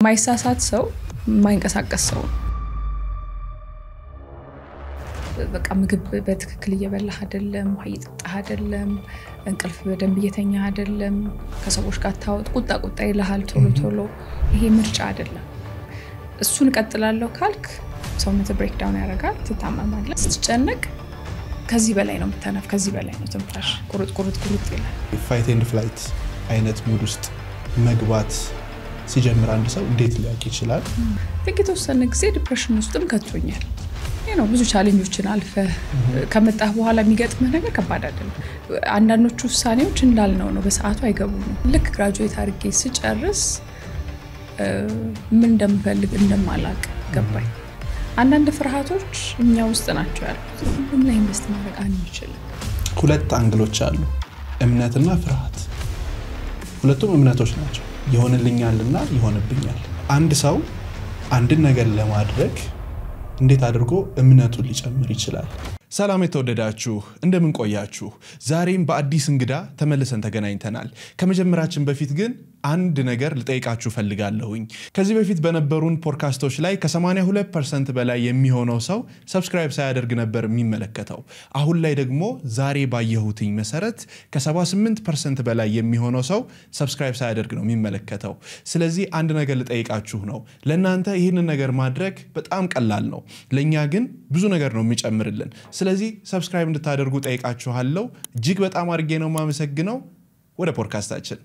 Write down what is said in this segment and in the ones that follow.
ማይሳሳት ሰው ማይንቀሳቀስ ሰው በቃ ምግብ በትክክል እየበላህ አይደለም አይጥጣህ አይደለም እንቅልፍ በደንብ እየተኛ አይደለም ከሰዎች ጋር ታውጥ ቁጣ ይልሃል ቶሎ ይሄ ምርጫ አይደለም እሱን ቀጥላለሁ ካልክ ሰውነት ብሬክ ዳውን ያደርጋል ትታመማለህ ስትጨነቅ ከዚህ በላይ ነው የምትተነፍ ከዚህ በላይ ነው ትንፋሽ ቁርጥ ይላል ፋይት ኤንድ ፍላይት አይነት ሙድ ውስጥ መግባት ሲጀምር አንድ ሰው እንዴት ሊያውቅ ይችላል የተወሰነ ጊዜ ዲፕሬሽን ውስጥም ከቶኛል ነው ብዙ ቻሌንጆችን አልፈ ከመጣህ በኋላ የሚገጥምህ ነገር ከባድ አይደለም አንዳንዶቹ ውሳኔዎች እንዳልነው ነው በሰዓቱ አይገቡም ልክ ግራጁዌት አድርጌ ስጨርስ ምን እንደምፈልግ እንደማላቅ ገባኝ አንዳንድ ፍርሃቶች እኛ ውስጥ ናቸው ያሉት ሁሉም ላይ ኢንቨስት ማድረግ አንችልም ሁለት አንግሎች አሉ እምነትና ፍርሃት ሁለቱም እምነቶች ናቸው ይሆንልኛልና ይሆንብኛል አንድ ሰው አንድ ነገር ለማድረግ እንዴት አድርጎ እምነቱን ሊጨምር ይችላል ሰላም የተወደዳችሁ እንደምን ቆያችሁ ዛሬም በአዲስ እንግዳ ተመልሰን ተገናኝተናል ከመጀመራችን በፊት ግን አንድ ነገር ልጠይቃችሁ ፈልጋለሁኝ ከዚህ በፊት በነበሩን ፖድካስቶች ላይ ከ82% በላይ የሚሆነው ሰው ሰብስክራይብ ሳያደርግ ነበር የሚመለከተው አሁን ላይ ደግሞ ዛሬ ባየሁትኝ መሰረት ከ78% በላይ የሚሆነው ሰው ሰብስክራይብ ሳያደርግ ነው የሚመለከተው ስለዚህ አንድ ነገር ልጠይቃችሁ ነው ለእናንተ ይሄንን ነገር ማድረግ በጣም ቀላል ነው ለኛ ግን ብዙ ነገር ነው የሚጨምርልን ስለዚህ ሰብስክራይብ እንድታደርጉ ጠይቃችኋለሁ እጅግ በጣም አድርጌ ነው ማመሰግነው ወደ ፖድካስታችን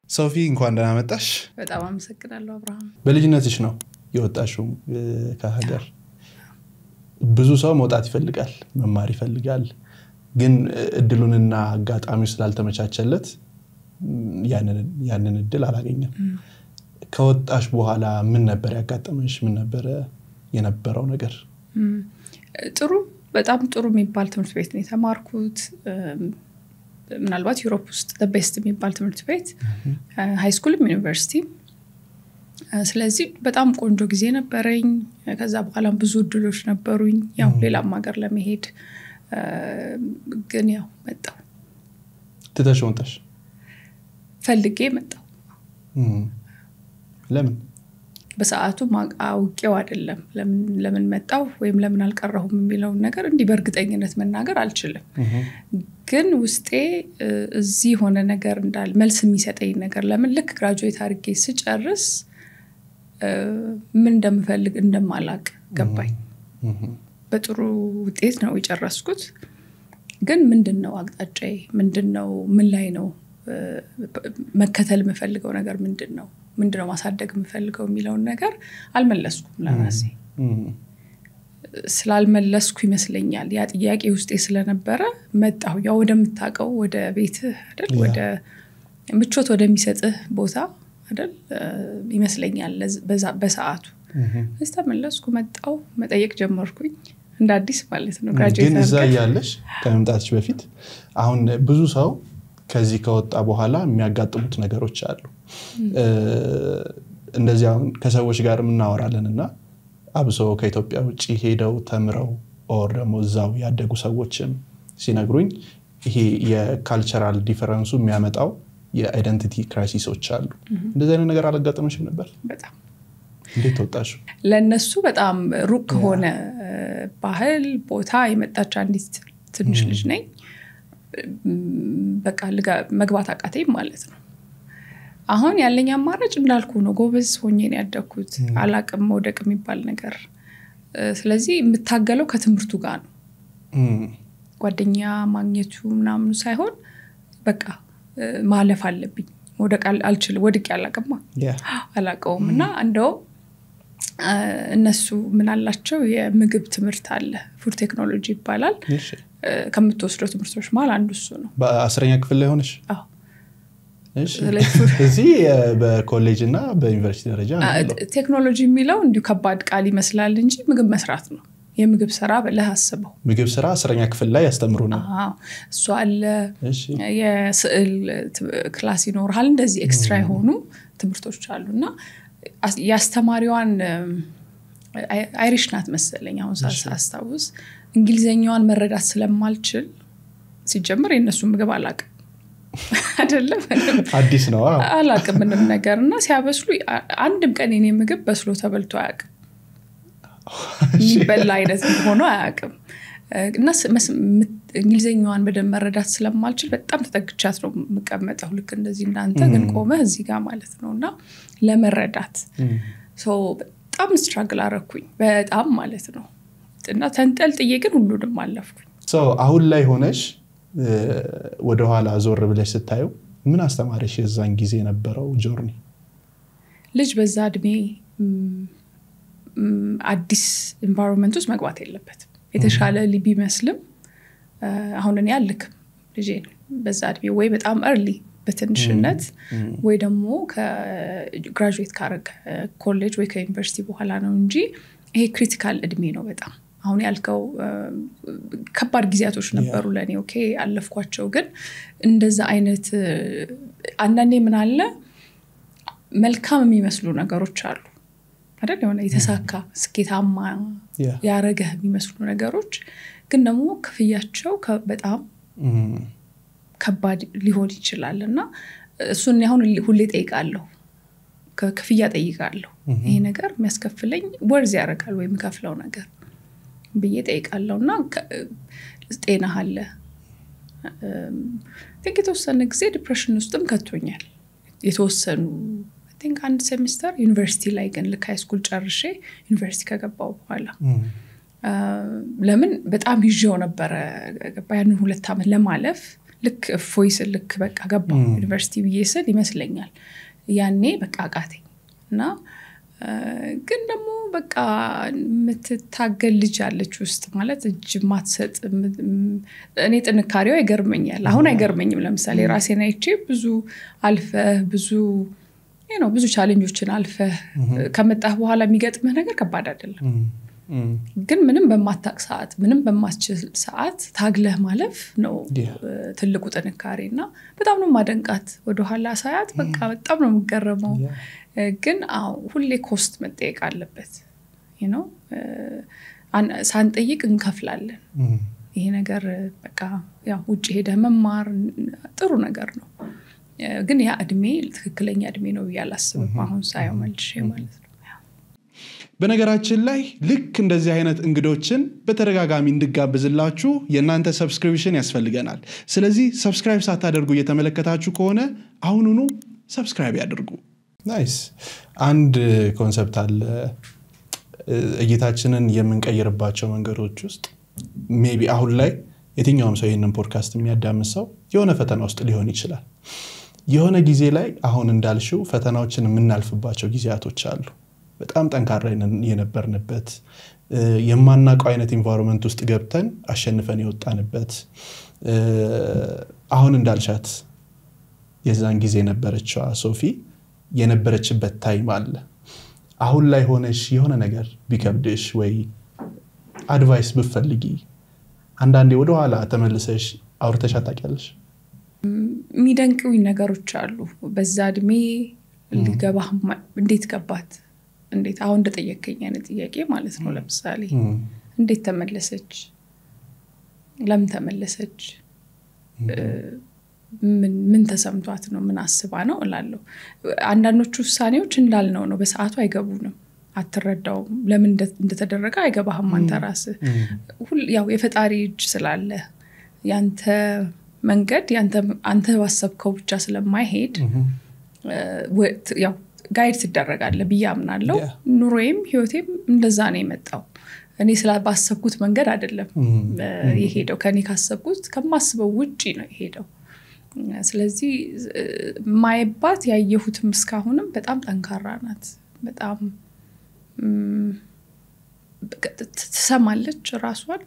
ሶፊ እንኳን ደህና መጣሽ በጣም አመሰግናለሁ አብርሃም በልጅነትሽ ነው የወጣሽው ከሀገር ብዙ ሰው መውጣት ይፈልጋል መማር ይፈልጋል ግን እድሉንና አጋጣሚው ስላልተመቻቸለት ያንን እድል አላገኘም ከወጣሽ በኋላ ምን ነበር ያጋጠመሽ ምን ነበር የነበረው ነገር ጥሩ በጣም ጥሩ የሚባል ትምህርት ቤት ነው የተማርኩት ምናልባት ዩሮፕ ውስጥ the best የሚባል ትምህርት ቤት ሃይ ስኩልም ዩኒቨርሲቲ ስለዚህ በጣም ቆንጆ ጊዜ ነበረኝ ከዛ በኋላ ብዙ እድሎች ነበሩኝ ያው ሌላም ሀገር ለመሄድ ግን ያው መጣሁ ትተሽ ወጣሽ ፈልጌ መጣሁ ለምን በሰዓቱ አውቄው አይደለም ለምን መጣሁ ወይም ለምን አልቀረሁም የሚለው ነገር እንዲ በርግጠኝነት መናገር አልችልም ግን ውስጤ እዚህ ሆነ ነገር እንዳል መልስ የሚሰጠኝ ነገር ለምን ልክ ግራጁዌት አድርጌ ስጨርስ ምን እንደምፈልግ እንደማላቅ ገባኝ በጥሩ ውጤት ነው የጨረስኩት ግን ምንድነው አቅጣጫዬ ምንድነው ምን ላይ ነው መከተል የምፈልገው ነገር ምንድነው ማሳደግ የምፈልገው የሚለው ነገር አልመለስኩም ለራሴ ስላልመለስኩ ይመስለኛል ያ ጥያቄ ውስጤ ስለነበረ መጣሁ ያው ወደምታቀው ወደ ቤት አይደል ወደ ምቾት ወደሚሰጥህ ቦታ አይደል ይመስለኛል በሰዓቱ እስተመለስኩ መጣሁ መጠየቅ ጀመርኩኝ እንደ አዲስ ማለት ነው ግራጁዌት ግን እዛ ያለሽ ከመምጣትሽ በፊት አሁን ብዙ ሰው ከዚህ ከወጣ በኋላ የሚያጋጥሙት ነገሮች አሉ እንደዚህ አሁን ከሰዎች ጋር እናወራለንና አብሶ ከኢትዮጵያ ውጪ ሄደው ተምረው ኦር ደግሞ እዛው ያደጉ ሰዎችም ሲነግሩኝ ይሄ የካልቸራል ዲፈረንሱ የሚያመጣው የአይደንቲቲ ክራይሲሶች አሉ እንደዚህ አይነት ነገር አላጋጠመሽም ነበር በጣም እንዴት ወጣሽ ለነሱ በጣም ሩቅ ሆነ ባህል ቦታ የመጣች አንዲት ትንሽ ልጅ ነኝ በቃ መግባት አቃተኝ ማለት ነው አሁን ያለኝ አማራጭ እንዳልኩ ነው ጎበዝ ሆኜ ነው ያደኩት አላቅም ወደቅ የሚባል ነገር ስለዚህ የምታገለው ከትምህርቱ ጋር ነው ጓደኛ ማግኘቱ ምናምን ሳይሆን በቃ ማለፍ አለብኝ ወደቅ አልችልም ወድቅ ያላቀማ አላቀውምና እንደው እነሱ ምን አላቸው የምግብ ትምህርት አለ ፉድ ቴክኖሎጂ ይባላል ከምትወስደው ትምህርቶች ማለት አንዱ እሱ ነው በ10ኛ ክፍል ላይ ሆነሽ አዎ እዚህ በኮሌጅ እና በዩኒቨርሲቲ ደረጃ ነው ቴክኖሎጂ የሚለው እንዲሁ ከባድ ቃል ይመስላል እንጂ ምግብ መስራት ነው የምግብ ስራ በለህ አስበው ምግብ ስራ 10ኛ ክፍል ላይ ያስተምሩ ነው እሱ አለ የስዕል ክላስ ይኖርሃል እንደዚህ ኤክስትራ የሆኑ ትምህርቶች አሉና ያስተማሪዋን አይሪሽ ናት መሰለኝ አሁን ሳስታውስ እንግሊዘኛዋን መረዳት ስለማልችል ሲጀምር የነሱ ምግብ አላውቅም አይደለም አዲስ ነው አላውቅም ምንም ነገርና ሲያበስሉ አንድም ቀን የኔ ምግብ በስሎ ተበልቶ አያውቅም ይበላ አይነት ሆኖ አያውቅም እና እንግሊዘኛዋን በደንብ መረዳት ስለማልችል በጣም ተጠግቻት ነው መቀመጠው ልክ እንደዚህ እንዳንተ ግን ቆመህ እዚህ ጋር ማለት ነውና ለመረዳት በጣም ስትራግል አረኩኝ በጣም ማለት ነው እና ተንጠልጥዬ ግን ሁሉንም አለፍኩኝ አሁን ላይ ሆነሽ ወደ ኋላ ዞር ብለሽ ስታዩ ምን አስተማረሽ የዛን ጊዜ ነበረው ጆርኒ ልጅ በዛ እድሜ አዲስ ኢንቫይሮንመንት ውስጥ መግባት የለበትም የተሻለ ሊቢ መስልም አሁን እኔ አልክም ልጅ በዛ እድሜ ወይ በጣም early በትንሽነት ወይ ደግሞ ከግራጁዌት ካረገ ኮሌጅ ወይ ከዩኒቨርሲቲ በኋላ ነው እንጂ ይሄ ክሪቲካል እድሜ ነው በጣም አሁን ያልከው ከባድ ጊዜያቶች ነበሩ ለኔ ኦኬ አለፍኳቸው ግን እንደዛ አይነት አንዳንዴ ምን አለ መልካም የሚመስሉ ነገሮች አሉ አይደል የሆነ የተሳካ ስኬታማ ያረገህ የሚመስሉ ነገሮች ግን ደግሞ ክፍያቸው በጣም ከባድ ሊሆን ይችላልና እሱን አሁን ሁሌ ጠይቃለሁ ከክፍያ ጠይቃለሁ ይሄ ነገር የሚያስከፍለኝ ወርዝ ያረጋል ወይ የምከፍለው ነገር ብዬ ጠይቃለሁና ጤና አለ የተወሰነ ጊዜ ዲፕሬሽን ውስጥም ከቶኛል የተወሰኑ I think አንድ ሴሚስተር ዩኒቨርሲቲ ላይ ግን ልክ ሃይ ስኩል ጨርሼ ዩኒቨርሲቲ ከገባው በኋላ ለምን በጣም ይዤው ነበር ያን 2 አመት ለማለፍ ልክ ፎይስ ልክ በቃ ገባው ዩኒቨርሲቲ ብዬስል ይመስለኛል ያኔ በቃ አቃተኝ እና ግን ደግሞ በቃ ምትታገል ልጅ አለች ውስጥ ማለት እጅ ማትሰጥ እኔ ጥንካሬው አይገርመኛል አሁን አይገርመኝም ለምሳሌ ራሴን አይቼ ብዙ አልፈ ብዙ ብዙ ቻሌንጆችን አልፈ ከመጣህ በኋላ የሚገጥምህ ነገር ከባድ አይደለም ግን ምንም በማታቅ ሰዓት ምንም በማትችል ሰዓት ታግለህ ማለፍ ነው ትልቁ ጥንካሬና በጣም ነው ማደንቃት ወደ ኋላ ሳያት በቃ በጣም ነው ምገረመው ግን ሁሌ ኮስት መጠየቅ አለበት ሳንጠይቅ እንከፍላለን ይሄ ነገር በቃ ያው ውጪ ሄደ መማር ጥሩ ነገር ነው ግን ያ እድሜ ትክክለኛ እድሜ ነው ያላስብም አሁን ሳይው መልሼ ማለት ነው በነገራችን ላይ ልክ እንደዚህ አይነት እንግዶችን በተረጋጋሚ እንድጋብዝላችሁ የናንተ ሰብስክሪፕሽን ያስፈልገናል ስለዚህ ሰብስክራይብ ሳታደርጉ እየተመለከታችሁ ከሆነ አሁኑኑ ሰብስክራይብ ያድርጉ ናይስ አንድ ኮንሰፕት አለ እይታችንን የምንቀይርባቸው መንገዶች ውስጥ ሜቢ አሁን ላይ የትኛውም ሰው ይሄንን ፖድካስት የሚያዳምሰው የሆነ ፈተና ውስጥ ሊሆን ይችላል የሆነ ጊዜ ላይ አሁን እንዳልሽው ፈተናዎችን የምናልፍባቸው ጊዜያቶች አሉ በጣም ጠንካራ የነበርንበት የማናውቀው አይነት ኢንቫይሮንመንት ውስጥ ገብተን አሸንፈን የወጣንበት አሁን እንዳልሻት የዛን ጊዜ ነበረችዋ ሶፊ የነበረችበት ታይም አለ አሁን ላይ ሆነሽ የሆነ ነገር ቢከብድሽ ወይ አድቫይስ ብፈልጊ አንዳንዴ ወደ ኋላ ተመልሰሽ አውርተሽ አታውቂያለሽ የሚደንቁኝ ነገሮች አሉ በዛ እድሜ ሊገባህ እንዴት ገባት እንዴት አሁን እንደጠየቀኝ አይነት ጥያቄ ማለት ነው ለምሳሌ እንዴት ተመለሰች ለምን ተመለሰች ምን ተሰምቷት ነው ምን አስባ ነው እላለሁ አንዳንዶቹ ውሳኔዎች እንዳልነው ነው በሰዓቱ አይገቡንም አትረዳው ለምን እንደተደረገ አይገባህም አንተ ራስህ ያው የፈጣሪ እጅ ስላለ ያንተ መንገድ አንተ ዋሰብከው ብቻ ስለማይሄድ ያው ጋይድ ትደረጋለህ ብያምናለሁ ኑሮዬም ህይወቴም እንደዛ ነው የመጣው እኔ ስላባሰብኩት መንገድ አይደለም የሄደው ከኔ ካሰብኩት ከማስበው ውጪ ነው የሄደው ስለዚህ ማይባት ያየሁትም እስካሁንም በጣም ጠንካራ ናት በጣም ትሰማለች ራሷን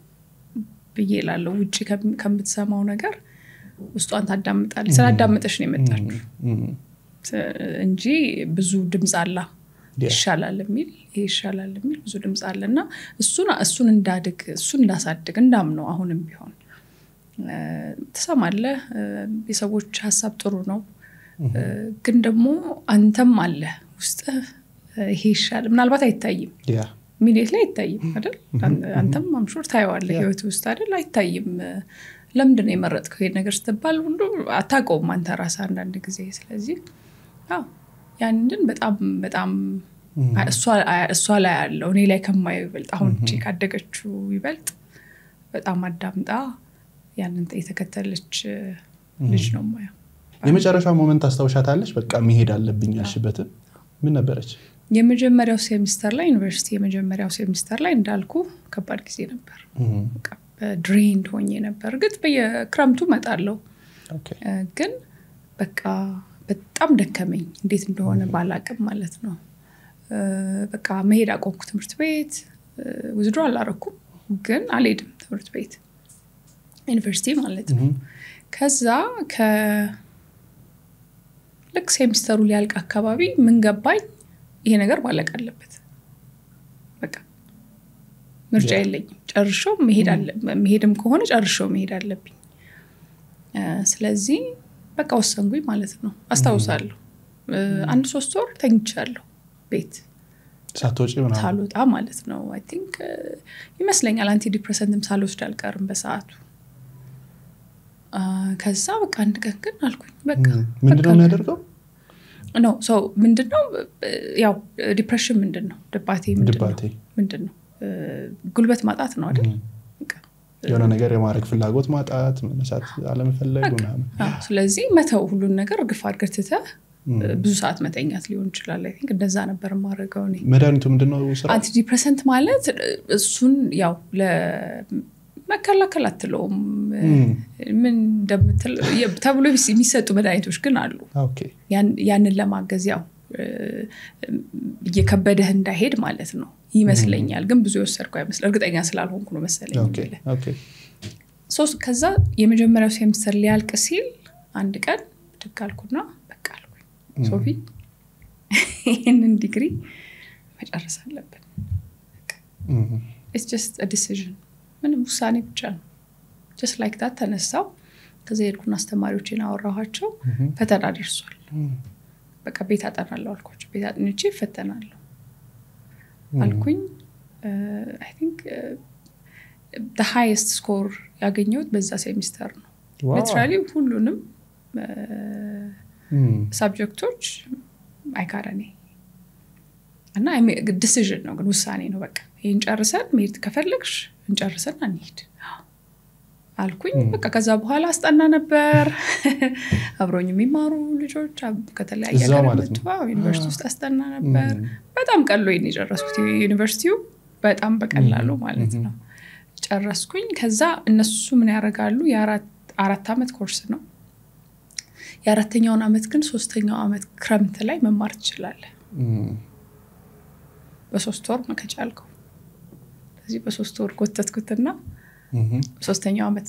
በየላለው ውጪ ከምትሰማው ነገር ውስጧን ታዳምጣለች ስላዳመጠሽ ነው የመጣችው እንጂ ብዙ ድምጽ አለ ይሻላል የሚል ብዙ ድምጽ አለና እሱን እንዳድግ እሱን እንዳሳድግ እንዳምነው አሁንም ቢሆን ተሰማለ የሰዎች ሐሳብ ጥሩ ነው ግን ደግሞ አንተም አለ ውስጥ ይሄ ይሻል ምናልባት አይታይም ኢሚዲየትሊ አይታይም አይደል አንተም ማምሹር ታየዋለህ ህይወት ውስጥ አይደል አይታይም ለምንድን ነው የመረጥከው ይሄን ነገር ስትባል ሁሉ አታውቀውም አንተ ራስህ አንዳንድ ጊዜ ስለዚህ አዎ ያንን በጣም እሷ ላይ ያለው እኔ ላይ ከማየው ይበልጥ አሁን እቺ ካደገችው ይበልጥ በጣም አዳምጣ ያንን የተከተለች ልጅ ነው ማየው የመጨረሻው ሞመንት አስተውሻታለሽ በቃ መሄድ አለብኝ ያልሽበት ምን ነበረች የመጀመሪያው ሴሚስተር ላይ ዩኒቨርሲቲ የመጀመሪያው ሴሚስተር ላይ እንዳልኩ ከባድ ጊዜ ነበር በቃ ድሬንድ ሆኜ ነበር ግን በየክረምቱ መጣለው ግን በቃ በጣም ደከመኝ እንዴት እንደሆነ ባላቅም ማለት ነው በቃ መሄድ አቆምኩ ትምህርት ቤት ውዝድሮ አላረኩም ግን አልሄድም ትምህርት ቤት ዩኒቨርሲቲ ማለት ነው ከዛ ልክ ሴሚስተሩ ሊያልቅ አካባቢ ምን ገባኝ ይሄ ነገር ማለቅ አለበት በቃ ምርጫ የለኝም ጨርሾ መሄድም ከሆነ ጨርሾ መሄድ አለብኝ ስለዚህ በቃ ወሰንኩኝ ማለት ነው አስታውሳለሁ 1-3 ወር ተኝቻለሁ ቤት ሳትወጪ ምናምን ሳልወጣ ማለት ነው አይ ቲንክ ይመስለኛል አንቲ ዲፕሬሰንትም ሳልወስድ አልቀርም በሰዓቱ ከዛ በቃ አንድ ቀን ግን አልኩኝ በቃ ምንድነው የሚያደርገው ነው ሶ ምንድነው ያው ዲፕሬሽን ምንድነው ድባቴ ምንድነው ጉልበት ማጣት ነው አይደል በቃ የሆነ ነገር የማድረግ ፍላጎት ማጣት መነሳት አለመፈለግ ምናምን ስለዚህ መተው ሁሉን ነገር ግፍ አድርገትተ ብዙ ሰዓት መተኛት ሊሆን ይችላል አይ ቲንክ እንደዛ ነበር ማረጋው ነው መድኃኒቱ ምንድነው ስራ አንቲ ዲፕሬሰንት ማለት እሱን ያው መከላከል አትለውም ምን እንደምትል ተብሎ የሚሰጡ መድኃኒቶች ግን አሉ ኦኬ ያንን ለማገዝ ያው እየከበደህ እንዳይሄድ ማለት ነው ይመስለኛል ግን ብዙ ወሰርኩ አይመስል እርግጠኛ ስላልሆንኩ ነው መሰለኝ ኦኬ ሶስት ከዛ የመጀመሪያው ሴሚስተር ሊያልቅ ሲል አንድ ቀን ድጋልኩና በቃ አልኩኝ ሶፊ ይሄንን ዲግሪ መጨረስ አለብን it's just a decision ምንም ውሳኔ ብቻ ነው just like that ተነሳው ከዛ ሄድኩና አስተማሪዎችን አወራኋቸው ፈተና ደርሷል በቃ ቤት አጠናለሁ አልኳቸው ቤት አጥንቼ ፈተናለሁ አልኩኝ I think the highest score ያገኘሁት በዛ ሴሚስተር ነው literally ሁሉንም ሰብጀክቶች አይካረኔ እና ዲሲዥን ነው ግን ውሳኔ ነው በቃ ይሄን ጨርሰን መሄድ ከፈለግሽ እንጨርሰን አንሄድ አልኩኝ በቃ ከዛ በኋላ አስጠና ነበር አብሮኝ የሚማሩ ልጆች ከተለያየ ሀገር መጥተው ዩኒቨርሲቲ ውስጥ አስጠና ነበር በጣም ቀሎኝ የጨረስኩት ዩኒቨርሲቲው በጣም በቀላሉ ማለት ነው ጨረስኩኝ ከዛ እነሱ ምን ያደርጋሉ የአራት አመት ኮርስ ነው የአራተኛውን አመት ግን ሶስተኛው አመት ክረምት ላይ መማር ትችላለህ በ3 ወር መከቻልከው ስለዚህ በ3 ወር ቆተትኩትና ሶስተኛው አመት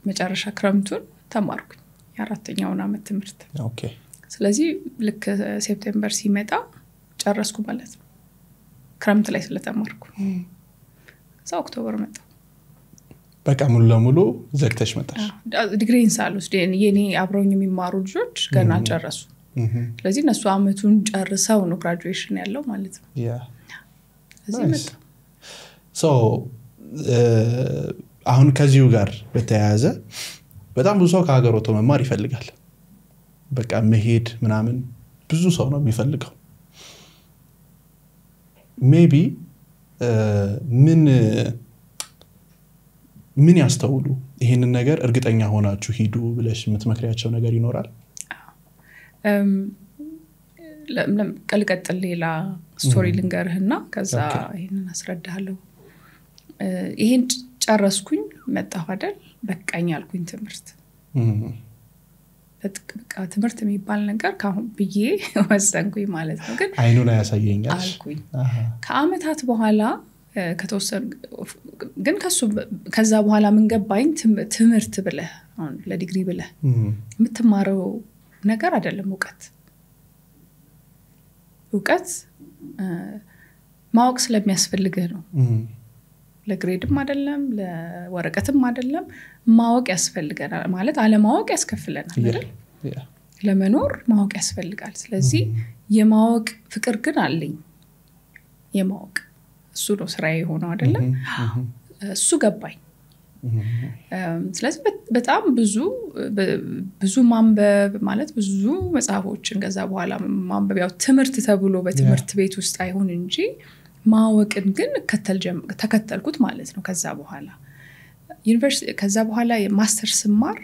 መጨረሻ ክረምቱን ተማርኩኝ የአራተኛውን አመት ትምህርት ኦኬ ስለዚህ ልክ ሴፕቴምበር ሲመጣ ጨረስኩ ማለት ነው ክረምት ላይ ስለተማርኩ ከዛ ኦክቶበር መጣ በቃ ሙሉ ለሙሉ ዘግተሽ መጣሽ ዲግሪን ሳልወስድ የኔ አብሮኝ የሚማሩ ልጆች ገና ጨረሱ ስለዚህ እነሱ አመቱን ጨርሰው ነው ግራጁዌሽን ያለው ማለት ነው ያ ስለዚህ መጣ ሶ አሁን ከዚሁ ጋር በተያያዘ በጣም ብዙ ሰው ከሀገር ወጥቶ መማር ይፈልጋል በቃ መሄድ ምናምን ብዙ ሰው ነው የሚፈልገው ሜቢ ምን ያስተውሉ ይሄንን ነገር እርግጠኛ ሆናችሁ ሂዱ ብለሽ የምትመክሪያቸው ነገር ይኖራል ቀልቀጥል ሌላ ስቶሪ ልንገርህና ከዛ ይሄንን አስረዳለሁ ይሄን ጨረስኩኝ መጣሁ አይደል በቃኝ አልኩኝ ትምህርት በቃ ትምህርት የሚባል ነገር ካሁን ብዬ ወሰንኩኝ ማለት ነው ግን አይኑን ያሳየኛል አልኩኝ ከአመታት በኋላ ከተወሰነ ግን ከዛ በኋላ ምን ገባኝ ትምህርት ብለህ አሁን ለዲግሪ ብለህ የምትማረው ነገር አይደለም ዕውቀት ማወቅ ስለሚያስፈልግህ ነው ለግሬድም አይደለም ለወረቀትም አይደለም ማወቅ ያስፈልገናል ማለት አለማወቅ ያስከፍለናል አይደል ለመኖር ማወቅ ያስፈልጋል ስለዚህ የማወቅ ፍቅር ግን አለኝ የማወቅ እሱ ነው ስራዬ ሆኖ አይደለ እሱ ገባኝ ስለዚህ በጣም ብዙ ማንበብ ማለት ብዙ መጽሐፎችን ከዛ በኋላ ማንበብ ያው ትምህርት ተብሎ በትምህርት ቤት ውስጥ አይሆን እንጂ ማወቅን ግን ተከተልኩት ማለት ነው ከዛ በኋላ ዩኒቨርሲቲ ከዛ በኋላ የማስተርስ ማር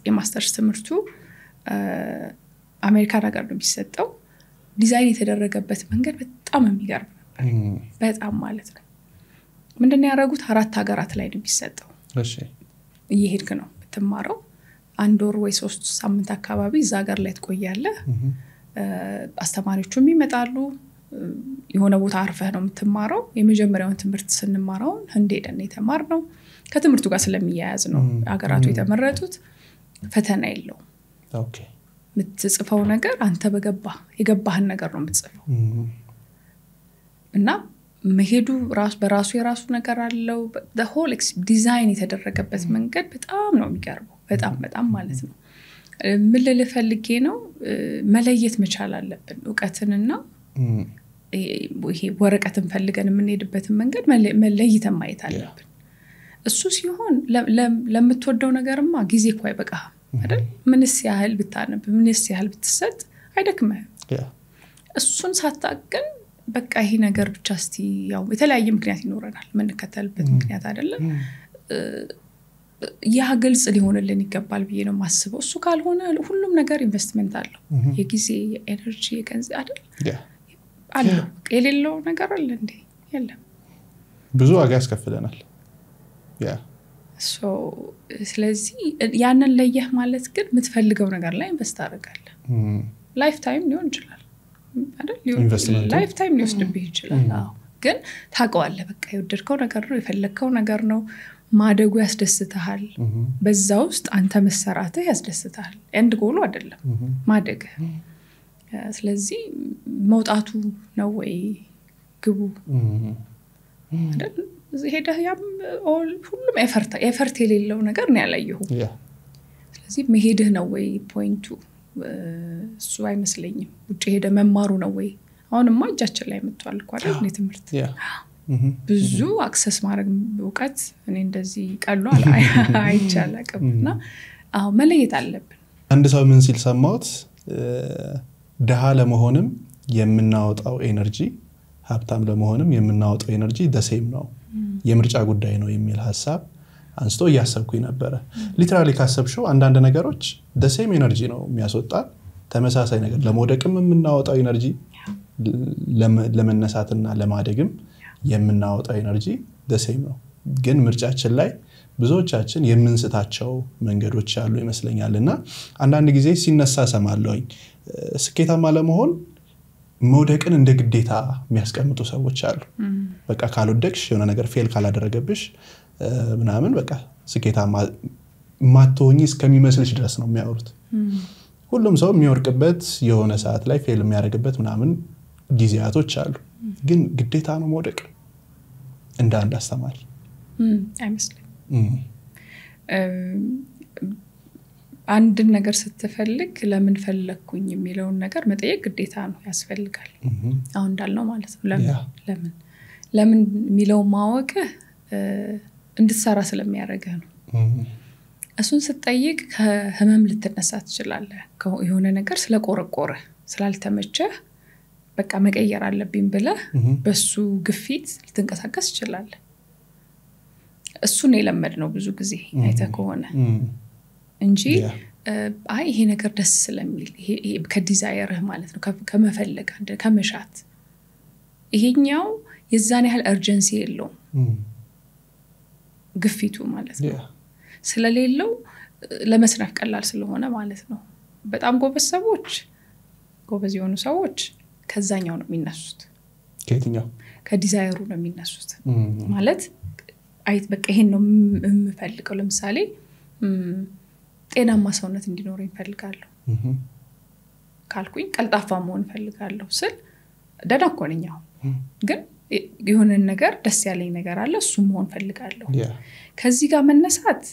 የማስተርስ ትምህርቱ አሜሪካ ሀገር ነው የሚሰጠው ዲዛይን የተደረገበት መንገድ በጣም የሚገርም ነበር በጣም ማለት ነው ምንድነው ያደረጉት 4 ሀገራት ላይ ነው የሚሰጠው እሺ እየሄድክ ነው የምትማረው 1 ወር ወይ 3 ሳምንት አካባቢ እዛ ሀገር ላይ ትቆያለህ አስተማሪዎቹም ይመጣሉ የሆነ ቦታ አርፈህ ነው የምትማረው የመጀመሪያውን ትምህርት ስንማረው ሄደን የተማርነው ከትምህርቱ ጋር ስለሚያያዝ ነው ሀገራቱ የተመረጡት ፈተና የለው ኦኬ የምትጽፈው ነገር አንተ የገባህን ነገር ነው የምትጽፈው እና መሄዱ በራሱ የራሱ ነገር አለው the whole ዲዛይን የተደረገበት መንገድ በጣም ነው የሚገርመው በጣም ማለት ነው ምን ልፈልጌ ነው መለየት መቻል አለብን ዕውቀትንና ይሄ ወረቀትን ፈልገን የምንሄድበትን መንገድ መለየት ማየት አለብን እሱ ሲሆን ለምትወደው ነገርማ ጊዜ እኮ አይበቃም አይደል ምንስ ያህል ብታነብ ምንስ ያህል ብትሰጥ አይደክምህም እሱን ሳታቀን በቃ ይሄ ነገር ብቻ እስቲ ያው የተለያየ ምክንያት ይኖረናል ምንከተልበት ምክንያት አይደለም ያ ግልጽ ሊሆንልን ይገባል ብዬ ነው ማስበው እሱ ካልሆነ ሁሉም ነገር ኢንቨስትመንት አለው የጊዜ የኤነርጂ የገንዘብ አይደል አለው የሌለው ነገር አለ እንዴ የለም ብዙ ዋጋ ያስከፍለናል ስለዚህ ያንን ለየህ ማለት ግን የምትፈልገው ነገር ላይ ኢንቨስት አደርጋለህ ላይፍ ታይም ሊሆን ይችላል አይደል ላይፍ ታይም ሊወስድብህ ይችላል ግን ታውቀዋለህ በቃ የወደድከው ነገር ነው የፈለግከው ነገር ነው ማደጉ ያስደስተሃል በዛ ውስጥ አንተ መሰራትህ ያስደስተሃል ኤንድ ጎሉ አይደለም ማደግ ስለዚህ መውጣቱ ነው ወይ ግቡ አይደል ሄደህ ሁሉም ኤፈርት የሌለው ነገር ነው ያላየሁ ስለዚህ መሄድህ ነው ወይ ፖይንቱ እሱ አይመስለኝም ውጪ ሄደ መማሩ ነው ወይ አሁንማ እጃችን ላይ መጥቷል እኮ አይደል ትምህርት ብዙ አክሰስ ማድረግ ዕውቀት እኔ እንደዚህ ቀሎ አይቻላቅምና መለየት አለብን አንድ ሰው ምን ሲል ሰማሁት ደሃ ለመሆንም የምናወጣው ኤነርጂ ሀብታም ለመሆንም የምናወጣው ኤነርጂ ደሴም ነው የምርጫ ጉዳይ ነው የሚል ሐሳብ አንስቶ ያሰብኩኝ ነበር ሊትራሊ ካሰብሽው አንዳንድ ነገሮች ደሴም ኤነርጂ ነው የሚያስወጣ ተመሳሳይ ነገር ለሞደቅም የምናወጣው ኤነርጂ ለመነሳትና ለማደግም የምናወጣው ኤነርጂ ደሴም ነው ግን ምርጫችን ላይ ብዙዎቻችን የምንስታቸው መንገዶች አሉ ይመስለኛልና አንዳንድ ጊዜ ሲነሳ ሰማለሁኝ ስኬታማ ለመሆን መውደቅን እንደ ግዴታ የሚያስቀምጡ ሰዎች አሉ በቃ ካልወደቅሽ የሆነ ነገር ፌል ካላደረገብሽ ምናምን በቃ ስኬታማ ማትሆኚ እስከሚመስልሽ ድረስ ነው የሚያወሩት ሁሉም ሰው የሚወርቅበት የሆነ ሰዓት ላይ ፌል የሚያደርግበት ምናምን ጊዜያቶች አሉ ግን ግዴታ ነው መውደቅ እንደ አንድ አስተማሪ አይመስልም አንድ ነገር ስትፈልግ ለምን ፈለኩኝ የሚለውን ነገር መጠየቅ ግዴታ ነው ያስፈልጋል አሁን እንዳልነው ማለት ነው ለምን የሚለው ማወቅ እንድትሰራ ስለሚያደርግህ ነው እሱን ስትጠይቅ ከህመም ልትነሳ ትችላለህ የሆነ ነገር ስለቆረቆረ ስላልተመቸህ በቃ መቀየር አለብኝ ብለህ በሱ ግፊት ልትንቀሳቀስ ትችላለህ እሱን የለመድነው ብዙ ጊዜ አይተህ ከሆነ እንጂ አይ ይሄ ነገር ደስ ስለሚል ይሄ ከዲዛይርህ ማለት ነው ከመፈለግ አንደ ከመሻት ይሄኛው የዛን ያህል urgency የለውም ግፊቱ ማለት ነው ስለሌለው ለመስነፍ ቀላል ስለሆነ ማለት ነው በጣም ጎበዝ የሆኑ ሰዎች ከዛኛው ነው የሚነሱት ከየትኛው ከዲዛይሩ ነው የሚነሱት ማለት አይት በቃ ይሄን ነው የምፈልገው ለምሳሌ ጤናማ ሰውነት እንዲኖረኝ ፈልጋለሁ ካልኩኝ ቀልጣፋ መሆን ፈልጋለሁ ስል ደዳኮንኛው ግን የሆነ ነገር ደስ ያለኝ ነገር አለ እሱ መሆን ፈልጋለሁ ከዚህ ጋር መነሳት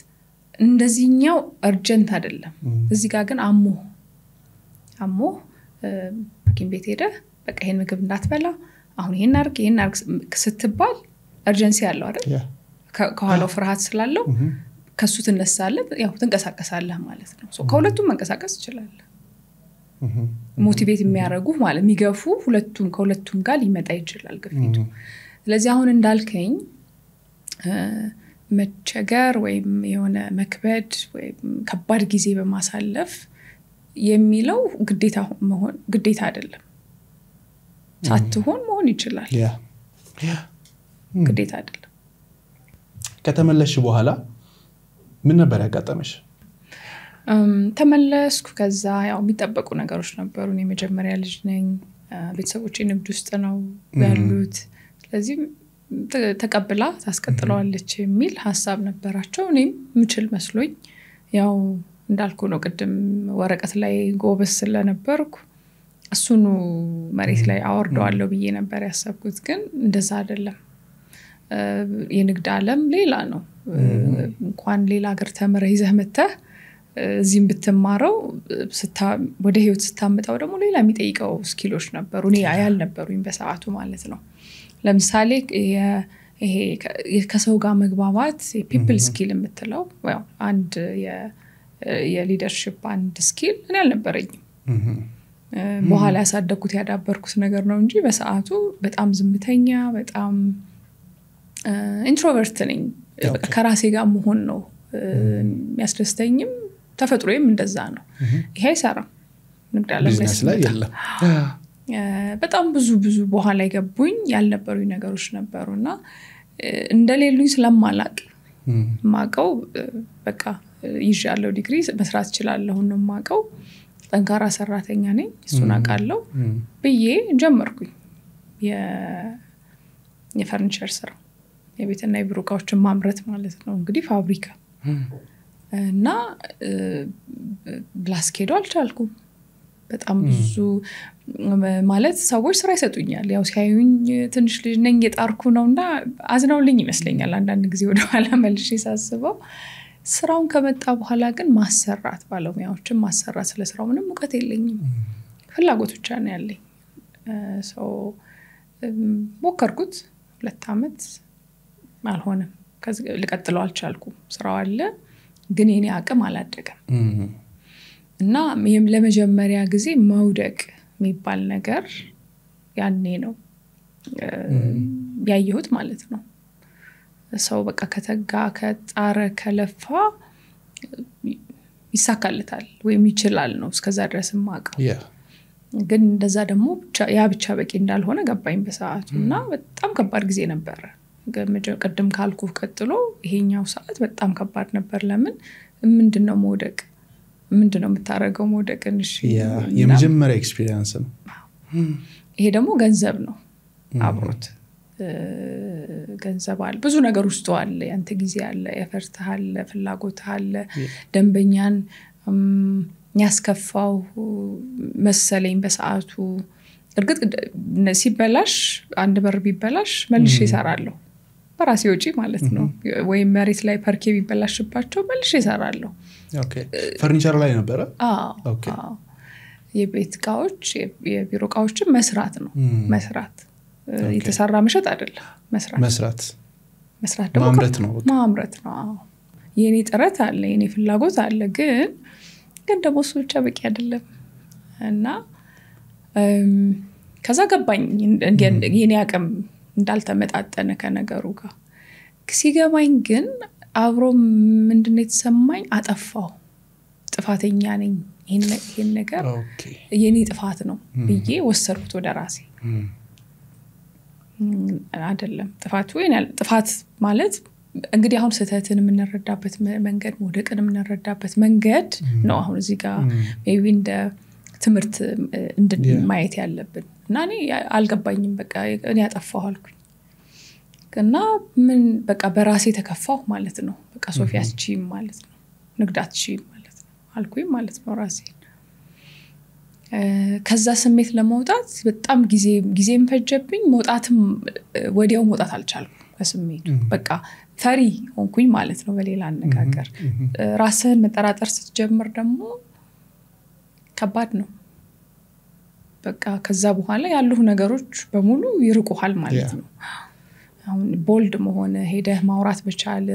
እንደዚህኛው urgent አይደለም እዚህ ጋር ግን አሞ ሐኪም ቤት ሄደ በቃ ይሄን ምግብ እንዳትበላ አሁን ይሄን አርግ ስትባል urgency ያለው አይደል ከኋላው ፍርሃት ስላለው ከሱ ትነሳለህ ያው ትንቀሳቀሳለህ ማለት ነው ከሁለቱም መንቀሳቀስ ይችላል ሞቲቬት የሚያረጉ ማለት የሚገፉ ከሁለቱም ጋር ሊመጣ ይችላል ግፊቱ ስለዚህ አሁን እንዳልከኝ መቸገር ወይም የሆነ መክበድ ወይም ከባድ ጊዜ በማሳለፍ የሚለው ግዴታ አይደለም ሳትሆን መሆን ይችላል ግዴታ አይደለም ከተመለሽ በኋላ ምን ነበር ያጋጠመሽ ተመለስኩ ከዛ ያው የሚጠበቁ ነገሮች ነበሩ እኔ መጀመሪያ ልጅ ነኝ ቤተሰቦቼ ንግድ ውስጥ ነው ያሉት ስለዚህ ተቀብላ ታስቀጥለዋለች የሚል ሐሳብ ነበራቸው እኔም ምችል መስሎኝ ያው እንዳልኩ ነው ቅድም ወረቀት ላይ ጎበስ ስለነበርኩ እሱኑ መሬት ላይ አወርደዋለሁ ብዬ ነበር ያሰብኩት ግን እንደዛ አይደለም የንግድ ዓለም ሌላ ነው እንኳን ሌላ ሀገር ተመረህ ይዘህ መተህ እዚህም ብትማረው ወደ ህይወት ስታመጣው ደግሞ ሌላ የሚጠይቀው ስኪሎች ነበሩ እኔ ያልነበሩኝ በሰዓቱ ማለት ነው ለምሳሌ ይሄ ከሰው ጋር መግባባት የፒፕል ስኪል የምትለው አንድ የሊደርሺፕ አንድ ስኪል እኔ አልነበረኝም በኋላ ያሳደግኩት ያዳበርኩት ነገር ነው እንጂ በሰዓቱ በጣም ዝምተኛ በጣም ኢንትሮቨርት ነኝ ከራሴ ጋር መሆን ነው የሚያስደስተኝም ተፈጥሮዬም እንደዛ ነው ይሄ አይሰራም ንግድ ዓለም ላይ የለም በጣም ብዙ በኋላ ይገቡኝ ያልነበሩኝ ነገሮች ነበሩና እንደሌሉኝ ስለማላቅ ማቀው በቃ ይዣለው ዲግሪ መስራት ይችላልው ነው ማቀው ጠንካራ ሰራተኛ ነኝ እሱን አቃለው ብዬ ጀመርኩኝ የፈርኒቸር ስራ የቤትና የቢሮ ዕቃዎችን ማምረት ማለት ነው እንግዲህ ፋብሪካ እና ብላስኬዶ አልቻልኩም በጣም ብዙ ማለት ሰዎች ስራ ይሰጡኛል ያው ሲያዩኝ ትንሽ ልጅ ነኝ የጣርኩ ነውና አዝነውልኝ ይመስለኛል አንዳንድ ጊዜ ወደ ኋላ መልሼ ሳስበው ስራውን ከመጣ በኋላ ግን ማሰራት ባለሙያዎችን ማሰራት ስለ ስራው ምንም ሙቀት የለኝም ፍላጎት ብቻ ነው ያለኝ ሞከርኩት 2 አመት አልሆነም ከዚህ ልቀጥለው አልቻልኩም ስራው አለ ግን የኔ አቅም አላደገም እና ለመጀመሪያ ጊዜ መውደቅ የሚባል ነገር ያኔ ነው ያየሁት ማለት ነው ሰው በቃ ከተጋ ከጣረ ከለፋ ይሳካልታል ወይም ይችላል ነው እስከዛ ድረስ ማቀው ግን እንደዛ ደግሞ ብቻ በቂ እንዳልሆነ ገባኝ በሰዓቱና በጣም ከባድ ጊዜ ነበር ቀደም ካልኩ ቀጥሎ ይሄኛው ሰዓት በጣም ከባድ ነበር ለምን ምንድነው መውደቅ ምንድነው የምታረገው መውደቅን እሺ የመጀመሪያ ኤክስፒሪየንስ ነው ይሄ ደግሞ ገንዘብ ነው አብሮት ገንዘብ አለ ብዙ ነገር ውስጥ አለ ያንተ ጊዜ አለ ኤፈርት አለ ፍላጎት አለ ደንበኛን ያስከፋው መሰለኝ በሰዓቱ እርግጥ ሲበላሽ አንድ በር ቢበላሽ መልሼ ይሰራለሁ በራሴ ወጪ ማለት ነው ወይ መሬት ላይ ፓርኬ ቢበላሽባቸው መልሼ ይሰራለሁ ኦኬ ፈርኒቸር ላይ ነበር ኦኬ የቤት ዕቃዎች የቢሮ ዕቃዎችን መስራት ነው መስራት የተሰራ መሸጥ አይደለም መስራት ደግሞ ማምረት ነው የኔ ጥረት አለ የኔ ፍላጎት አለ ግን ደግሞ እሱ ብቻ በቂ አይደለም እና ከዛ ገባኝ የኔ አቅም እንዳልተመጣጠነ ከነገሩ ጋር ሲገባኝ ግን አብሮ ምንድነው የተሰማኝ አጠፋው ጥፋተኛ ነኝ ይሄን ነገር የኔ ጥፋት ነው ብዬ ወሰድኩት ወደ ራሴ አይደለም ጥፋት ማለት እንግዲህ አሁን ሰተትን የምንረዳበት መንገድ ወደቀን የምንረዳበት መንገድ ነው አሁን እዚህ ጋር ሜቢ እንደ ትምርት ማየት ያለብን እና እኔ አልገባኝም በቃ እኔ አጠፋሁ አልኩኝ እና ምን በቃ በራሴ ተከፋሁ ማለት ነው በቃ ሶፊያስቺ ማለት ነው ንግዳትቺ ማለት ነው አልኩኝ ማለት ነው ራሴ ከዛ ስሜት ለመውጣት በጣም ጊዜም ፈጀብኝ መውጣትም ወዲያው መውጣት አልቻልኩም ከስሜቱ በቃ ፈሪ ሆንኩኝ ማለት ነው በሌላ አነጋገር ራስህን መጠራጠር ስትጀምር ደግሞ ከባድ ነው በቃ ከዛ በኋላ ያሉ ነገሮች በሙሉ ይርቁሃል ማለት ነው አሁን ቦልድ መሆነ ሄደህ ማውራት በቻለ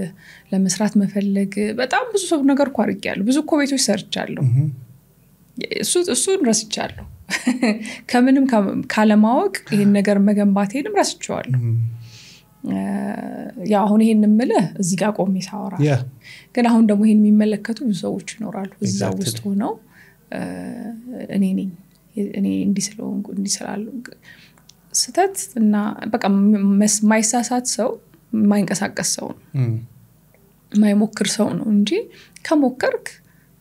ለመስራት መፈለግ በጣም ብዙ ሰው ነገር ቋርቂያለሁ ብዙ ኮቤቶች ሰርቻለሁ እሱን ረስቻለሁ ከምንም ካለማወቅ ይሄን ነገር መገንባቴንም ረስቻለሁ ያ አሁን ይሄን እንምልህ እዚህ ጋር ቆሜ ሳወራ ግን አሁን ደግሞ ይሄን የሚመለከቱ ብዙ ሰዎች ይኖራሉ እዛ ውስጥ ሆነው እኔ እንዲስላሉ ስተት እና በቃ ማይሳሳት ሰው ማይንቀሳቀስ ሰው ነው ማይሞክር ሰው ነው እንጂ ከሞከርክ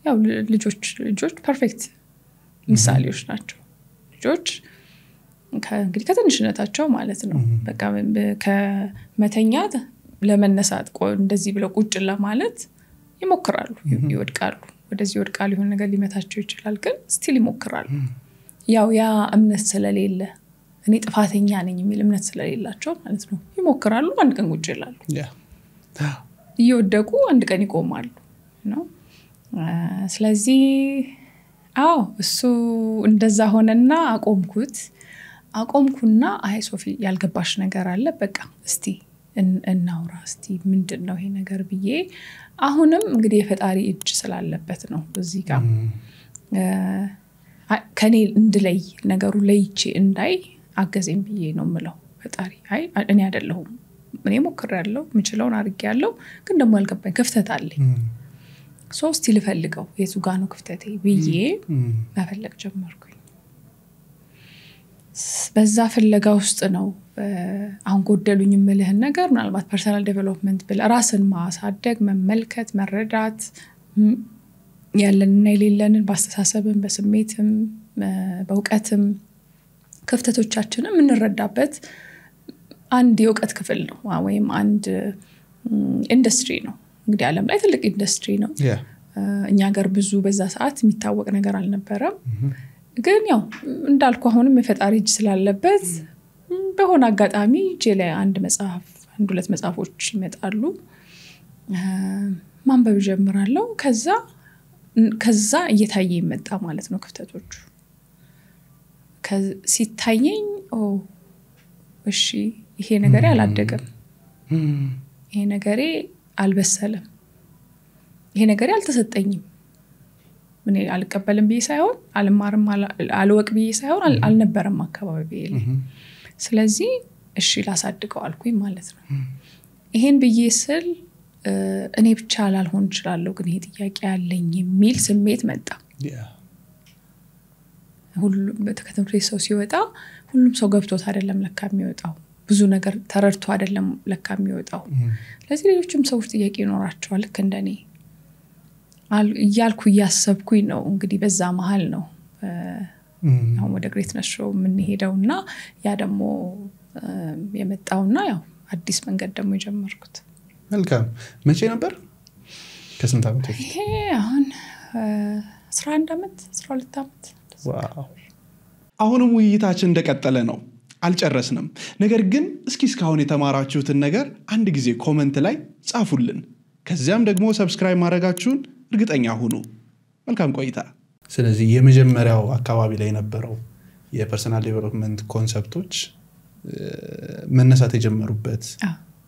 ያው ልጆች ፐርፌክት ምሳሌዎች ናቸው ልጆች እንግዲህ ከትንሽነታቸው ማለት ነው በቃ ከመተኛት ለመነሳት እንደዚህ ብለው ቁጭ ለማለት ይሞክራሉ ይወድቃሉ ወደዚህ ይወድቃሉ ይሆን ነገር ሊመታቸው ይችላል ግን ስቲል ይሞክራሉ ያው ያ እምነት ስለሌለ እኔ ጥፋተኛ ነኝ የሚል እምነት ስለሌላቸው ማለት ነው ይሞክራሉ አንድ ቀን ቁጭ ይላሉ ይወደቁ አንድ ቀን ይቆማሉ ነው ስለዚህ እሱ እንደዛ ሆነና አቆምኩና አይ ሶፊ ያልገባሽ ነገር አለ በቃ እስቲ እናውራ እስቲ ምንድነው ይሄ ነገር ብዬ አሁንም እንግዲህ የፈጣሪ እጅ ስላለበት ነው እዚህ ጋር ከኔ እንድለይ ነገሩ ለይቼ እንዳይ አገዘኝ ብዬ ነው ምለው ፈጣሪ አይ እኔ አይደለሁም እኔ ሞክሬያለሁ ምችለውን አርጌያለሁ ግን ደግሞ ያልገባኝ ክፍተት አለኝ ሶስት ልፈልገው የቱ ጋር ነው ክፍተቴ ብዬ መፈለግ ጀመርኩኝ በዛ ፍለጋ ውስጥ ነው አሁን ጎደሉኝ ምልህ ነገር ምናልባት ፐርሰናል ዴቨሎፕመንት ራስን ማሳደግ መመልከት መረዳት ያለንና የሌለንን በአስተሳሰብም በስሜትም በእውቀትም ክፍተቶቻችንን እንረዳበት አንድ የእውቀት ክፍል ነው ወይም አንድ ኢንደስትሪ ነው እንግዲህ ዓለም ላይ ትልቅ ኢንደስትሪ ነው እኛ ሀገር ብዙ በዛ ሰዓት የሚታወቅ ነገር አልነበረም ግን ያው እንዳልኩ አሁንም የፈጣሪ እጅ ስላለበት በሆነ አጋጣሚ ጄላ አንድ ሁለት መጽሐፎች ይመጣሉ ማንበብ ጀምራለሁ ከዛ እየታየ ይመጣ ማለት ነው ክፍተቶቹ ሲታየኝ እሺ ይሄ ነገር አላደገም ይሄ ነገር አልበሰለም ይሄ ነገር አልተሰጠኝም ምን አልቀበልም ብዬ ሳይሆን አልማርም አልወቅ ብዬ ሳይሆን አልነበረም አካባቢ ስለዚህ እሺ ላሳድገው አልኩኝ ማለት ነው ይሄን ብዬ ስል እኔ ብቻ አልሆን ይችላል ግን ይሄ ጥያቄ ያለኝ የሚል ስሜት መጣ ሁሉም በተከታታይ ሰው ሲወጣ ሁሉም ሰው ገብቶት አይደለም ለካ የሚወጣው ብዙ ነገር ተረድቶ አይደለም ለካ የሚወጣው ለዚህ ሌሎችም ሰዎች ጥያቄ ይኖራቸዋል ልክ እንደኔ ያልኩ ያሰብኩኝ ነው እንግዲህ በዛ መሃል ነው አሁን ወደ ግሬትነስ ሾው ምን ሄደውና ያ ደግሞ የመጣውና ያው አዲስ መንገድ ደግሞ የጀመርኩት መልካም መቼ ነበር ከስንት አመት በፊት አሁን 11 አመት 12 አመት ዋው አሁንም ውይይታችን እንደቀጠለ ነው አልጨረስንም ነገር ግን እስካሁን የተማራችሁትን ነገር አንድ ጊዜ ኮሜንት ላይ ጻፉልን ከዚያም ደግሞ ሰብስክራይብ ማድረጋችሁን እርግጠኛ ሁኑ መልካም ቆይታ ስለዚህ የመጀመሪያው አካባቢ ላይ የነበረው የፐርሰናል ዴቨሎፕመንት ኮንሰፕቶች መነሳት የጀመሩበት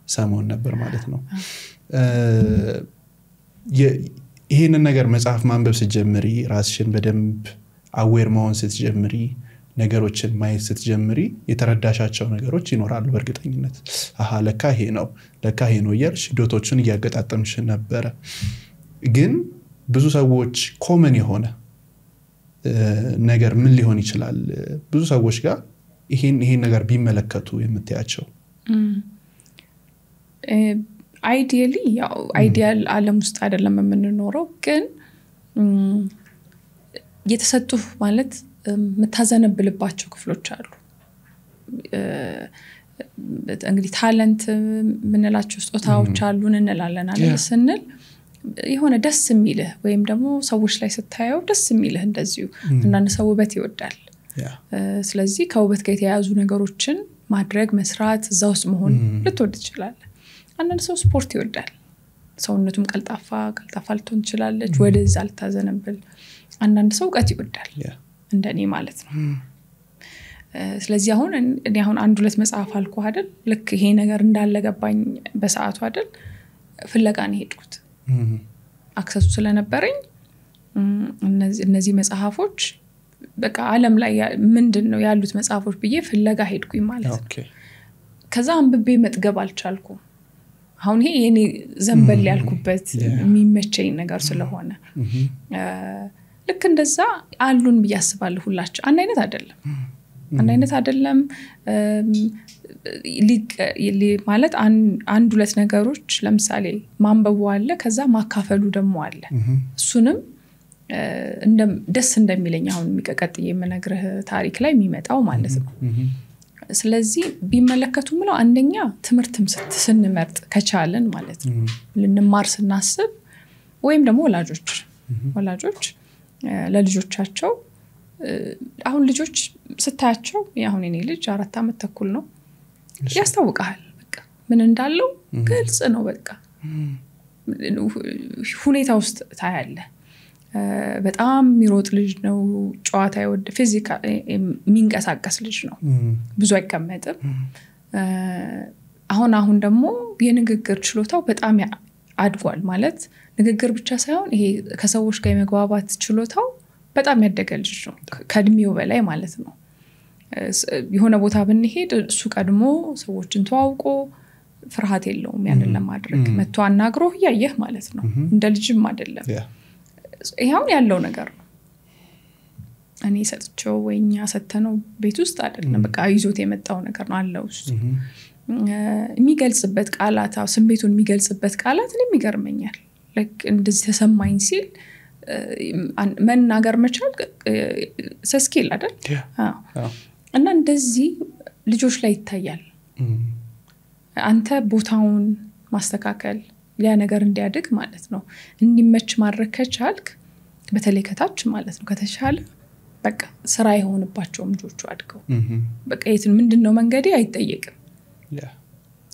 ሰሞን ነበር ማለት ነው ይሄንን ነገር መጽሐፍ ማንበብ ስትጀምሪ ራስሽን በደንብ አዌር መሆን ስትጀምሪ ነገሮችን ማየት ስትጀምሪ የተረዳሻቸው ነገሮች ይኖራሉ በእርግጠኝነት ለካ ይሄ ነው ያልሽ ዶቶችን ያገጣጠምሽ ነበር ግን ብዙ ሰዎች ኮመን የሆነ ነገር ምን ሊሆን ይችላል ብዙ ሰዎች ጋር ይሄን ነገር ቢመለከቱ የምትያቸው አይዲያሊ ያው አይዲያል ዓለም ውስጥ አይደለም የምንኖረው ግን የተሰጡ ማለት መታዘነብልባቸው ክፍሎች አሉ እንግዲህ ታለንት ምንላቸው ስጦታዎች አሉን እንላለን አይደል ስንል የሆነ ደስ የሚልህ ወይም ደግሞ ሰዎች ላይ ስታየው ደስ የሚልህ እንደዚሁ አንዳንድ ሰው ውበት ይወዳል ስለዚህ ከውበት ጋር የተያያዙ ነገሮችን ማድረግ መስራት እዛው ውስጥ መሆን ልትወድ ይችላል አንዳንድ ሰው ስፖርት ይወዳል ሰውነቱም ቀልጣፋ ልትሆን ይችላልች ወደዛ ልታዘነብል አንዳንድ ሰው ዕውቀት ይወዳል እንደኔ ማለት ነው ስለዚህ አሁን እኔ አሁን አንድ ሁለት መጽሐፍ አልኩ አይደል ልክ ይሄ ነገር እንዳለ ገባኝ በሰዓቱ አይደል ፍለጋ ነው ሄድኩት አክሰሱ ስለነበረኝ እነዚህ መጽሐፎች በቃ ዓለም ላይ ምንድነው ያሉት መጽሐፎች ብዬ ፍለጋ ሄድኩኝ ማለት ነው ከዛ አንብቤ መጥገብ አልቻልኩም አሁን ይሄ የኔ ዘንበል ያልኩበት የሚመቸኝ ነገር ስለሆነ ልክ እንደዛ አሉን በያስባለሁ ሁላችሁ አንድ አይነት አይደለም ማለት አንድ ሁለት ነገሮች ለምሳሌ ማንበቡ አለ ከዛ ማካፈሉ ደግሞ አለ እሱንም ደስ እንደሚለኝ አሁን የሚቀጥይ የምነግርህ ታሪክ ላይ የሚመጣው ማለት ነው ስለዚህ ቢመለከቱ ምለው አንደኛ ትምህርትም ስንመርጥ ከቻለን ማለት ነው ልንማር ስናስብ ወይም ደግሞ ወላጆች ለልጆቻቸው አሁን ልጆች ስታያቸው አሁን እኔ ልጅ 4 አመት ተኩል ነው ያስታውቃል በቃ ምን እንዳለው ግልጽ ነው በቃ ሁኔታ ውስጥ ታያለ በጣም የሚሮጥ ልጅ ነው ጨዋታ ይወድ ፊዚካል የሚንቀሳቀስ ልጅ ነው ብዙ አይቀመጥም አሁን ደግሞ የንግግር ችሎታው በጣም አድጓል ማለት ንግግር ብቻ ሳይሆን ይሄ ከሰዎች ጋር የመግባባት ችሎታው በጣም ያደገ ልጅ ነው ከድሜው በላይ ማለት ነው የሆነ ቦታ ብንሄድ እሱ ቀድሞ ሰዎችን ተዋውቆ ፍርሃት የለውም ያንን ለማድረግ መጥቶ አናግሮ ያየህ ማለት ነው እንደ ልጅም አይደለም ይሄው ያለው ነገር ነው እኔ ሰጥቼው ወይኛ ሰተነው ቤት ውስጥ አይደለም በቃ ይዞት የመጣው ነገር ነው አለው እሱ የሚገልጽበት ቃላት ስሜቱን የሚገልጽበት ቃላት እኔም ይገርመኛል እንደዚህ ተሰማኝ ሲል መናገር መቻል ስኪል አይደል እና እንደዚህ ልጆች ላይ ይታያል አንተ ቦታውን ማስተካከል ያ ነገር እንዲያድግ ማለት ነው እንዲመች ማድረግ ከቻልክ በተለይ ከታች ማለት ነው ከተሻለ በቃ ስራ ይሆንባቸው ልጆቹ አድገው በቃ የትን ምንድነው መንገዴ አይጠየቅም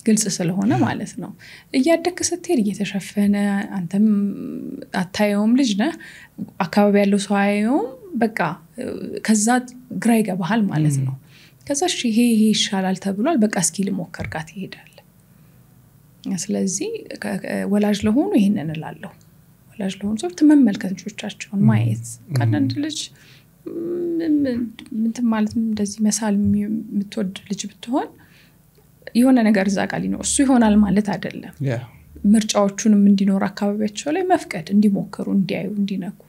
ግልጽ ስለሆነ ማለት ነው እያደክ ስትሄድ እየተሸፈነ አንተም አታየውም ልጅ ነህ አካባቢ ያለው ሰው አያየውም በቃ ከዛ ግራ ይገባሃል ማለት ነው ከዛ ይሄ ይሻላል ተብሏል በቃ እስኪ ልሞከር ጋር ትሄዳለህ ስለዚህ ወላጅ ለሆኑ ይሄንን እላለሁ ወላጅ ለሆኑ ሰው ተመመልከት ልጆቻቸውን ማየት ቀንንድ ልጅ ምን ማለት እንደዚህ መሳል የምትወድ ልጅ ብትሆን የሆነ ነገር ዛቃሊ ነው እሱ ይሆናል ማለት አይደለም ምርጫዎቹንም እንዲኖር አካባቢያቸው ላይ መፍቀድ እንዲሞክሩ እንዲያዩ እንዲነኩ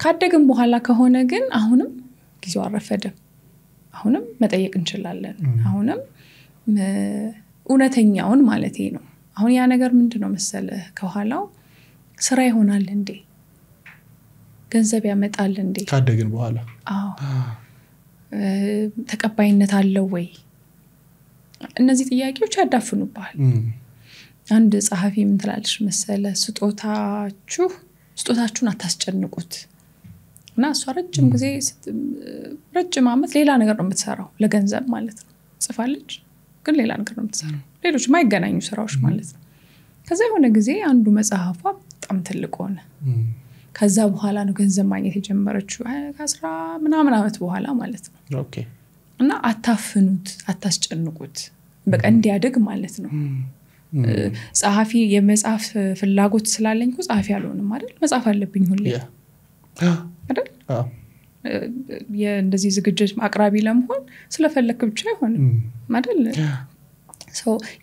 ካደግም በኋላ ከሆነ ግን አሁንም ጊዜው አረፈደም አሁንም መጠየቅ እንችላለን አሁንም እውነተኛውን ማለት ነው አሁን ያ ነገር ምንድነው መሰለ ከኋላው ስራ ይሆናል እንዴ ገንዘብ ያመጣል እንዴ ካደግን በኋላ ተቀባይነት አለው ወይ እነዚህ ጥያቄዎች ያዳፍኑባል አንድ ጸሐፊ ምን ትላለሽ መሰለ ስጦታችሁን አታስጨንቁት እና እሷ ረጅም አመት ሌላ ነገር ነው የምትሰራው ለገንዘብ ማለት ነው ጽፋለች ግን ሌላ ነገር ነው የምትሰራው ሌሎች ማይገናኙ ስራዎች ማለት ነው ከዛ የሆነ ጊዜ አንዱ መጽሐፏ በጣም ትልቅ ሆነ ከዛ በኋላ ነው ገንዘብ ማግኘት የጀመረችው ከ10 ምናምን አመት በኋላ ማለት ነው ኦኬ እና አታፍኑት አታስጨንቁት በቃ እንዲያድግ ማለት ነው ጸሐፊ የመጽሐፍ ፍላጎት ስላለኝ እኮ ጸሐፊ አልሆንም አይደል መጽሐፍ አለብኝ ሁሌ አይደል የእንደዚህ ዝግጅት አቅራቢ ለመሆን ስለፈለክ ብቻ አይሆንም አይደል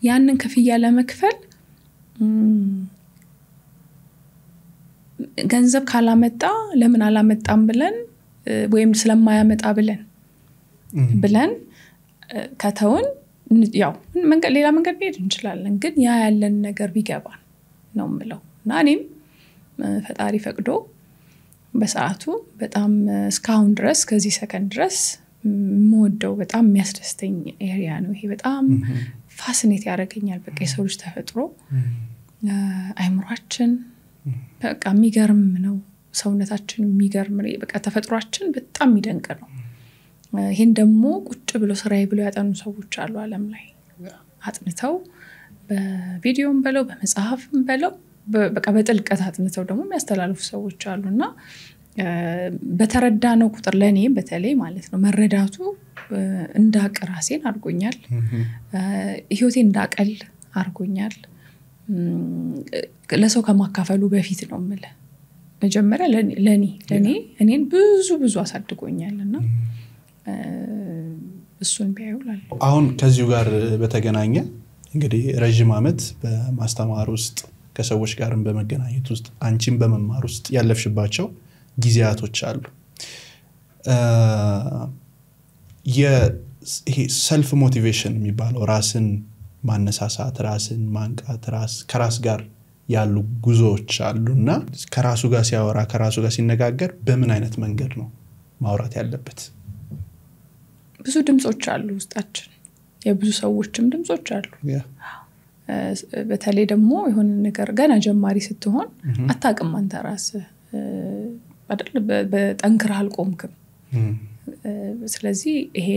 ያንን ከፍያ ለመክፈል ገንዘብ ካላመጣ ለምን አላመጣም ብለን ወይም ስለማያመጣ ብለን ከተውን ያው ሌላ መንገድ ሄድ እንችላለን ግን ያ ያለን ነገር ቢገባን ነው ምለው እና እኔም ፈጣሪ ፈቅዶ በሰዓቱ በጣም እስካሁን ድረስ ከዚህ ሰከንድ ድረስ ሞደው በጣም የሚያስደስተኝ ኤሪያ ነው ይሄ በጣም ፋሲኔት ያደርገኛል በቃ የሰው ልጅ ተፈጥሮ አይምሯችን በቃ የሚገርም ነው ሰውነታችን የሚገርም ነው በቃ ተፈጥሯችን በጣም የሚደንቅ ነው ይሄን ደግሞ ቁጭ ብሎ ስራዬ ብሎ ያጠኑ ሰዎች አሉ ዓለም ላይ አጥንተው በቪዲዮም በለው በመጽሐፍም በለው በቃ በጥልቀት አጥንተው ደግሞ የሚያስተላልፉ ሰዎች አሉና በተረዳነው ቁጥር ለኔ በተለይ ማለት ነው መረዳቱ እንዳቅ ራሴን አድርጎኛል ህይወቴን እንዳቀል አድርጎኛል ለሰው ከማካፈሉ በፊት ነው ምለ መጀመሪያ ለኔ እኔን ብዙ አሳድጎኛልና እሱን ቢያዩላል አሁን ከዚሁ ጋር በተገናኘ እንግዲህ ረጅም አመት በማስተማር ውስጥ ከሰዎች ጋርም በመገናኘት ውስጥ አንቺም በመማር ውስጥ ያለፍሽባቸው ጊዜያቶች አሉ ይሄ ሰልፍ ሞቲቬሽን የሚባለው ራስን ማነሳሳት ራስን ማንቃት ከራስ ጋር ያሉ ጉዞዎች አሉና ከራሱ ጋር ሲያወራ ከራሱ ጋር ሲነጋገር በምን አይነት መንገድ ነው ማውራት ያለበት ብዙ ድምጾች አሉ ውስጣችን የብዙ ሰዎችም ድምጾች አሉ በተለይ ደግሞ የሆነ ነገር ገና ጀማሪ ስትሆን አታውቅም አንተ ራስህ አይደል በጠንክረህ አልቆምክም ስለዚህ ይሄ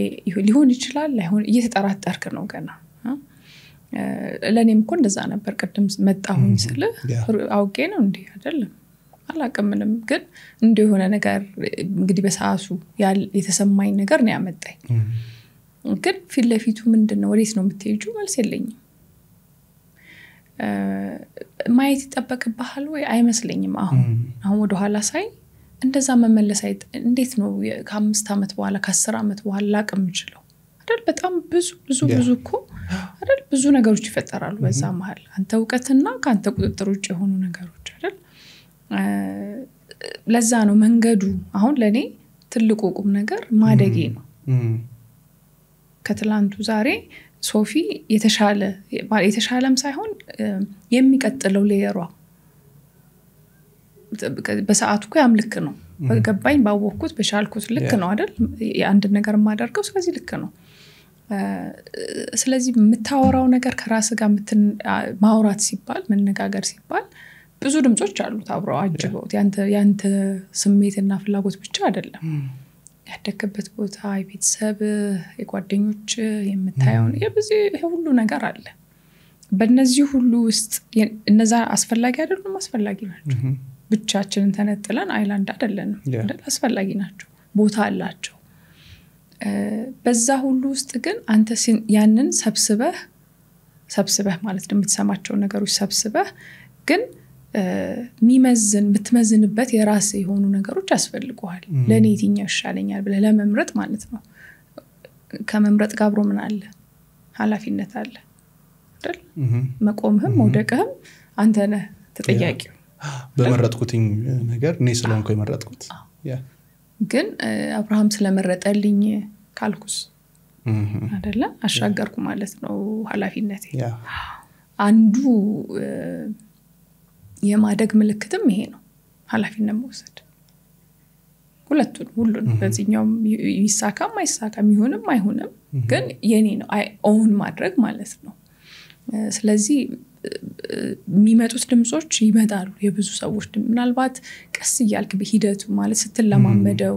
ሊሆን ይችላል ላይሆን እየተጠራጠርክ ነው ገና ለኔም እኮ እንደዛ ነበር ቀደም መጣሁኝ ስለ አውቄ ነው እንዴ አይደለም አላቀምንም ግን እንደሆነ ነገር እንግዲህ በሰዓቱ የተሰማኝ ነገር ነው ያመጣኝ ግን ፊት ለፊቱ ምንድነው ወዴት ነው የምትሄጂው መልስ የለኝም ማየት ይተበቅብሃል ወይ አይመስለኝም አሁን ወደ ኋላ ሳይ እንደዛ መመለስ እንዴት ነው ከ5 አመት በኋላ ከ10 አመት በኋላ ላቀም ይችላል አይደል በጣም ብዙ እኮ አይደል ብዙ ነገሮች ይፈጠራሉ በዛ መሃል አንተ ዕውቀትና ካንተ ቁጥጥር ውጭ የሆኑ ነገሮች አይደል ለዛ ነው መንገዱ አሁን ለኔ ትልቁ ቁም ነገር ማደጌ ነው ከትላንቱ ዛሬ ሶፊ የተሻለም ሳይሆን የሚቀጥለው ሌየሯ በሰዓቱ እኮ ያምልክ ነው በገባኝ ባወቅኩት በሻልኩት ልክ ነው አይደል አንድ ነገር ማደርገው ስለዚህ ልክ ነው ስለዚህ የምታወራው ነገር ከራስ ጋር ማውራት ሲባል መነጋገር ሲባል ብዙ ድምጾች አሉት አብረው አጅበውት ያንተ ስሜትና ፍላጎት ብቻ አይደለም ያደከበት ቦታ የቤተሰብ የጓደኞች የምታየው ይሄ ሁሉ ነገር አለ በእነዚህ ሁሉ ውስጥ እነዛ አስፈላጊ አይደሉም አስፈላጊ ናቸው ብቻችንን ተነጥለን አይላንድ አይደለንም አይደል አስፈላጊ ናቸው ቦታ አላቸው በዛ ሁሉ ውስጥ ግን አንተ ያንን ሰብስበህ ማለት ነው የምትሰማቸው ነገሮች ሰብስበህ ግን ምትመዝንበት የራስ የሆኑ ነገሮች ያስፈልጉሃል ለኔ የትኛው ይሻለኛል ብለህ ለመምረጥ ማለት ነው ከመምረጥ ጋር አብሮ ምን አለ ኃላፊነት አለ አይደል መቆምህም ወደቀህም አንተ ነህ ተጠያቂው በመረጥኩትኝ ነገር እኔ ስለሆንኩ የመረጥኩት ግን አብርሃም ስለመረጠልኝ ካልኩስ አይደለ አሻገርኩ ማለት ነው ኃላፊነቴ አንዱ የማደግ ምልክትም ይሄ ነው ኃላፊነት መውሰድ ሁሉን በዚህኛው ይሳካም አይሳካም ይሆንም አይሆንም ግን የኔ ነው ኦውን ማድረግ ማለት ነው ስለዚህ የሚመጡት ድምጾች ይመጣሉ የብዙ ሰዎች ምናልባት ቀስ ይያልክ በሂደቱ ማለት ስትለማመደው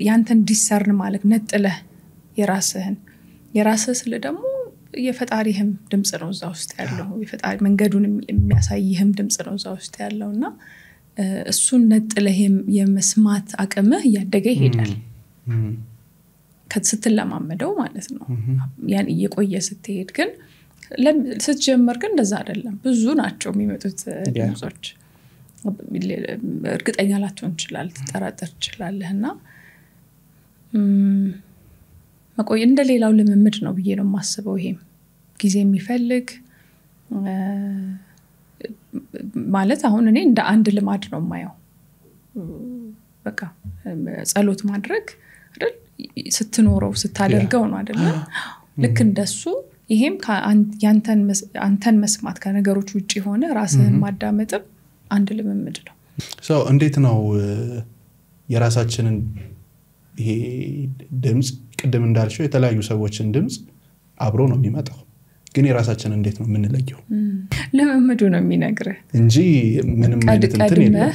ያንተን ዲሰርን ማለት ነጥለህ የራስህ ስለ ደግሞ የፈጣሪህም ድምጽ ነው እዛ ውስጥ ያለው የፈጣሪ መንገዱን የሚያሳይህም ድምጽ ነው እዛ ውስጥ ያለውና እሱን ነጥለህ የመስማት አቅምህ ያደገ ይሄዳል ስትለማመደው ማለት ነው ያን እየቆየ ስትሄድ ግን ስትጀምር ግን እንደዛ አይደለም ብዙ ናቸው የሚመጡት ድምጾች እርግጠኛ ላትሆን ይችላል ተጠራጠር ይችላልና መቆይ እንደሌላው ልምምድ ነው ብዬ ነው ማስበው ይሄም ጊዜ የሚፈልግ ማለት አሁን እኔ እንደ አንድ ልማድ ነው ማየው በቃ ጸሎት ማድረግ አይደል ስትኖረው ስታደርገው ነው አይደል ልክ እንደሱ ይሄም አንተን መስማት ከነገሮች ውጪ ሆነ ራስህን ማዳመጥ አንድ ልምምድ ነው እንዴት ነው የራሳችንን ይሄ ድምጽ ቅድም እንዳልሽው የተለያዩ ሰዎችን ድምጽ አብሮ ነው የሚመጣው ግን የራሳችንን እንዴት ነው የምንለየው ልምምዱ ነው የሚነግርህ እንጂ ምንም አይነት እንትን የለም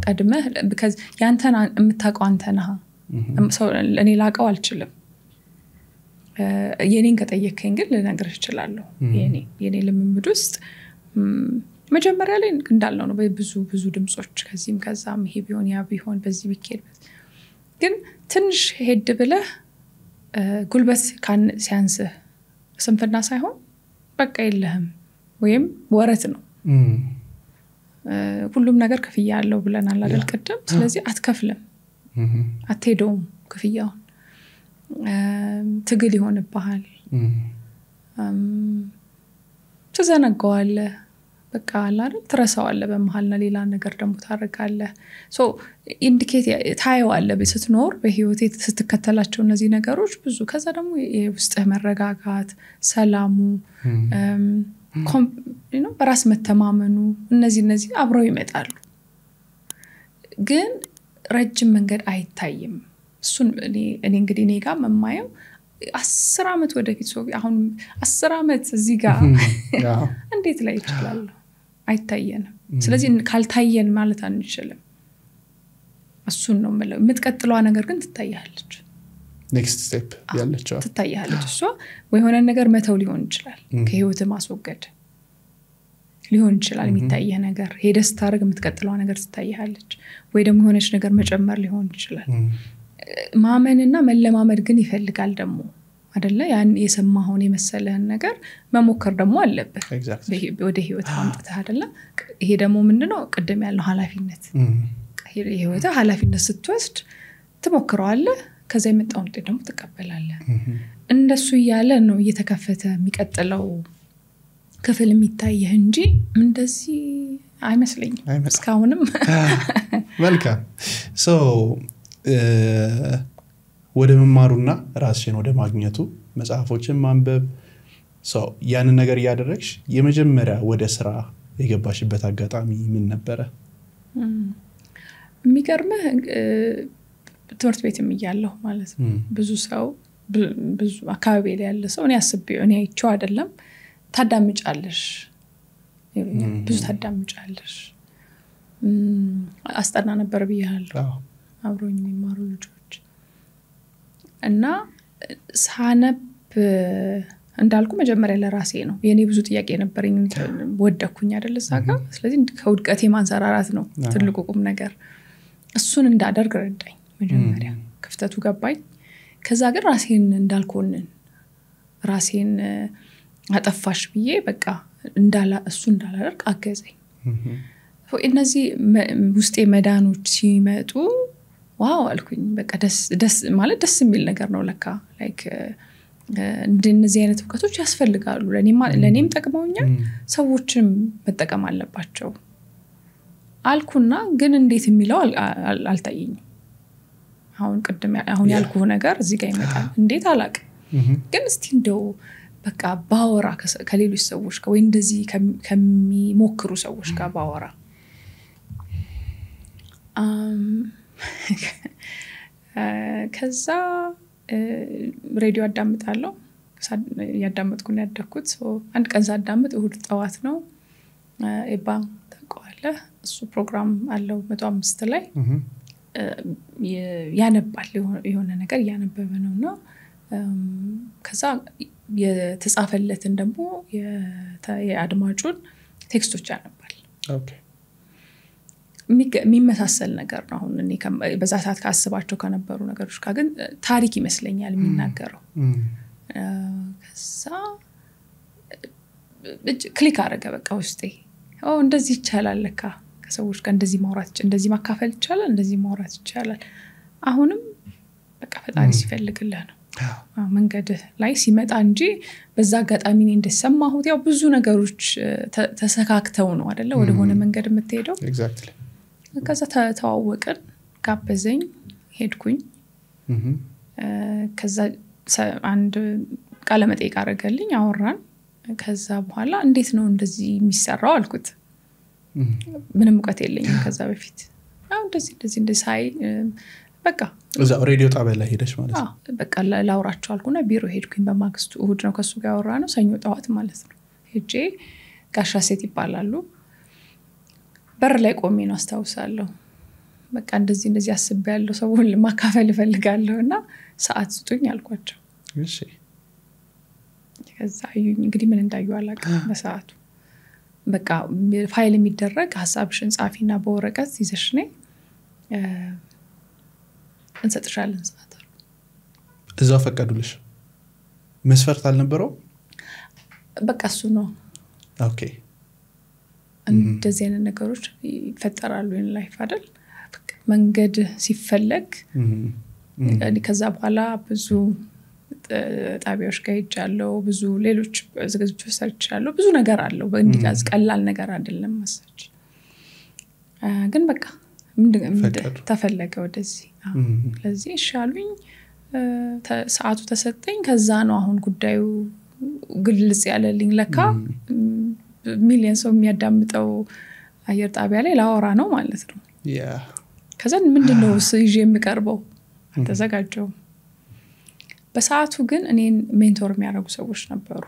ቀድመህ because ያንተን የምታውቀው አንተ ነህ ሰው እኔ ላቀው አልችልም የኔን ከጠየከኝ ግን ልነግርህ እችላለሁ የኔ ልምምድ ውስጥ መጀመሪያ ላይ እንዳልነው ነው ብዙ ድምጾች ከዚህም ከዛም ይሄ ቢሆን ያ ቢሆን በዚህ ቢኬድ ግን ትንሽ ሄድ ብለህ ጉልበት ሲያንስህ ስንፍና ሳይሆን በቃ የለህም ወይም ወረት ነው ሁሉም ነገር ክፍያ ያለው ብለናል አይደል ቀደም ስለዚህ አትከፍልም አትሄደውም ክፍያውን ትግል ይሆንብሃል ትዘነጋዋለህ በቃ አይደል ትረሳዋለህ በመሃልና ሌላ ነገር ደግሞ ታረጋለህ ሶ ኢንዲኬት ታየዋለህ በስትኖር በህይወት ስትከተላቸው እነዚህ ነገሮች ብዙ ከዛ ደግሞ የውስጥ መረጋጋት ሰላሙ በራስ መተማመኑ እነዚህ አብረው ይመጣሉ ግን ረጅም መንገድ አይታይም እሱን እኔ እንግዲህ እኔ ጋር መማየው 10 አመት ወደፊት ሰው አሁን 10 አመት እዚህ ጋር እንዴት ላይ ይችላል አይታየንም ስለዚህ ካልታየን ማለት አንችልም እሱን ነው ማለት የምትቀጥለው ነገር ግን ትታያለች ኔክስት ስቴፕ ያለችው ትታያለች እሷ ወይ ሆነ ነገር መተው ሊሆን ይችላል ከህይወት ማስወገድ ሊሆን ይችላል የሚታየህ ነገር ሄደስ ታረግ የምትቀጥለው ነገር ትታያለች ወይ ደግሞ ሆነች ነገር መጨመር ሊሆን ይችላል ማመንና መለማመድ ግን ይፈልጋል ደግሞ አይደለ ያን የሰማውን የመሰለህን ነገር መሞከር ደግሞ አለበት ወደ ህይወት አምጥተህ አይደለ ይሄ ደግሞ ምንድነው ቀደም ያለው ኃላፊነት የህይወት ኃላፊነት ስትወስድ ትሞክረዋለህ ከዛ የመጣውን ደግሞ ተቀበላለህ እንደሱ ያለ ነው እየተከፈተ የሚቀጥለው ክፍል የሚታየህ እንጂ እንደዚህ አይመስለኝም እስካሁንም መልካም ሶ ወደ መማሩና ራስሽን ወደ ማግኘቱ መጽሐፎችን ማንበብ ሶ ያንን ነገር ያደረግሽ የመጀመሪያ ወደ ስራ የገባሽበት አጋጣሚ ምን ነበር የሚገርምህ ትምህርት ቤትም እያለሁ ማለት ነው ብዙ ሰው ብዙ አካባቢ ላይ ያለ ሰው እኔ አይቼው አይደለም ታዳምጫለሽ ብዙ ታዳምጫለሽ አስጠና ነበር ብያለሁ አብሮኝ የሚማሩ ልጆች እና ሳነብ እንዳልኩ መጀመሪያ ለራሴ ነው የኔ ብዙ ጥያቄ ነበርኝ ወደኩኝ አይደል እዛጋ ስለዚህ ከውድቀቴ ማንሰራራት ነው ትልቁ ቁም ነገር እሱን እንዳደርግ ረዳኝ መጀመሪያ ክፍተቱ ገባኝ ከዛ ግን ራሴን እንዳልኮንን ራሴን አጠፋሽ ብዬ በቃ እሱ እንዳላደርግ አገዘኝ እነዚህ ውስጤ መዳኖች ሲመጡ ዋው አልኩኝ በቃ ደስ ማለት ደስ የሚል ነገር ነው ለካ ላይክ እንደነዚህ አይነት እውቀቶች ያስፈልጋሉ ለኔም ጠቅመውኛል ሰዎችም መጠቀም አለባቸው አልኩና ግን እንዴት የሚለው አልታየኝም አሁን ያልኩ ነገር እዚህ ጋር ይመጣል እንዴት አላቅ ግን እስቲ እንደው በቃ ባወራ ከሌሎች ሰዎች ጋር ወይ እንደዚህ ከሚሞክሩ ሰዎች ጋር ባወራ ከዛ ሬዲዮ አዳምጣለሁ ያዳመጥኩ ነው ያደኩት አንድ ቀን ሳዳምጥ እሁድ ጠዋት ነው ኤባ ተቋለ እሱ ፕሮግራም አለው 105 ላይ ያነባል የሆነ ነገር ያነበበ ነውና ከዛ የተጻፈለትን ደግሞ የአድማጩን ቴክስቶች ያነባል ኦኬ የሚመሳሰል ነገር ነው አሁን እኔ በዛ ሰዓት ካስባቸው ከነበሩ ነገሮች ጋር ግን ታሪክ ይመስለኛል የሚናገረው ከዛ ክሊክ አደረገ በቃ ውስጤ እንደዚህ ይቻላል ለካ ከሰዎች ጋር እንደዚህ ማውራት እንደዚህ ማካፈል ይቻላል እንደዚህ ማውራት ይቻላል አሁንም በቃ ፈጣሪ ሲፈልግልህ ነው መንገድ ላይ ሲመጣ እንጂ በዛ አጋጣሚ ነው እንደሰማሁት ያው ብዙ ነገሮች ተሰካክተው ነው አይደለ ወደ ሆነ መንገድ የምትሄደው ኤግዛክትሊ ከዛ ተዋወቅን ጋበዘኝ ሄድኩኝ ከዛ አንድ ቃለ መጠይቅ አደረገልኝ አወራን ከዛ በኋላ እንዴት ነው እንደዚህ የሚሰራው አልኩት ምንም እውቀት የለኝም ከዛ በፊት እንደዚህ ሳይ በቃ እዛ ሬዲዮ ጣቢያ ላይ ሄደሽ ማለት ነው በቃ ላውራቸው አልኩና ቢሮ ሄድኩኝ በማግስቱ እሁድ ነው ከሱ ጋር አወራነው ሰኞ ጠዋት ማለት ነው ሄጄ ጋሻ ሴት ይባላሉ በር ላይ ቆሜ ነው አስተዋውሳለሁ በቃ እንደዚህ አስቤያለሁ ሰውን ለማካፈል ፈልጋለሁና ሰዓት ስጡኝ አልኳቸው እሺ ከዛ እንግዲህ ምን እንዳዩ አላውቅም በሰዓቱ በቃ ፋይል የሚደረግ ሐሳብሽን ጻፊና በወረቀት ይዘሽ ነይ እንሰጥሻለን ሰዓት እዛው ፈቀዱልሽ መስፈርት አልነበረው በቃ እሱ ነው ኦኬ እንደዚህ አይነት ነገሮች ይፈጠራሉ in life አይደል መንገድ ሲፈለግ ከዛ በኋላ ብዙ ጣቢያዎች ጋር ሄጃለሁ ብዙ ሌሎች ዝግጅቶች ሰርቻለሁ ብዙ ነገር አለው በእንዲጋዝ ቀላል ነገር አይደለም መሰለኝ ግን በቃ ተፈለገ ወደዚህ ስለዚህ ሻሉኝ ሰዓቱ ተሰጠኝ ከዛ ነው አሁን ጉዳዩ ግልጽ ያለልኝ ለካ ሚሊዮን ሰው የሚያዳምጠው አየር ጣቢያ ላይ ላወራ ነው ማለት ነው ያ ከዛ ምንድነው ይዤ የምቀርበው ተዘጋጀው በሰዓቱ ግን እኔን ሜንቶር የሚያደርጉ ሰዎች ነበሩ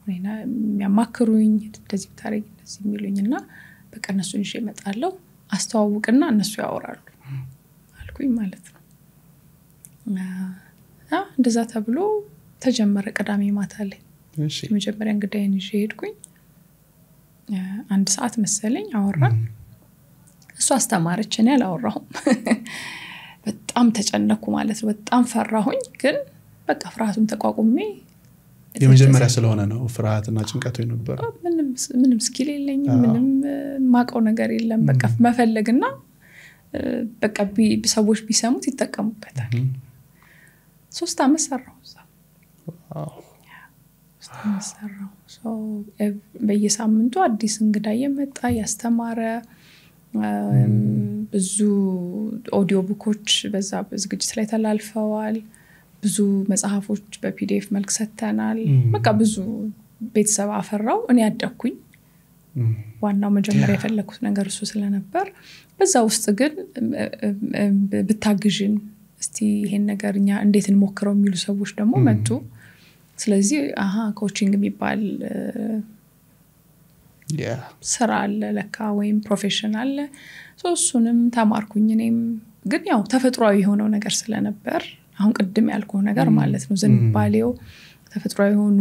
እኔና የሚያማክሩኝ እንደዚህ ታሪክ እንደዚህ የሚሉኝና በቃ እነሱን ይዤ እመጣለሁ አስተዋውቅና እነሱ ያወራሉ አልኩኝ ማለት ነው እንደዛ ተብሎ ተጀመረ ቀዳሚ ማታ ላይ እሺ መጀመሪያ እንግዳዬን ይዤ ሄድኩኝ አንድ ሰዓት መሰለኝ አወራን እሱ አስተማረች እኔ አላወራሁም በጣም ተጨነኩ ማለት ነው በጣም ፈራሁኝ ግን በቃ ፍርሃቱን ተቋቁሜ የመጀመሪያ ስለሆነ ነው ፍርሃትና ጭንቀቱ የነበረው ምንም ስኪል የለኝም ምንም ማቀው ነገር የለም በቃ መፈለግና በቃ ሰዎች ቢሰሙት ይተቀሙበታል 3 አመት ሰራው ዋው 3 አመት ሰራው በየሳምንቱ አዲስ እንግዳ የመጣ ያስተማረ ብዙ ኦዲዮ ቡኮች በዛ ዝግጅት ላይ ተላልፈዋል ብዙ መጽሐፎች በፒዲኤፍ መልክ ሰተናል በቃ ብዙ ቤተሰብ አፈራው እኔ ያደኩኝ ዋናው መጀመሪያ የፈለኩት ነገር እሱ ስለነበር በዛ ውስጥ ግን ብታግዥን እስቲ ይሄን ነገርኛ እንዴት እንሞክረው የሚሉ ሰዎች ደግሞ መጡ ስለዚህ ኮቺንግ የሚባል ስራ አለ ለካ ወይም ፕሮፌሽናል እሱንም ተማርኩኝ እኔም ግን ያው ተፈጥሯዊ የሆነው ነገር ስለነበር አሁን ቀድም ያልኩህ ነገር ማለት ነው ዝንባሌው ተፈጥሯዊ የሆኑ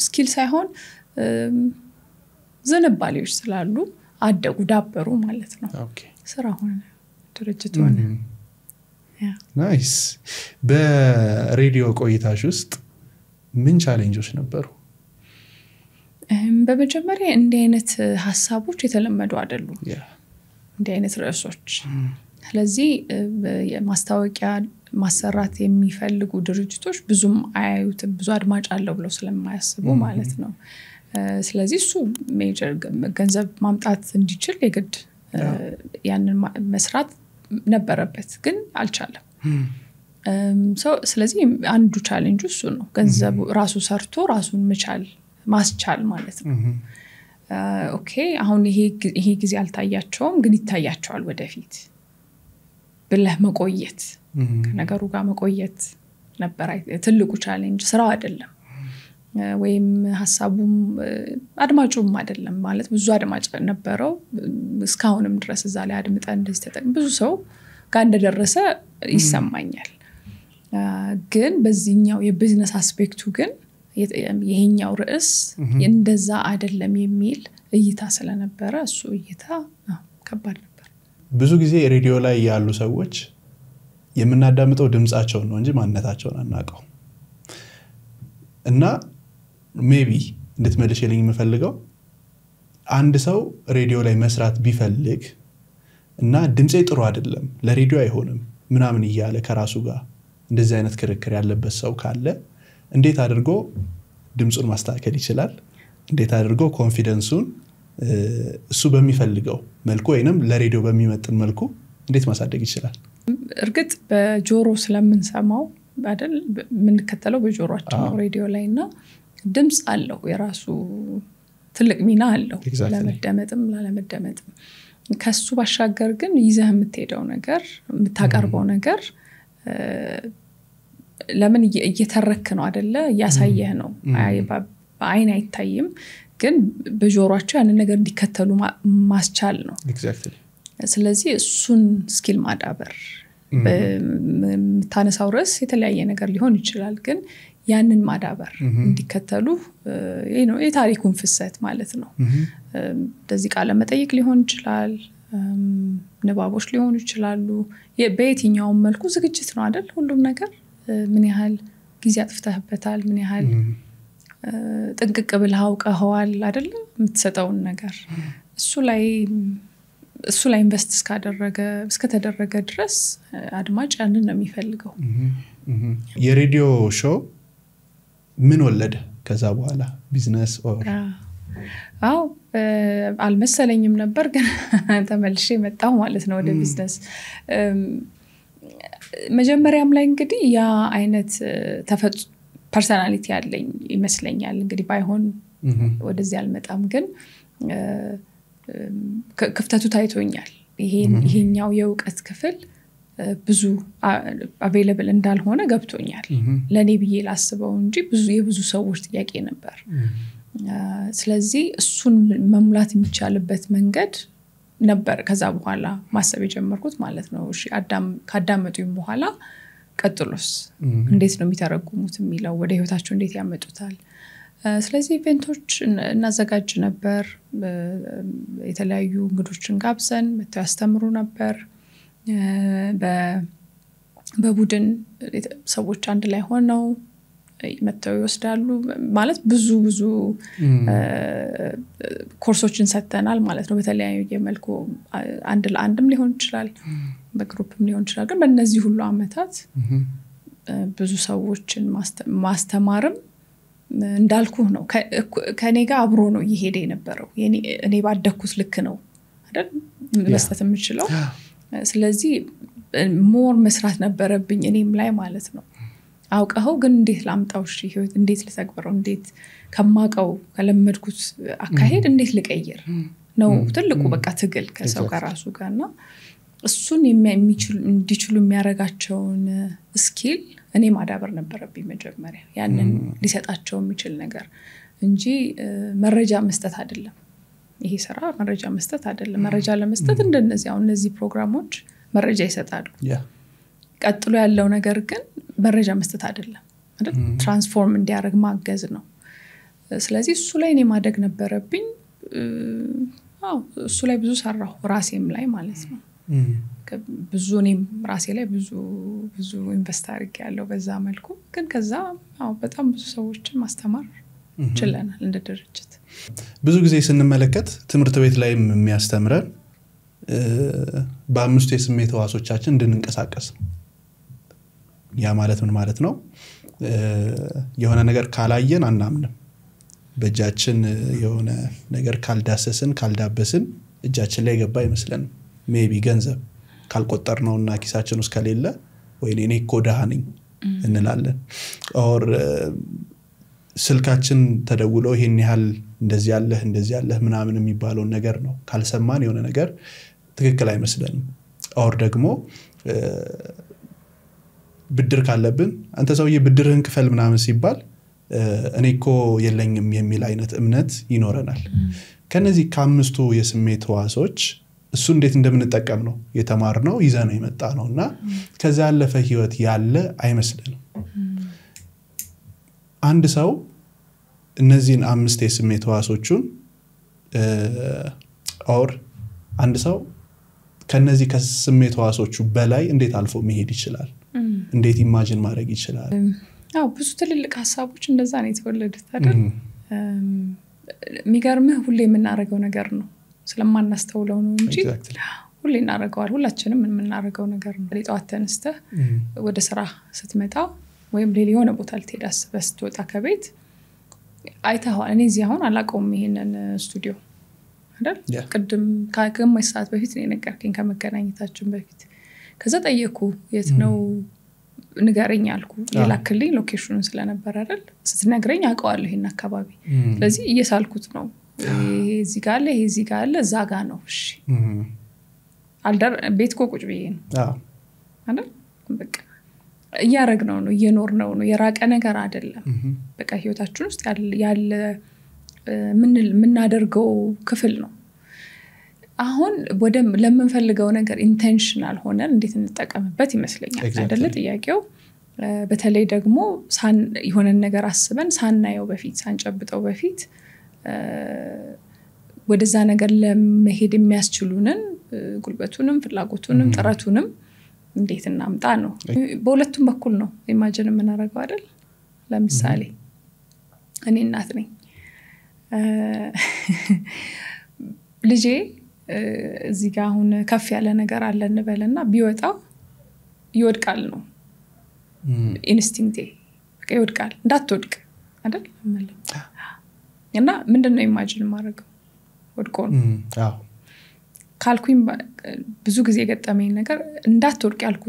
ስኪል ሳይሆን ዝንባሌዎች ስላሉ አደጉ ዳበሩ ማለት ነው ኦኬ ስራ ሆነ ድርጅት ሆነ ያ ናይስ በሬዲዮ ቆይታሽ ውስጥ ምን ቻሌንጆች ነበሩ በመጀመሪያ እንዲህ አይነት ሐሳቦች የተለመዱ አይደሉም እንዲህ አይነት ርዕሶች ስለዚህ የማስታወቂያ ማሰራት የሚፈልጉ ድርጅቶች ብዙም አያዩትም ብዙ አድማጭ አለው ብለው ስለማያስቡ ማለት ነው ስለዚህ እሱ ሜጀር ገንዘብ ማምጣት እንዲችል የግድ ያንን መስራት ነበረበት ግን አልቻለም ስለዚህ አንዱ ቻሌንጅ እሱ ነው ገንዘብ ራሱ ሰርቶ ራሱን ማስቻል ማለት ነው ኦኬ አሁን ይሄ ጊዜ አልታያቸውም ግን ይታያቸዋል ወደፊት ብለህ መቆየት ከነገሩ ጋር መቆየት ነበር ትልቁ ቻሌንጅ ስራው አይደለም ወይም ሐሳቡም አድማጩም አይደለም ማለት ብዙ አድማጭ ነበረው እስካሁንም ድረስ እዛ ላይ አድምጠን እንደዚህ ተጠቅም ብዙ ሰው ጋር እንደደረሰ ይሰማኛል ግን በዚህኛው የቢዝነስ አስፔክቱ ግን ይሄኛው ርዕስ እንደዛ አይደለም የሚል እይታ ስለነበረ እሱ እይታ ከባድ ነበር ብዙ ጊዜ ሬዲዮ ላይ ያሉ ሰዎች የምናዳምጠው ድምጻቸውን ነው እንጂ ማንነታቸውን አናውቀው እና ሜቢ እንድትመልሽልኝ የምፈልገው አንድ ሰው ሬዲዮ ላይ መስራት ቢፈልግ እና ድምጼ ጥሩ አይደለም ለሬዲዮ አይሆንም ምናምን ይያለ ከራሱ ጋር እንደዚህ አይነት ክርክር ያለበት ሰው ካለ እንዴት አድርጎ ድምጹን ማስተካከል ይችላል እንዴት አድርጎ ኮንፊደንሱን እሱ በሚፈልገው መልኩ ወይንም ለሬዲዮ በሚመጥን መልኩ እንዴት ማሳደግ ይችላል እርግጥ በጆሮ ስለምንሰማው አይደል ምን ከተለው በጆሮአችን ነው ሬዲዮ ላይና ድምጽ አለው የራሱ ትልቅ ሚና አለው ለመደመጥም ላለመደመጥም ከሱ ባሻገር ግን ይዘህ የምትሄደው ነገር የምታቀርበው ነገር ለምን እየተረክ ነው አይደለ ያሳየህ ነው በአይን አይታይም ግን በጆሮአቸው ያን ነገር እንዲከተሉ ማስቻል ነው ኤግዛክትሊ ስለዚህ እሱን ስኪል ማዳበር በታነሳው ርዕስ የተለያየ ነገር ሊሆን ይችላል ግን ያንን ማዳበር እንዲከተሉ ነው የታሪኩን ፍሰት ማለት ነው እንደዚህ ቃለ መጠይቅ ሊሆን ይችላል ንባቦች ሊሆኑ ይችላሉ በየትኛውም መልኩ ዝግጅት ነው አይደል ሁሉም ነገር ምን ያህል ጊዜ አጥፍተህበታል ምን ያህል ጥንቅቅ ብለህ አውቀኸዋል አይደል የምትሰጠውን ነገር እሱ ላይ ኢንቨስት እስከተደረገ ድረስ አድማጭ ያንን ነው የሚፈልገው የሬዲዮ ሾው ምን ወለደ ከዛ በኋላ ቢዝነስ ኦር አልመሰለኝም ነበር ግን ተመልሼ መጣሁ ማለት ነው ወደ ቢዝነስ መጀመሪያም ላይ እንግዲህ ያ አይነት ፐርሰናሊቲ ያለኝ ይመስለኛል እንግዲህ ባይሆን ወደዚህ አልመጣም ግን ክፍተቱ ታይቶኛል ይሄኛው የውቀት ክፍል ብዙ አቬሌብል እንዳልሆነ ገብቶኛል ለኔ ብዬ ላስበው እንጂ የብዙ ሰዎች ጥያቄ ነበር ስለዚህ እሱን መሙላት የሚቻልበት መንገድ ነበር ከዛ በኋላ ማሰብ የጀመርኩት ማለት ነው እሺ ካዳመጡኝ በኋላ ቀጥሎስ እንዴት ነው የሚተረጉሙት የሚለው ወደ ህይወታቸው እንዴት ያመጡታል ስለዚህ ኢቨንቶች እናዘጋጅ ነበር የተለያዩ እንግዶችን ጋብዘን መተው ያስተምሩ ነበር በቡድን ሰዎች አንድ ላይ ሆነው መተው ይወስዳሉ ማለት ብዙ ኮርሶችን ሰጥተናል ማለት ነው በተለያየ መልኩ አንድ ለአንድም ሊሆን ይችላል በግሩፕም ሊሆን ይችላል ግን በእነዚህ ሁሉ አመታት ብዙ ሰዎችን ማስተማርም እንዳልኩ ነው ከኔ ጋር አብሮ ነው ይሄደ የነበረው እኔ ባደኩት ልክ ነው አይደል መስጠት የምችለው ስለዚህ ሞር መስራት ነበረብኝ እኔም ላይ ማለት ነው አውቀው ግን እንዴት ላምጣው እሺ ህይወት እንዴት ልተግበረው እንዴት ከማቀው ከለመድኩት አካሄድ እንዴት ልቀይር ነው ትልቁ በቃ ትግል ከሰው ጋር ራሱ ጋርና እሱን እንዲችሉ የሚያረጋቸውን ስኪል እኔ ማዳበር ነበረብኝ መጀመሪያ ያንን ሊሰጣቸው የሚችል ነገር እንጂ መረጃ መስጠት አይደለም ይሄ ስራ መረጃ መስጠት አይደለም መረጃ ለመስጠት እንደነዚህ አሁን እነዚህ ፕሮግራሞች መረጃ ይሰጣሉ ቀጥሎ ያለው ነገር ግን መረጃ መስጠት አይደለም አይደል ትራንስፎርም እንዲያረግ ማገዝ ነው ስለዚህ እሱ ላይ እኔ ማደግ ነበረብኝ እሱ ላይ ብዙ ሰራሁ ራሴም ላይ ማለት ነው ብዙ እኔም ራሴ ላይ ብዙ ኢንቨስት አድርጌያለሁ በዛ መልኩ ግን ከዛ በጣም ብዙ ሰዎችን ማስተማር ችለናል እንደ ድርጅት ብዙ ጊዜ ስንመለከት ትምህርት ቤት ላይ የሚያስተምረን በአምስቱ የስሜት ህዋሶቻችን እንድንንቀሳቀስ ያ ማለት ምን ማለት ነው የሆነ ነገር ካላየን አናምንም በእጃችን የሆነ ነገር ካልዳሰስን ካልዳበስን እጃችን ላይ ገባ ይመስለናል ሜቢ ገንዘብ ካልቆጠርነውና ኪሳችን ውስጥ ከሌለ ወይኔ እኔ እኮ ደሃ ነኝ እንላለን ኦር ስልካችን ተደውሎ ይሄን ያህል እንደዚህ ያለህ ምናምን የሚባለው ነገር ነው ካልሰማን የሆነ ነገር ትክክል አይመስለንም ኦር ደግሞ ብድር ካለብን አንተ ሰውዬ ብድርህን ክፈል ምናምን ሲባል እኔ እኮ የለኝም የሚል አይነት እምነት ይኖረናል ከነዚህ ከአምስቱ የስሜት ህዋሶች እሱ እንዴት እንደምንጠቀም ነው የተማርነው ይዘነው የመጣነውና ከዛ ያለፈ ህይወት ያለ አይመስልንም አንድ ሰው እነዚህን አምስት የስሜት ህዋሶቹን ኦር አንድ ሰው ከነዚህ ከስሜት ህዋሶቹ በላይ እንዴት አልፎ መሄድ ይችላል እንዴት ኢማጂን ማድረግ ይችላል ብዙ ትልልቅ ሐሳቦች እንደዛ ነው የተወለዱት አይደል የሚገርምህ ሁሌ የምናረጋው ነገር ነው ስለማናስተውለው ነው እንጂ ሁሌ እናረጋዋል ሁላችንም የምናረጋው ነገር ነው ለጧት ተነስተህ ወደ ስራ ስትመጣ ወይም ሌላ ቦታ ልትሄድ አስበህ ስትወጣ ከቤት አይተኸዋል እኔ እዚህ አሁን አላውቀውም ይሄንን ስቱዲዮ አይደል ቅድም ከግማሽ ሰዓት በፊት ነው የነገርከኝ ከመገናኘታችን በፊት ከዛ ጠየቁ የት ነው ንገረኝ አልኩ የላክልኝ ሎኬሽኑን ስለነበር አይደል ስትነግረኝ አውቀዋለሁ ይሄን አካባቢ ስለዚህ እየሳልኩት ነው እዚህ ጋር አለ እዚህ ጋር አለ እዛ ጋር ነው እሺ አልደር ቤት ቁጭ ብዬ ነው አይደል በቃ እያረግነው ነው እየኖርነው ነው የራቀ ነገር አይደለም በቃ ህይወታችን ውስጥ ያለ ምናደርገው ክፍል ነው አሁን ወደም ለምንፈልገው ነገር ኢንቴንሽናል ሆነን እንዴት እንጠቀምበት ይመስለኛል አይደለ ጥያቄው በተለይ ደግሞ የሆነ ነገር አስበን ሳናየው በፊት ሳንጨብጠው በፊት ወደዛ ነገር ለመሄድ የሚያስችሉንን ጉልበቱንም ፍላጎቱንም ጥረቱንም እንዴት እናምጣ ነው በሁለቱም በኩል ነው ኢማጂን የምናደርገው አይደል ለምሳሌ እኔ እናት ነኝ ልጄ እዚህ ጋር አሁን ከፍ ያለ ነገር አለ እንበልና ቢወጣው ይወድቃል ነው ኢንስቲንክቴ በቃ ይወድቃል እንዳትወድቅ አይደል እና ምንድነው ኢማጂን ማድረገው ወድቆ ነው አዎ ካልኩኝ ብዙ ጊዜ ገጠመኝ ነገር እንዳትወድቅ ያልኩ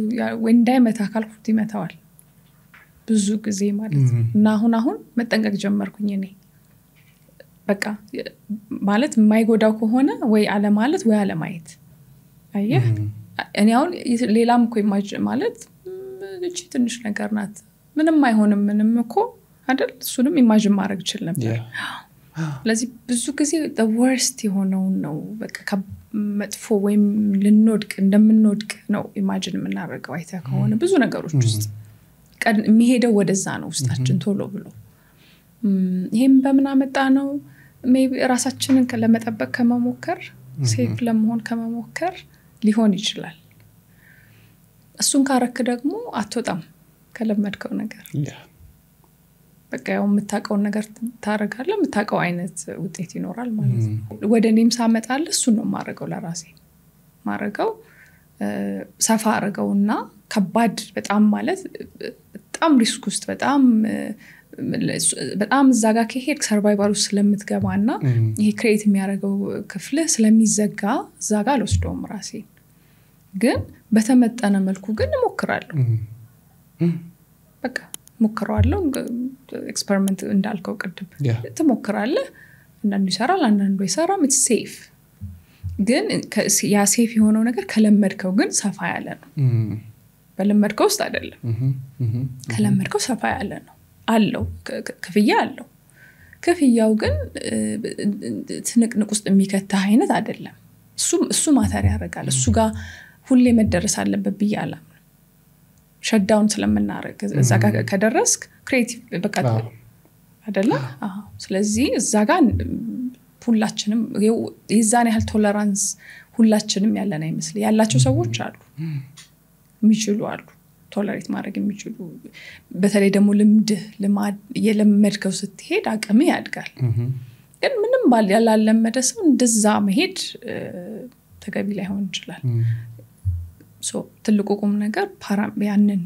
ወይ እንዳይመታ ካልኩት ይመታዋል ብዙ ጊዜ ማለት እና አሁን መጠንቀቅ ጀመርኩኝ እኔ በቃ ማለት የማይጎዳው ከሆነ ወይ አለ ማለት ወይ አለ ማየት አየህ እኔ አሁን ሌላም እኮ ኢማጂን ማለት እቺ ትንሽ ነገር ናት ምንም አይሆንም ምንም እኮ አይደል እሱንም ኢማጂን ማድረግ ይችላል ነበር ለዚህ ብዙ ጊዜ the worst የሆነው ነው በቃ መጥፎ ወይም ልንወድቅ እንደምንወድቅ ነው ኢማጂን የምናደርገው አይታ ከሆነ ብዙ ነገሮች ውስጥ የሚሄደው ወደዛ ነው ውስጣችን ቶሎ ብሎ ይሄም በምን አመጣ ነው ሜቢ ራሳችንን ለመጠበቅ ከመሞከር ሴፍ ለመሆን ከመሞከር ሊሆን ይችላል እሱን ካረክ ደግሞ አትወጣም ከለመድከው ነገር በቃ ያው የምታውቀው ነገር ታረጋለህ የምታውቀው አይነት ውጤት ይኖራል ማለት ነው ወደኔም ሳመጣለ እሱ ነው ማረጋው ለራሴ ማረጋው ሰፋ አረጋውና ከባድ በጣም ማለት በጣም ሪስክ ውስጥ በጣም ዛጋ ከሄድ ሰርቫይቫል ውስጥ ስለምትገባና ይሄ ክሬት የሚያደርገው ክፍል ስለሚዘጋ ዛጋ አልወስደውም ራሴ ግን በተመጠነ መልኩ ግን እሞክራለሁ በቃ ሞክራለሁ ኤክስፐሪመንት እንዳልከው ቅድም ተሞክራለህ አንዳንዱ ይሰራል አንዳንዱ አይሰራም it's safe ግን ያ ሴፍ የሆነው ነገር ከለመድከው ግን ሰፋ ያለ ነው በለመድከው ውስጥ አይደለም ከለመድከው ሰፋ ያለ ነው አለው ክፍያ አለው ክፍያው ግን ትንቅንቅ ውስጥ የሚከተህ አይነት አይደለም እሱ ማተር ያደርጋል እሱ ጋር ሁሌ መደረስ አለበት ብያላ ሸዳውን ስለምናረግ እዛ ጋር ከደረስክ ክሬቲቭ በቃ አይደለ ስለዚህ እዛ ጋር ሁላችንም የዛን ያህል ቶለራንስ ሁላችንም ያለን አይመስል ያላቸው ሰዎች አሉ የሚችሉ አሉ ቶለሬት ማድረግ የሚችሉ በተለይ ደግሞ ልማድ የለመድከው ስትሄድ አቅም ያድጋል ግን ምንም ባል ያላለመደ ሰው እንደዛ መሄድ ተገቢ ላይሆን ይችላል ሶ ትልቁ ቁም ነገር ያንን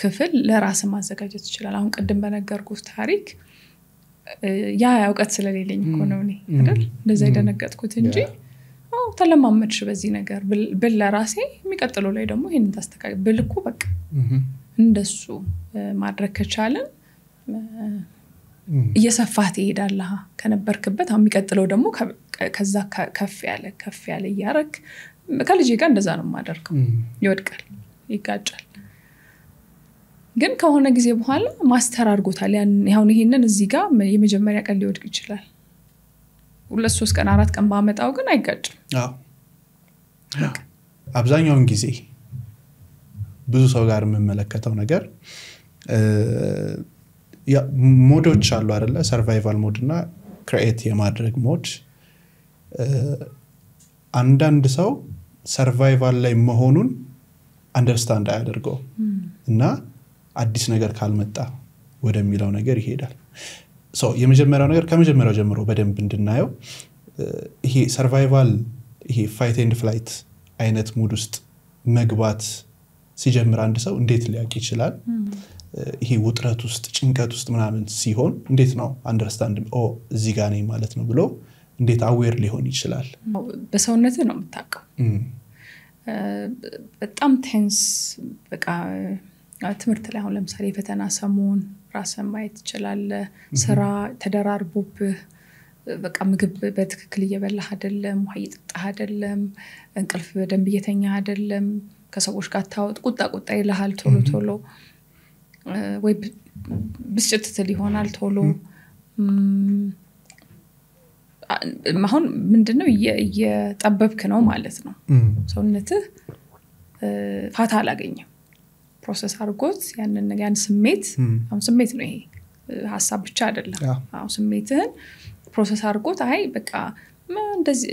ክፍል ለራስ ማዘጋጀት ይችላል አሁን ቅድም በነገርኩት ታሪክ ያ ያውቀት ስለሌለኝ እኮ ነው እኔ አይደል እንደዛ ይደነገጥኩት እንጂ ተለማመድሽ በዚህ ነገር ብል ለራሴ የሚቀጥለው ላይ ደግሞ ይሄን ታስተካክል ብልኩ በቃ እንደሱ ማድረግ ከቻለን እየሰፋት ይሄዳል ከነበርክበት አሁን የሚቀጥለው ደግሞ ከዛ ከፍ ያለ ያረክ ከልጄ ጋር እንደዛ ነው ማደርገው ይወድቃል ይጋጫል ግን ከሆነ ጊዜ በኋላ ማስተር አድርጎታል ያው ይሄንን እዚህ ጋር የመጀመሪያ ቀን ሊወድቅ ይችላል 2-3 ቀን 4 ቀን ባመጣው ግን አይጋጭም አብዛኛውን ጊዜ ብዙ ሰው ጋር የምመለከተው ነገር ሞዶች አሉ አይደለ ሰርቫይቫል ሞድ እና ክሬት የማድረግ ሞድ አንዳንድ ሰው ሰርቫይቫል ላይ መሆኑን አንደርስታንድ አያደርገው እና አዲስ ነገር ካልመጣ ወደሚለው ነገር ይሄዳል ሶ የመጀመሪያው ነገር ከመጀመሪያው ጀምሮ በደንብ እንድናየው ይሄ ሰርቫይቫል ይሄ ፋይት ኤንድ ፍላይት አይነት ሙድ ውስጥ መግባት ሲጀምር አንድ ሰው እንዴት ሊያውቅ ይችላል ይሄ ውጥረት ውስጥ ጭንቀት ውስጥ ምናምን ሲሆን እንዴት ነው አንደርስታንድ እዚህ ጋር ነኝ ማለት ነው ብሎ እንዴት አዌር ሊሆን ይችላል በሰውነት ነው የምታውቀው በጣም ቴንስ በቃ ትምህርት ላይ አሁን ለምሳሌ ፈተና ሰሞን ራስን ማየት ይችላል ስራ ተደራርቦብህ በቃ ምግብ በትክክል እየበላህ አይደለም ውሃ እየጠጣህ አይደለም እንቅልፍ በደንብ እየተኛ አይደለም ከሰዎች ጋር ታውጥ ቁጣ ይልሃል ቶሎ ወይ ብስጭት ይሆናል ቶሎ አሁን ምንድነው እየጠበብክ ነው ማለት ነው ሰውነትህ ፋታ አላገኘም ፕሮሰስ አድርጎት ያን ስሜት አሁን ስሜት ነው ይሄ ሐሳብ ብቻ አይደለም አሁን ስሜትህን ፕሮሰስ አድርጎት አይ በቃ እንደዚህ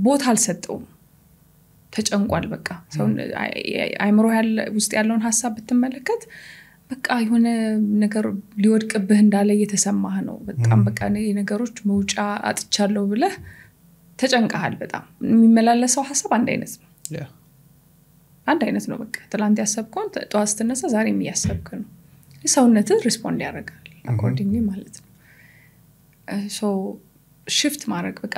ቦታ አልሰጠውም ተጨንቋል በቃ ሰው አይምሮ ውስጥ ያለውን ሐሳብ ብትመለከት በቃ የሆነ ነገር ሊወድቅብህ እንዳለ እየተሰማህ ነው በቃ ነገሮች መውጫ አጥቻለሁ ብለህ ተጨንቀሃል በጣም የሚመላለሰው ሐሳብ አንድ አይነት ነው አንድ አይነት ነው በቃ ትላንት ያሰብከውን ጠዋት ስትነሳ ዛሬም እያሰብክ ነው ሰውነትህ ሪስፖንድ ያደርጋል አኮርዲንግሊ ማለት ነው ሶ shift ማድረግ በቃ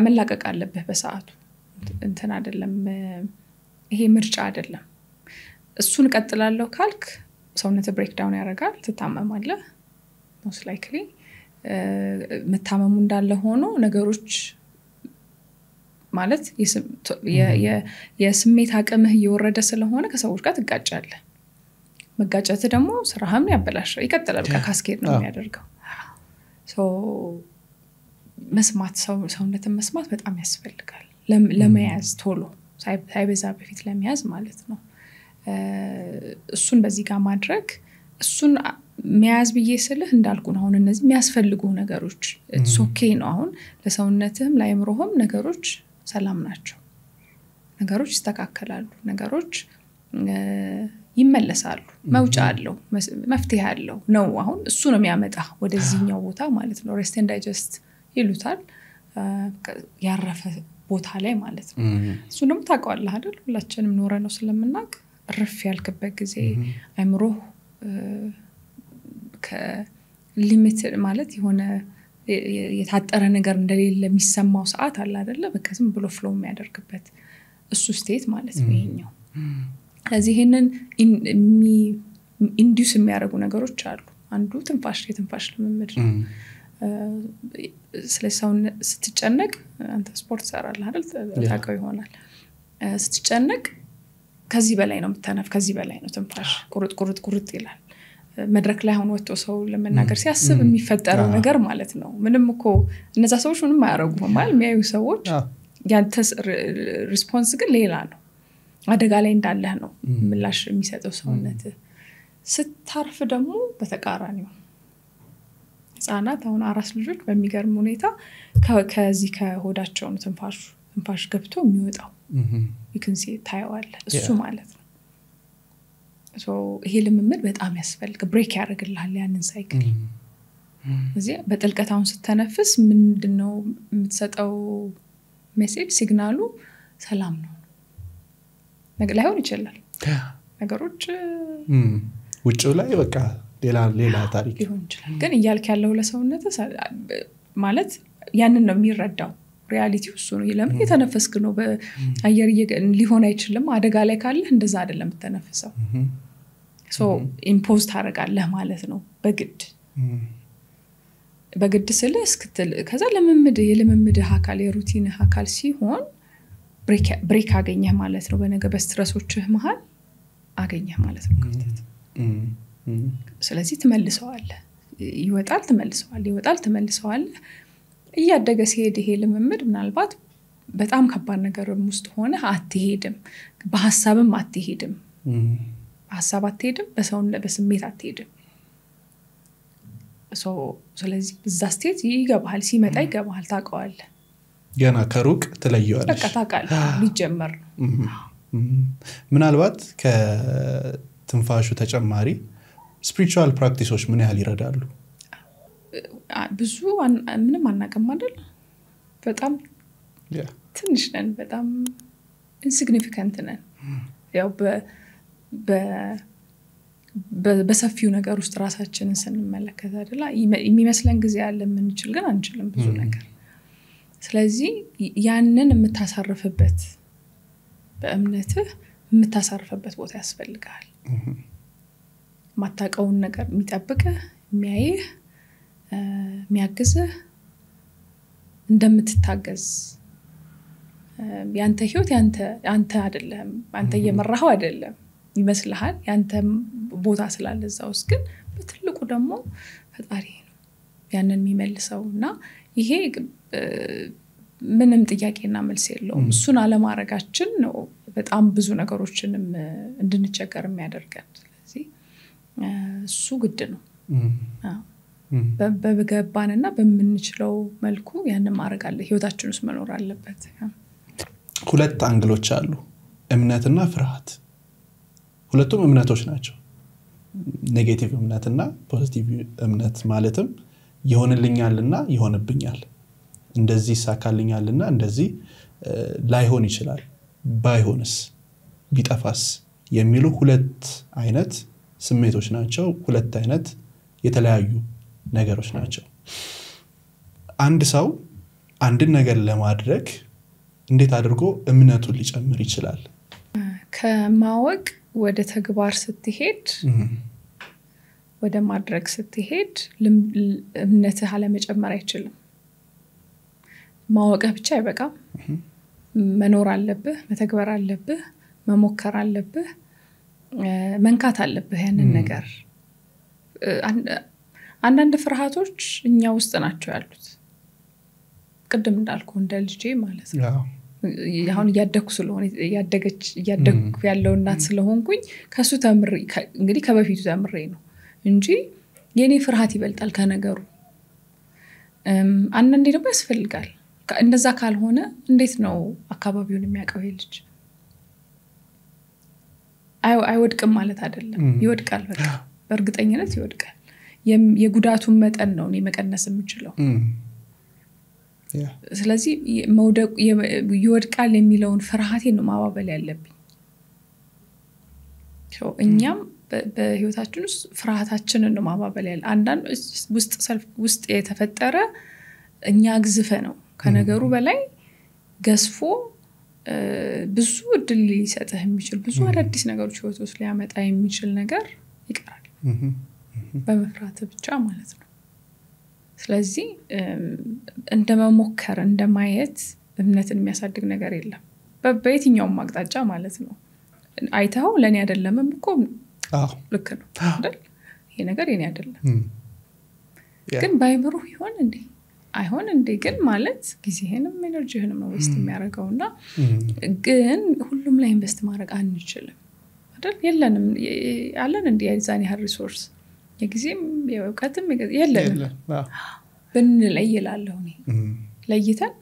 መላቀቅ አለብህ በሰዓቱ እንትን አይደለም ይሄ ምርጫ አይደለም እሱን ቀጥላለሁ ካልክ ሰውነትህ ብሬክ ዳውን ያደርጋል ትታመማለህ most likely መታመሙ እንዳለ ሆኖ ነገሮች ማለት የስሜት አቅምህ እየወረደ ስለሆነ ከሰዎች ጋር ትጋጫለህ መጋጨት ደግሞ ስራህን ያበላሻል ይቀጥላል በቃ ካስኬድ ነው የሚያደርገው ሶ መስማት ሰውነትን መስማት በጣም ያስፈልጋል ለመያዝ ቶሎ ሳይበዛ በፊት ለመያዝ ማለት ነው እሱን በዚህ ጋር ማድረግ እሱን መያዝ በየስልህ እንዳልኩ ነው አሁን እነዚህ የሚያስፈልጉ ነገሮች it's okay ነው አሁን ለሰውነትህም ለአይምሮህም ነገሮች ሰላም ናቸው ነገሮች ይስተካከላሉ ነገሮች ይመለሳሉ መውጫ አለው መፍትሄ አለው ነው አሁን እሱ ነው የሚያመጣ ወደዚህኛው ቦታ ማለት ነው rest and digest ይሉታል ያረፈ ቦታ ላይ ማለት ነው እሱ ደግሞ ታውቀዋለህ አይደል ሁላችንም ኖረ ነው ስለምናውቅ ረፍ ያልከበት ጊዜ አይምሮ ከሊሚት ማለት የሆነ የታጠረ ነገር እንደሌለ የሚሰማው ሰዓት አለ አይደለ በቃ ዝም ብሎ ፍሎው የሚያደርግበት እሱ ስቴት ማለት ነው ይሄኛው ስለዚህ ይሄንን ኢንዲዩስ የሚያደርጉ ነገሮች አሉ አንዱ የትንፋሽ ልምምድ ነው ስለሰው ስትጨነቅ አንተ ስፖርት ሰራለህ አይደል ታውቀው ይሆናል ስትጨነቅ ከዚህ በላይ ነው የምትተነፍ ከዚህ በላይ ነው ትንፋሽ ቁርጥ ይላል መድረክ ላይ ሆኖ ወጥቶ ሰው ለመናገር ሲያስብ የሚፈጠረው ነገር ማለት ነው ምንም እኮ እነዛ ሰዎች ምንም አያረጉም ማለት የሚያዩ ሰዎች ያንተ ሪስፖንስ ግን ሌላ ነው አደጋ ላይ እንዳለህ ነው ምላሽ የሚሰጠው ሰውነት ስታርፍ ደግሞ በተቃራኒው ህፃናት አሁን አራስ ልጆች በሚገርም ሁኔታ ከዚህ ከሆዳቸው ነው ትንፋሽ ገብቶ የሚወጣው you can see ታየዋለህ እሱ ማለት ነው ሶ ይሄ ልምምድ በጣም ያስፈልግ ብሬክ ያደርግልሃል ያንን ሳይክል እዚህ በጥልቀት አሁን ስትተነፍስ ምንድነው የምትሰጠው ሜሴጅ ሲግናሉ ሰላም ነው ነገር ላይሆን ይችላል ነገሮች ውጭው ላይ በቃ ሌላ ታሪክ ይሆን ይችላል ግን እያልክ ያለው ለሰውነት ማለት ያንን ነው የሚረዳው ሪያሊቲው እሱ ነው ለምን የተነፈስክ ነው በአየር ሊሆን አይችልም አደጋ ላይ ካለ እንደዛ አይደለም ተነፈሰው ሶ ኢምፖዝ ታረጋለህ ማለት ነው በግድ ስለስክትል ከዛ የልምምድ አካል የሩቲን አካል ሲሆን ብሬክ አገኘህ ማለት ነው በነገ በስትረሶችህ መሃል አገኘህ ማለት ነው ክፍተት ስለዚህ ትመልሰዋለህ ይወጣል ትመልሰዋለህ እያደገ ሲሄድ ይሄ ልምምድ ምናልባት በጣም ከባድ ነገር ውስጥ ሆነ አትሄድም በሐሳብም አትሄድም በሐሳብ አትሄድም በስሜት አትሄድም ስለዚህ በዛ ስቴት ይገባል ሲመጣ ይገባል ታውቀዋለህ ገና ከሩቅ ትለየዋለሽ በቃ ታውቃለህ ሊጀመር ምናልባት ከትንፋሹ ተጨማሪ ስፒሪቹዋል ፕራክቲሶች ምን ያህል ይረዳሉ ብዙ ምንም አናቀም አይደል በጣም ትንሽ ነን በጣም ኢንሲግኒፊካንት ነን ያው በሰፊው ነገር ውስጥ ራሳችንን ስንመለከት አይደል የሚመስለን ጊዜ ያለ ምንችል ግን አንችልም ብዙ ነገር ስለዚህ ያንን የምታሳርፍበት በእምነትህ የምታሳርፍበት ቦታ ያስፈልጋል ማታቀውን ነገር የሚጠብቅህ የሚያይህ የሚያግዝህ እንደምትታገዝ ያንተ ህይወት ያንተ አይደለም አንተ እየመራኸው አይደለም ይመስልሃል ያንተ ቦታ ስላለ እዛው ግን በትልቁ ደግሞ ፈጣሪ ነው ያንን የሚመልሰውና ይሄ ምንም ጥያቄና መልስ የለውም እሱን አለማረጋችን ነው በጣም ብዙ ነገሮችንም እንድንቸገር የሚያደርገን ስለዚህ እሱ ግድ ነው በበገባንና በመንችለው መልኩ ያንን ማድረግ አለ ህይወታችን ውስጥ መኖር አለበት ሁለት አንግሎች አሉ እምነትና ፍርሃት ሁለቱም እምነቶች ናቸው ኔጌቲቭ እምነትና ፖዚቲቭ እምነት ማለትም ይሆንልኛልና ይሆንብኛል እንደዚህ ሳካልኛልና እንደዚህ ላይሆን ይችላል ባይሆንስ ቢጠፋስ የሚሉ ሁለት አይነት ስሜቶች ናቸው ሁለት አይነት የተለያዩ ነገሮች ናቸው አንድ ሰው አንድን ነገር ለማድረግ እንዴት አድርጎ እምነቱን ሊጨምር ይችላል ከማወቅ ወደ ተግባር ስትሄድ ወደ ማድረግ ስትሄድ እምነትህ አለመጨመር አይችልም ማወቅ ብቻ አይበቃም መኖር አለብህ መተግበር አለብህ መሞከር አለብህ መንካት አለብህ ያንን ነገር አንዳንድ ፍርሃቶች እኛ ውስጥ ናቸው ያሉት ቅድም እንዳልኩ እንደ ልጄ ማለት ነው አሁን ያደኩ ስለሆነ ያደኩ ያለው እናት ስለሆንኩኝ ከሱ ተምሬ እንግዲህ ከበፊቱ ተምሬ ነው እንጂ የኔ ፍርሃት ይበልጣል ከነገሩ አንዳንዴ ደግሞ ያስፈልጋል እንደዛ ካልሆነ እንዴት ነው አካባቢውን የሚያቀው ልጅ አይወድቅም ማለት አይደለም ይወድቃል በቃ በእርግጠኝነት ይወድቃል የጉዳቱን መጠን ነው እኔ መቀነስ የምችለው ስለዚህ መውደቅ ይወድቃል የሚለውን ፍርሃቴን ነው ማባበል ያለብኝ እኛም በህይወታችን ውስጥ ፍርሃታችንን ነው ማባበል ያለ አንዳንድ ውስጥ የተፈጠረ እኛ ግዝፈ ነው ከነገሩ በላይ ገስፎ ብዙ እድል ሊሰጥህ የሚችል ብዙ አዳዲስ ነገሮች ህይወት ውስጥ ሊያመጣ የሚችል ነገር ይቀራል በመፍራት ብቻ ማለት ነው ስለዚህ እንደመሞከር እንደማየት እምነትን የሚያሳድግ ነገር የለም በየትኛውም አቅጣጫ ማለት ነው አይተው ለኔ አይደለምም እኮ ልክ ነው አይደል ይሄ ነገር የኔ አይደለም ግን ባይምሩ ይሆን እንዴ አይሆን እንዴ ግን ማለት ጊዜህንም ኤነርጂህንም ነው ዌስት የሚያደርገውና ግን ሁሉም ላይ ኢንቨስት ማድረግ አንችልም አይደል የለንም ያለን እንዴ ያዛኔ ሀር ሪሶርስ የጊዜም የውቀትም የለንም ብንለይ ይላልው እኔ ለይተን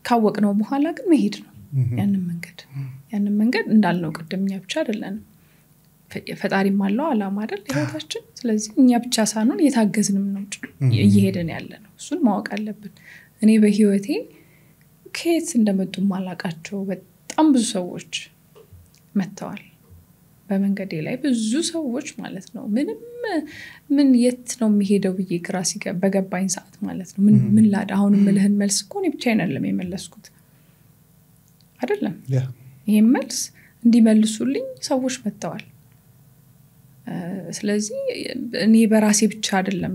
ካወቅነው በኋላ ግን መሄድ ነው ያንን መንገድ እንዳልነው ቅድምኛ ብቻ አይደለም ፈጣሪም አለው አላማ አይደል ህይወታችን ስለዚህ እኛ ብቻ ሳንሆን የታገዝንም ነው እየሄደን ያለነው እሱን ማወቅ አለብን እኔ በህይወቴ ከየት እንደመጡ ማላቃቸው በጣም ብዙ ሰዎች መተዋል በመንገዴ ላይ ብዙ ሰዎች ማለት ነው ምን የት ነው የሚሄደው ብዬ ክራሲ በገባኝ ሰዓት ማለት ነው ምን ላድ አሁን ምልህን መልስ እኮ እኔ ብቻ አይደለም የመለስኩት አይደለም ይሄን መልስ እንዲመልሱልኝ ሰዎች መተዋል ስለዚህ እኔ በራሴ ብቻ አይደለም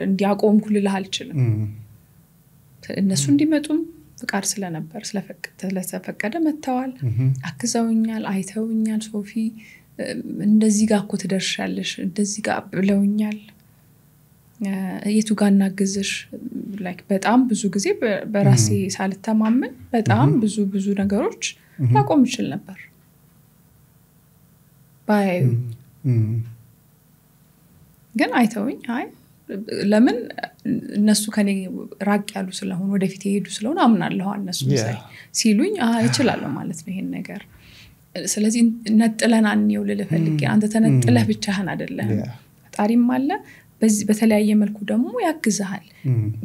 እንዲያቆምኩ ልልህ አልችልም እነሱ እንዲመጡም ፍቃድ ስለነበር ስለተፈቀደ መተዋል አክዘውኛል አይተውኛል ሶፊ እንደዚህ ጋር እኮ ትደርሻለሽ እንደዚህ ጋር ብለውኛል የቱ ጋር እናግዝሽ ላይክ በጣም ብዙ ጊዜ በራሴ ሳልተማመን በጣም ብዙ ነገሮች ላቆም ይችላል ነበር ባይ ግን አይተውኝ አይ ለምን እነሱ ከኔ ራቅ ያሉ ስለሆነ ወደፊት ይሄዱ ስለሆነ አምናለሁ እነሱ ሲሉኝ ይችላል ማለት ነው ይሄን ነገር ስለዚህ ነጥለና አንየው ልልፈልግ አንተ ተነጥለህ ብቻህን አይደለም ፈጣሪም አለ በተለያየ መልኩ ደግሞ ያግዛል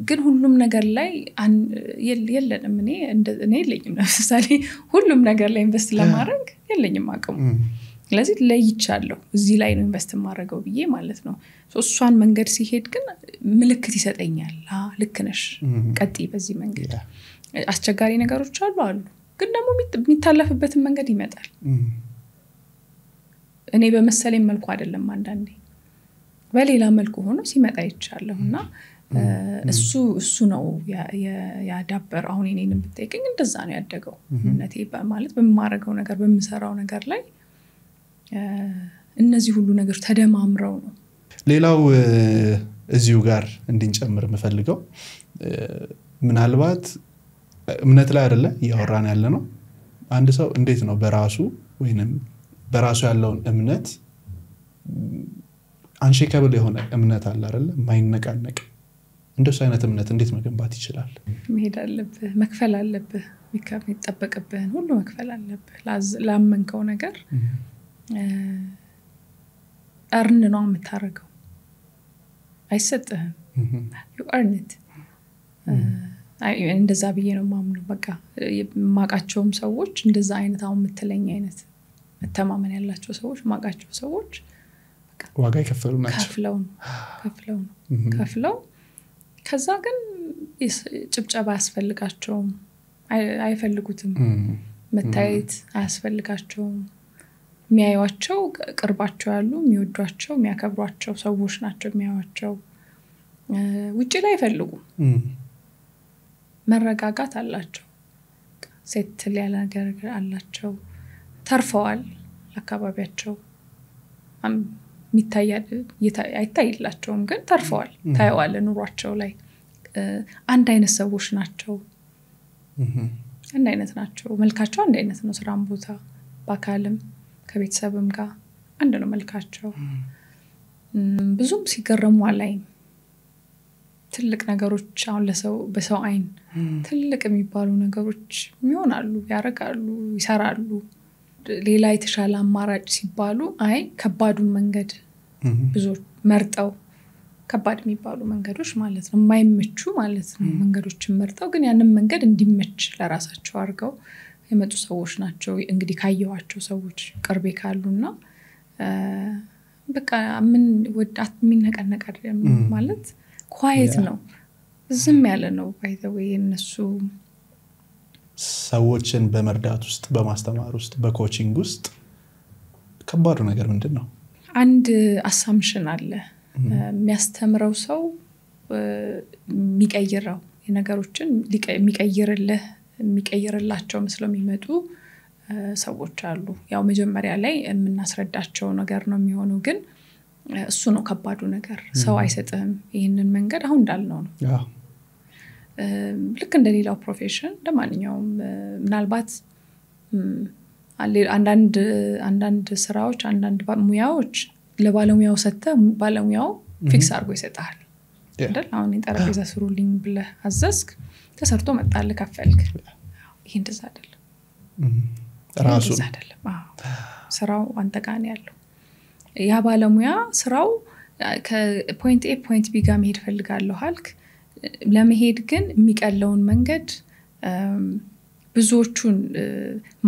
ግን ሁሉም ነገር ላይ የለንም እኔ የለኝም ለምሳሌ ሁሉም ነገር ላይ ኢንቨስት ለማድረግ የለኝም አቅሙ ስለዚህ ለይቻለሁ እዚህ ላይ ነው ኢንቨስት ማድረገው ብዬ ማለት ነው እሷን መንገድ ሲሄድ ግን ምልክት ይሰጠኛል ልክ ነሽ ቀጥይ በዚህ መንገድ አስቸጋሪ ነገሮች አሉ ግን ደግሞ የሚታለፍበት መንገድ ይመጣል እኔ በመሰለኝ መልኩ አይደለም አንዳንዴ በሌላ መልኩ ሆኖ ሲመጣ ይቻላልና እሱ ነው ያዳበር አሁን እኔንም ብትጠይቀኝ እንደዛ ነው ያደገው እነቴ ማለት በማረገው ነገር በመሰራው ነገር ላይ እነዚህ ሁሉ ነገሮች ተደማምረው ነው ሌላው እዚሁ ጋር እንድንጨምር መፈልገው ምናልባት እምነት ላይ አይደለ ያወራን ያለ ነው አንድ ሰው እንዴት ነው በራሱ ወይንም በራሱ ያለውን እምነት አንሼከብል የሆነ እምነት አለ አይደል ማይነቃነቅ እንደሱ አይነት እምነት እንዴት መገንባት ይችላል? መሄድ አለብህ መክፈል አለብህ የሚጠበቅብህን ሁሉ መክፈል አለብህ ላመንከው ነገር እርን ነው የምታረገው አይሰጥህም you earn it እንደዛ ብዬ ነው ማምነው በቃ ማቃቸውም ሰዎች እንደዛ አይነት አሁን የምትለኝ አይነት መተማመን ያላቸው ሰዎች ማቃቸው ሰዎች በቃ ዋጋ ይከፈሉ ናቸው ከፍለው ከዛ ግን ጭብጨባ ያስፈልጋቸውም አይፈልጉትም መታየት አያስፈልጋቸውም የሚያዩዋቸው ቅርባቸው ያሉ የሚወዷቸው የሚያከብሯቸው ሰዎች ናቸው የሚያዩዋቸው ውጪ ላይ አይፈልጉም መረጋጋት አላቸው ሴትል ያለ ነገር አላቸው ተርፈዋል አካባቢያቸው አይታይላቸውም ግን ተርፈዋል ታየዋል ኑሯቸው ላይ አንድ አይነት ሰዎች ናቸው አንድ አይነት ናቸው መልካቸው አንድ አይነት ነው ስራም ቦታ በአካልም ከቤተሰብም ጋር አንድ ነው መልካቸው ብዙም ሲገረሙ አላይም ትልቅ ነገሮች አሁን ለሰው በሰው አይን ትልቅ የሚባሉ ነገሮች ይሆናሉ ያረጋሉ ይሰራሉ ሌላ የተሻለ አማራጭ ሲባሉ አይ ከባዱን መንገድ ብዙ መርጠው ከባድ የሚባሉ መንገዶች ማለት ነው የማይመቹ ማለት ነው መንገዶችን መርጠው ግን ያንን መንገድ እንዲመች ለራሳቸው አድርገው የመጡ ሰዎች ናቸው እንግዲህ ካየዋቸው ሰዎች ቅርቤ ካሉና በቃ ምን ወዳት የሚነቀነቅ አይደለም ማለት ኳየት ነው ዝም ያለ ነው ባይ ዘ ዌይ እነሱ ሰዎችን በመርዳት ውስጥ በማስተማር ውስጥ በኮቺንግ ውስጥ ከባዱ ነገር ምንድነው? አንድ አሳምፕሽን አለ የሚያስተምረው ሰው የሚቀይረው የነገሮችን የሚቀይርላቸው መስለው የሚመጡ ሰዎች አሉ ያው መጀመሪያ ላይ የምናስረዳቸው ነገር ነው የሚሆነው ግን እሱ ነው ከባዱ ነገር ሰው አይሰጥህም ይሄንን መንገድ አሁን እንዳልነው ነው ልክ እንደሌላው ፕሮፌሽን እንደማንኛውም ምናልባት አንዳንድ ስራዎች አንዳንድ ሙያዎች ለባለሙያው ሰጥተህ ባለሙያው ፊክስ አድርጎ ይሰጣል አይደል አሁን የጠረጴዛ ስሩልኝ ብለህ አዘዝክ ተሰርቶ መጣልህ ከፈልክ ይሄ እንደዛ አይደለም ራሱ አይደለም ስራው አንተ ጋር ነው ያለው ያ ባለሙያ ስራው ከፖይንት ኤ ፖይንት ቢ ጋር መሄድ ፈልጋለሁ አልክ ለመሄድ ግን የሚቀለውን መንገድ ብዙዎቹን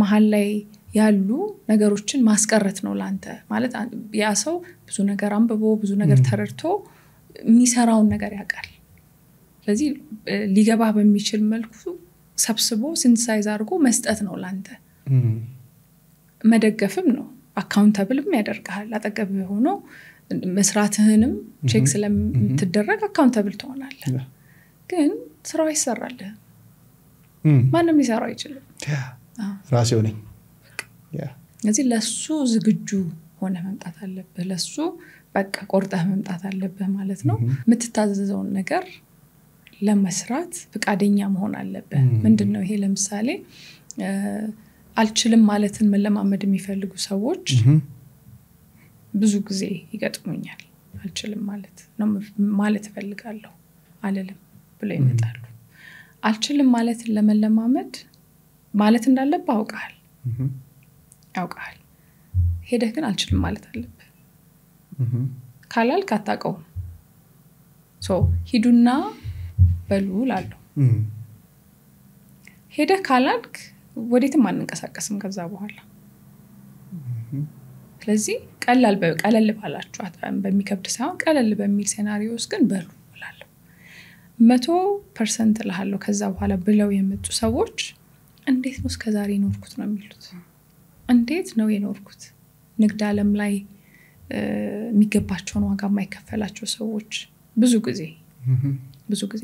መሃል ላይ ያሉ ነገሮችን ማስቀረት ነው ላንተ ማለት ያ ሰው ብዙ ነገር አንብቦ ብዙ ነገር ተረድቶ የሚሰራውን ነገር ያውቃል ስለዚህ ሊገባ በሚችል መልኩ ሰብስቦ ሲንሳይዝ አድርጎ መስጠት ነው ላንተ መደገፍም ነው አካውንታብልም ያደርጋል አጠገብህ ሆኖ መስራትህንም ቼክ ስለምትደረግ አካውንታብል ትሆናለህ ግን ስራው ይሰራል ማንንም ሊሰራው ይችላል ራስህ ነኝ ስለዚህ ለሱ ዝግጁ ሆነ መምጣት አለብህ ለሱ በቃ ቆርጠህ መምጣት አለብህ ማለት ነው የምትታዘዘውን ነገር ለመስራት ፍቃደኛ መሆን አለብህ ምንድነው ይሄ ለምሳሌ አልችልም ማለትን መለማመድ የሚፈልጉ ሰዎች ብዙ ጊዜ ይገጥሙኛል አልችልም ማለት ፈልጋለሁ አልልም ብለው ይመጣሉ አልችልም ማለትን ለመለማመድ ማለት እንዳለብህ አውቃል ሄደህ ግን አልችልም ማለት አለብህ ካላልክ አታውቀውም ሂዱና በሉ ላለው ሄደህ ካላልክ ወዴትም አንንቀሳቀስም ከዛ በኋላ ስለዚህ ቀለል ባላችሁ በሚከብድ ሳይሆን ቀለል በሚል ሴናሪዮስ ግን በሉ እላለሁ 100% እላለሁ ከዛ በኋላ ብለው የመጡ ሰዎች እንዴት ነው እስከዛሬ ኖርኩት ነው የሚሉት እንዴት ነው የኖርኩት ንግድ ዓለም ላይ የሚገባቸውን ዋጋ የማይከፈላቸው ሰዎች ብዙ ጊዜ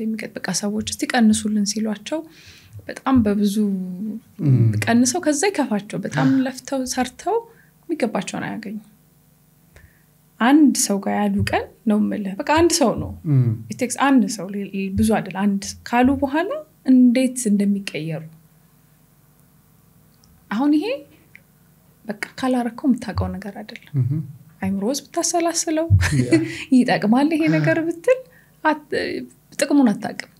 የሚገጥበቃ ሰዎች እስቲ ቀንሱልን ሲሏቸው በጣም በብዙ ቀንሰው ከዛ ይከፋቸው በጣም ለፍተው ሰርተው የሚገባቸውን አያገኙ አንድ ሰው ጋር ያሉ ቀን ነው ማለት በቃ አንድ ሰው ነው ኢቴክስ አንድ ሰው ብዙ አይደል አንድ ካሉ በኋላ እንዴት እንደሚቀየሩ አሁን ይሄ በቃ ካላረከው የምታውቀው ነገር አይደለም አይምሮስ ብታሰላስለው ይጠቅማል ይሄ ነገር ብትል ጥቅሙን አታውቅም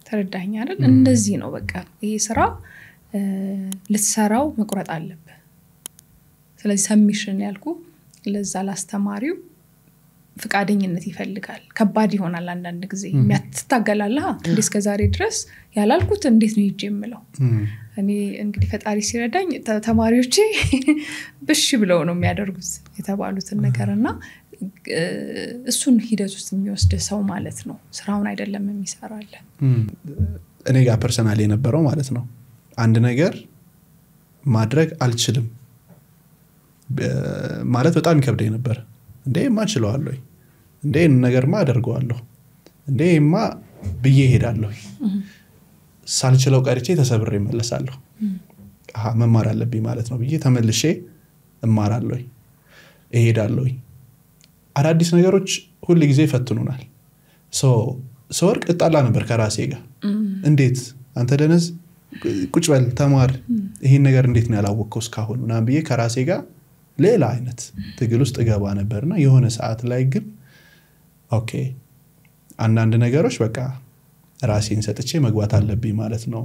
ተረዳኸኝ አይደል እንደዚህ ነው በቃ ይሄ ስራ ልትሰራው መቁረጥ አለበት ስለዚህ ሰሚሽን ያልኩ ለዛ ላስተማሪው ፍቃደኝነት ይፈልጋል ከባድ ይሆናል አንዳንድ ጊዜ የሚያትታገላልህ እንዴ እስከ ዛሬ ድረስ ያላልኩት እንዴት ነው ይጀምለው እኔ እንግዲህ ፈጣሪ ሲረዳኝ ተማሪዎቼ ብሽ ብለው ነው የሚያደርጉት የተባሉትን ነገርና እሱን ሂደት ውስጥ የሚወስድ ሰው ማለት ነው ስራውን አይደለም የሚሰራል እኔ ጋር ፐርሰናሊ የነበረው ማለት ነው አንድ ነገር ማድረግ አልችልም ማለት በጣም ይከብደኝ ነበር እንዴማ እችላለሁ እንዴ ነገርማ አደርገዋለሁ እንዴማ ብዬ ሄዳለሁ ሳልችለው ቀርቼ ተሰብሬ መለሳለሁ መማር አለብኝ ማለት ነው ብዬ ተመልሼ እማራለሁ እሄዳለሁ አዳዲስ ነገሮች ሁሉ ጊዜ ፈትኑናል ሰወርቅ እጣላ ነበር ከራሴ ጋር እንዴት አንተ ደነዝ ቁጭ በል ተማር ይሄን ነገር እንዴት ነው ያላወቀው እስካሁን እና ብዬ ከራሴ ጋር ሌላ አይነት ትግል ውስጥ ገባ ነበርና የሆነ ሰዓት ላይ ግን ኦኬ አንዳንድ ነገሮች በቃ ራሴን ሰጥቼ መግባት አለብኝ ማለት ነው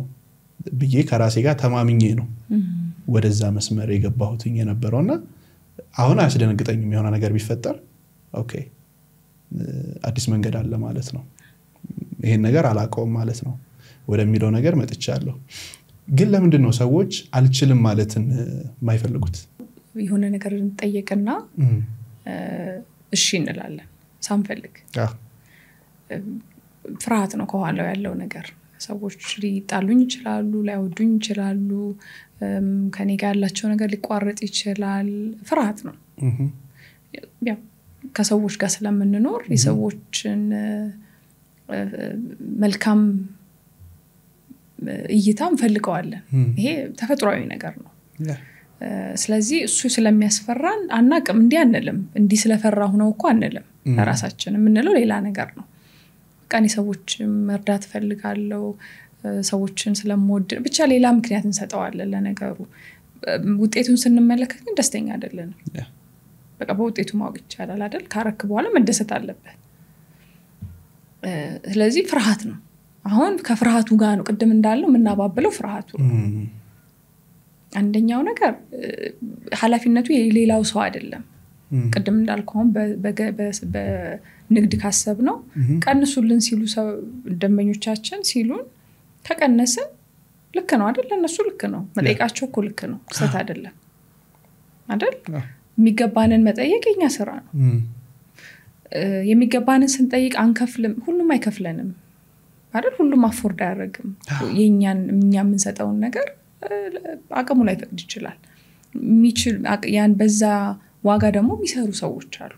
ብዬ ከራሴ ጋር ተማምኜ ነው ወደዛ መስመር የገባሁትኝ የነበረውና አሁን አያስደነግጠኝም የሆነ ነገር ቢፈጠር ኦኬ አዲስ መንገድ አለ ማለት ነው ይሄን ነገር አላቀውም ማለት ነው ወደሚለው ነገር መጥቻለሁ ግን ለምንድን ነው ሰዎች አልችልም ማለትን የማይፈልጉት የሆነ ነገር እንጠየቅና እሺ እንላለን ሳንፈልግ ፍርሃት ነው ከኋላው ያለው ነገር ሰዎች ሊጣሉኝ ይችላሉ ላይወዱኝ ይችላሉ ከኔ ጋር ያላቸው ነገር ሊቋረጥ ይችላል ፍርሃት ነው ያው ከሰዎች ጋር ስለምንኖር የሰዎችን መልካም እይታም ፈልገዋለን ይሄ ተፈጥሯዊ ነገር ነው ስለዚህ እሱ ስለሚያስፈራን አናቅም እንዲህ አንልም እንዲህ ስለፈራሁ ነው እኮ አንልም ለራሳችን ምንለው ሌላ ነገር ነው ቀን ሰዎች መርዳት ፈልጋለሁ ሰዎችን ስለምወድ ብቻ ሌላ ምክንያት እንሰጣዋለን ለነገሩ ውጤቱን ስንመለከት ግን ደስተኛ አይደለንም በቃ በውጤቱ ማወቅ ይቻላል አይደል ካረክ በኋላ መደሰት አለበት ስለዚህ ፍርሃት ነው አሁን ከፍርሃቱ ጋር ነው ቅድም እንዳለው ምናባብለው ፍርሃቱ አንደኛው ነገር ኃላፊነቱ የሌላው ሰው አይደለም ቅድም እንዳልከው በንግድ ካሰብ ነው ቀንሱልን ሲሉ ሰው ደንበኞቻችን ሲሉን ተቀነሰን ልክ ነው አይደል ለነሱ ልክ ነው መጠየቃቸው እኮ ልክ ነው ሰት አይደለም አይደል የሚገባንን መጠየቅ የኛ ስራ ነው የሚገባንን ስንጠይቅ አንከፍልም ሁሉም አይከፍለንም አይደል ሁሉም አፎርድ አያደርግም የኛን እኛ የምንሰጠውን ነገር አቅሙ ላይ ፈቅድ ይችላል የሚችል ያን በዛ ዋጋ ደግሞ የሚሰሩ ሰዎች አሉ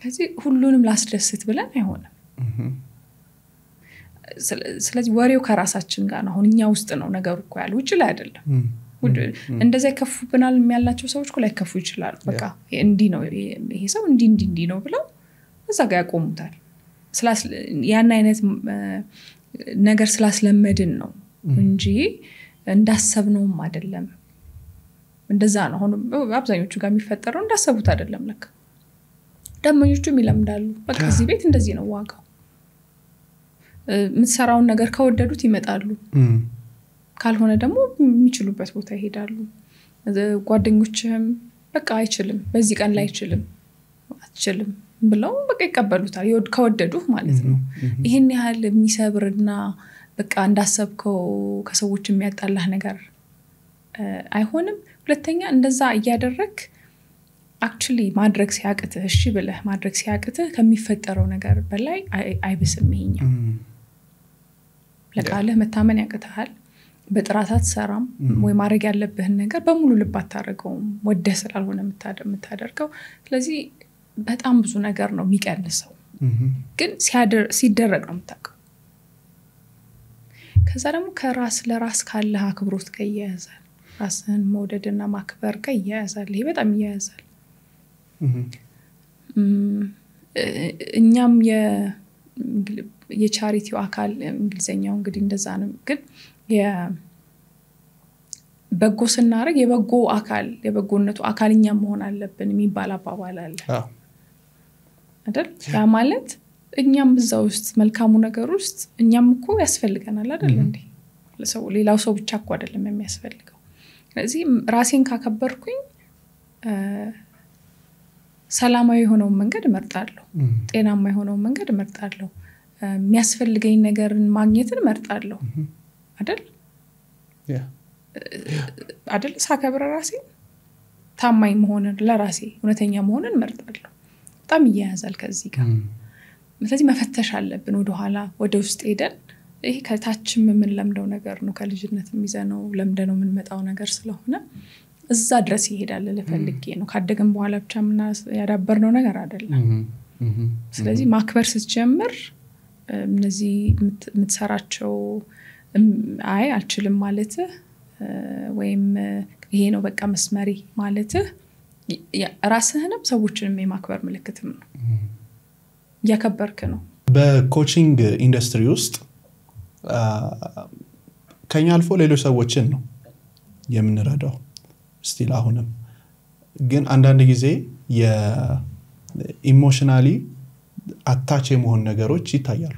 ስለዚህ ሁሉንም ላስደስት ብለን አይሆንም ስለዚህ ወሬው ከራሳችን ጋር ነው አሁን እኛ ውስጥ ነው ነገሩ እኮ ያለው ውጭ ላይ አይደለም እንደዛ ይከፉብናል የሚያላቸው ሰዎች እኮ ላይ ከፉ ይችላል በቃ እንዲ ነው ይሄ ሰው እንዲ ነው ብለው እዛ ጋር ያቆሙታል ያን አይነት ነገር ስላስለመድን ነው እንጂ እንዳሰብነውም አይደለም እንደዛ ነው አሁን አብዛኞቹ ጋር የሚፈጠረው እንዳሰቡት አይደለም ለካ ደመኞቹም ይለምዳሉ በቃ እዚህ ቤት እንደዚህ ነው ዋጋው ምትሰራውን ነገር ከወደዱት ይመጣሉ ካልሆነ ደግሞ የሚችሉበት ቦታ ይሄዳሉ ጓደኞችም በቃ አይችልም በዚህ ቀን ላይ አትችልም ብለው በቃ ይቀበሉታል ከወደዱህ ማለት ነው ይሄን ያህል የሚሰብርና በቃ እንዳሰብከው ከሰዎች የሚያጣላህ ነገር አይሆንም ሁለተኛ እንደዛ እያደረክ actually ማድረግ ሲያቅትህ እሺ ብለህ ማድረግ ሲያቅትህ ከሚፈጠረው ነገር በላይ አይብስም ይሄኛው ለቃልህ መታመን ያቅትሃል በጥራታት ሰራም ወይ ማድረግ ያለብህን ነገር በሙሉ ልብ አታረገውም ወደ ስላልሆነ የምታደርገው ስለዚህ በጣም ብዙ ነገር ነው የሚቀንሰው ግን ሲደረግ ነው የምታውቀው ከዛ ደግሞ ከራስ ለራስ ካለ አክብሮት ጋር ይያያዛል ራስን መውደድና ማክበር ጋር ይያያዛል ይሄ በጣም ይያያዛል እኛም የቻሪቲው አካል እንግሊዘኛው እንግዲህ እንደዛ ነው ግን በጎ ስናረግ የበጎ አካል የበጎነቱ አካልኛ መሆን አለብን የሚባል አባባል አለ አይደል ያ ማለት እኛም እዛው ውስጥ መልካሙ ነገር ውስጥ እኛም እኮ ያስፈልገናል አይደል እንዴ ለሰው ሌላው ሰው ብቻ እኮ አይደለም የሚያስፈልገው ስለዚህ ራሴን ካከበርኩኝ ሰላማዊ የሆነው መንገድ እመርጣለሁ ጤናማ የሆነው መንገድ እመርጣለሁ የሚያስፈልገኝ ነገርን ማግኘትን እመርጣለሁ አይደል አይደል ሳከብር ራሴን ታማኝ መሆንን ለራሴ እውነተኛ መሆንን እመርጣለሁ በጣም ይያዛል ከዚህ ጋር ስለዚህ መፈተሽ አለብን ወደ ኋላ ወደ ውስጥ ሄደን ይሄ ከታችም ምን ለምደው ነገር ነው ከልጅነት የሚዘነው ለምደነው ምን መጣው ነገር ስለሆነ እዛ ድረስ ይሄዳል ለፈልጌ ነው ካደገን በኋላ ብቻ ምን ያዳበርነው ነገር አይደለም ስለዚህ ማክበር ስትጀምር እነዚህ የምትሰራቸው አይ አልችልም ማለት ወይም ይሄ ነው በቃ መስመሪ ማለት ራስህንም ሰዎችንም የማክበር ምልክትም ነው ያከበርክ ነው በኮቺንግ ኢንዱስትሪ ውስጥ ከኛ አልፎ ሌሎች ሰዎችን ነው የምንረዳው ስቲል አሁንም ግን አንዳንድ ጊዜ የኢሞሽናሊ አታች የመሆን ነገሮች ይታያሉ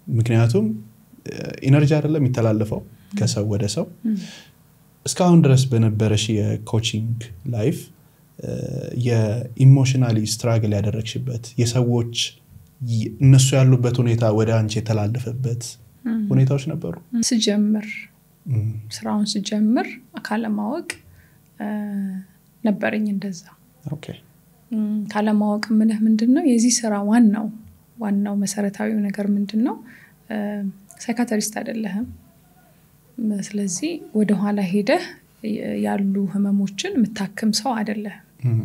ምክንያቱም ኢነርጂ አይደለም የሚተላለፈው ከሰው ወደ ሰው እስካሁን ድረስ በነበረሽ የኮቺንግ ላይፍ የኢሞሽናሊ ስትራግል ያደረግሽበት የሰዎች እነሱ ያሉበት ሁኔታ ወደ አንቺ የተላለፈበት ሁኔታዎች ነበሩ ስጀምር ስራውን ስጀምር አካለማወቅ ነበርኝ እንደዛ ኦኬ ካለማወቅ ምንድነው የዚህ ስራ ዋናው መሰረታዊው ነገር ምንድነው ሳይካትሪስት አይደለህም ስለዚህ ወደ ኋላ ሄደ ያሉ ህመሞችን መታከም ሰው አይደለህም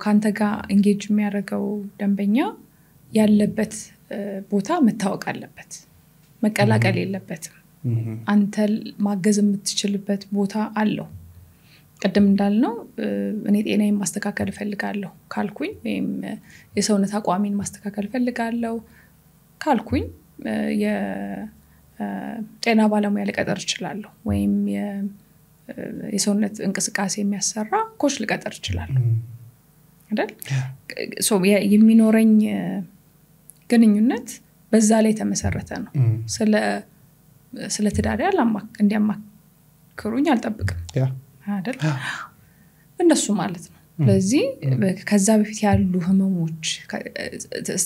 ካንተ ጋር ኤንጌጅ የሚያደርገው ደንበኛ ያለበት ቦታ መታወቅ አለበት መቀላቀል የለበትም አንተ ማገዝ የምትችልበት ቦታ አለው ቀደም እንዳልነው እኔ ጤናዬን ማስተካከል ፈልጋለሁ ካልኩኝ ወይም የሰውነት አቋሜን ማስተካከል ፈልጋለሁ ካልኩኝ የጤና ባለሙያ ልቀጥር እችላለሁ ወይም የሰውነት እንቅስቃሴ የሚያሰራ ኮች ልቀጥር እችላለሁ አይደል የሚኖረኝ ግንኙነት በዛ ላይ ተመሰረተ ነው ስለ ትዳሬ እንዲያማክሩኝ አልጠብቅም አይደል እንደሱ ማለት ነው ስለዚህ ከዛ በፊት ያሉ ህመሞች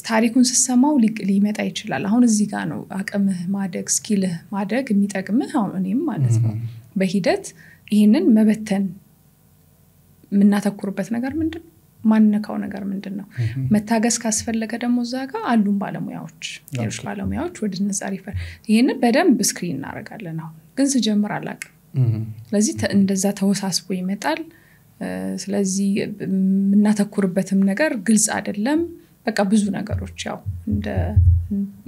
ታሪኩን ሲሰማው ሊመጣ ይችላል አሁን እዚህ ጋር ነው አቅምህ ማደግ ስኪልህ ማደግ የሚጠቅምህ አሁን እኔም ማለት ነው በሂደት ይሄንን መበተን ምናተኩርበት ነገር ምንድነው ማንነካው ነገር ምንድነው መታገስ ካስፈለገ ደግሞ እዛ ጋር አሉን ባለሙያዎች ሌሎች ባለሙያዎች ወደ ነፃሪ ይሄንን በደንብ ስክሪን እናደርጋለን አሁን ግን ሲጀምር አላቅም ስለዚህ እንደዛ ተወሳስቦ ይመጣል ስለዚህ ምናተኩርበትም ነገር ግልጽ አይደለም በቃ ብዙ ነገሮች ያው እንደ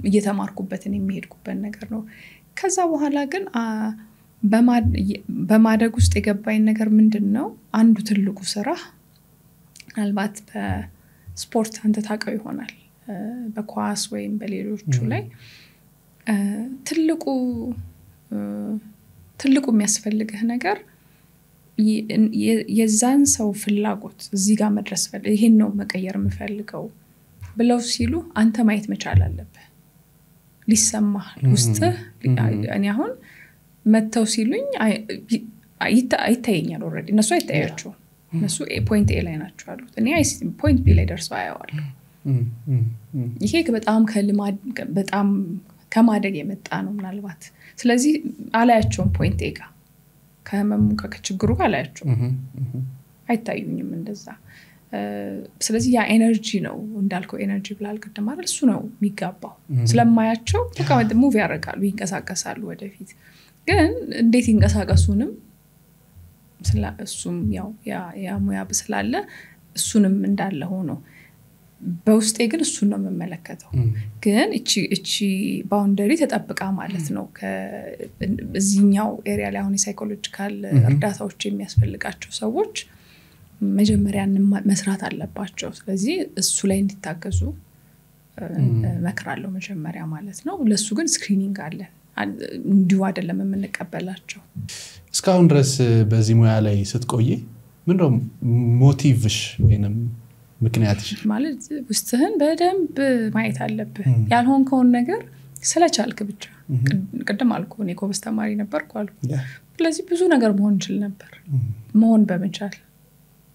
እየተማርኩበትን የሚሄድኩበት ነገር ነው ከዛ በኋላ ግን በማደግ ውስጥ የገባኝ ነገር ምንድነው አንዱ ትልቁ ስራ ምናልባት በስፖርት አንተ ታውቀው ይሆናል በኳስ ወይም በሌሎቹ ላይ ትልቁ የሚያስፈልግህ ነገር የዛን ሰው ፍላጎት እዚህ ጋር መድረስ ይሄን ነው መቀየር የምፈልገው ብለው ሲሉ አንተ ማየት መቻል አለብህ ሊሰማህ ውስጥ እኔ አሁን መተው ሲሉኝ አይታየኛል ኦሬዲ እነሱ አይታያቸው እነሱ ፖይንት ኤ ላይ ናቸው አሉት እኔ ፖይንት ቢ ላይ ደርሰው አያዋለሁ ይሄ በጣም ከማደግ የመጣ ነው ምናልባት ስለዚህ አላያቸውም ፖይንት ኤ ጋር ከህመሙ ከችግሩ ጋር አላያቸው አይታዩኝም እንደዛ ስለዚህ ያ ኤነርጂ ነው እንዳልከው ኤነርጂ ብላል ቀደም አይደል እሱ ነው የሚጋባው ስለማያቸው ተቀመጥ ሙቭ ያደርጋሉ ይንቀሳቀሳሉ ወደፊት ግን እንዴት ይንቀሳቀሱንም እሱም ያው ያ ሙያ በስላለ እሱንም እንዳለ ሆኖ በውስጤ ግን እሱን ነው የምመለከተው ግን እቺ ባውንደሪ ተጠብቃ ማለት ነው ከዚህኛው ኤሪያ ላይ አሁን ሳይኮሎጂካል እርዳታዎች የሚያስፈልጋቸው ሰዎች መጀመሪያ መስራት አለባቸው ስለዚህ እሱ ላይ እንዲታገዙ መከራለው መጀመሪያ ማለት ነው ለሱ ግን ስክሪኒንግ አለ እንዲሁ አይደለም የምንቀበላቸው እስካሁን ድረስ በዚህ ሙያ ላይ ስትቆይ ምንድነው ሞቲቭሽ ወይንም ምክንያትሽ ማለት ውስጥህን በደንብ ማየት አለብህ ያልሆንከውን ነገር ስለቻልክ ብቻ ቀደም አልኩ እኔ ኮበስ ተማሪ ነበርኩ አልኩ ስለዚህ ብዙ ነገር መሆን ይችላል ነበር መሆን በመቻል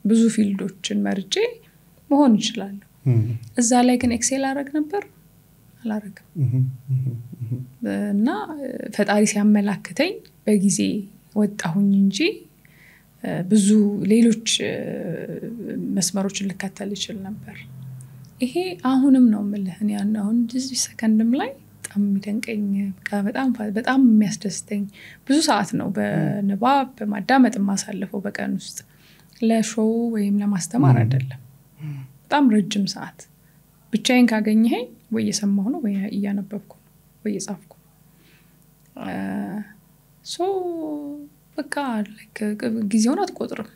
ብዙ ፊልዶችን መርጬ መሆን ይችላል እዛ ላይ ግን ኤክሴል አረግ ነበር አላረግም እና ፈጣሪ ሲያመላክተኝ በጊዜ ወጣሁኝ እንጂ ብዙ ሌሎች መስመሮችን ልከተል ይችላል ነበር ይሄ አሁንም ነው ማለት እኔ አሁን እዚህ ሰከንድም ላይ በጣም የሚደንቀኝ በጣም የሚያስደስተኝ ብዙ ሰዓት ነው በንባብ በማዳመጥ ማሳለፈው በቀን ውስጥ ለሾው ወይም ለማስተማር አይደለም በጣም ረጅም ሰዓት ብቻዬን ካገኘኸኝ ወይ እየሰማሁ ነው ወይ እያነበብኩ ነው ወይ እየጻፍኩ ሶ በቃ ጊዜውን አትቆጥርም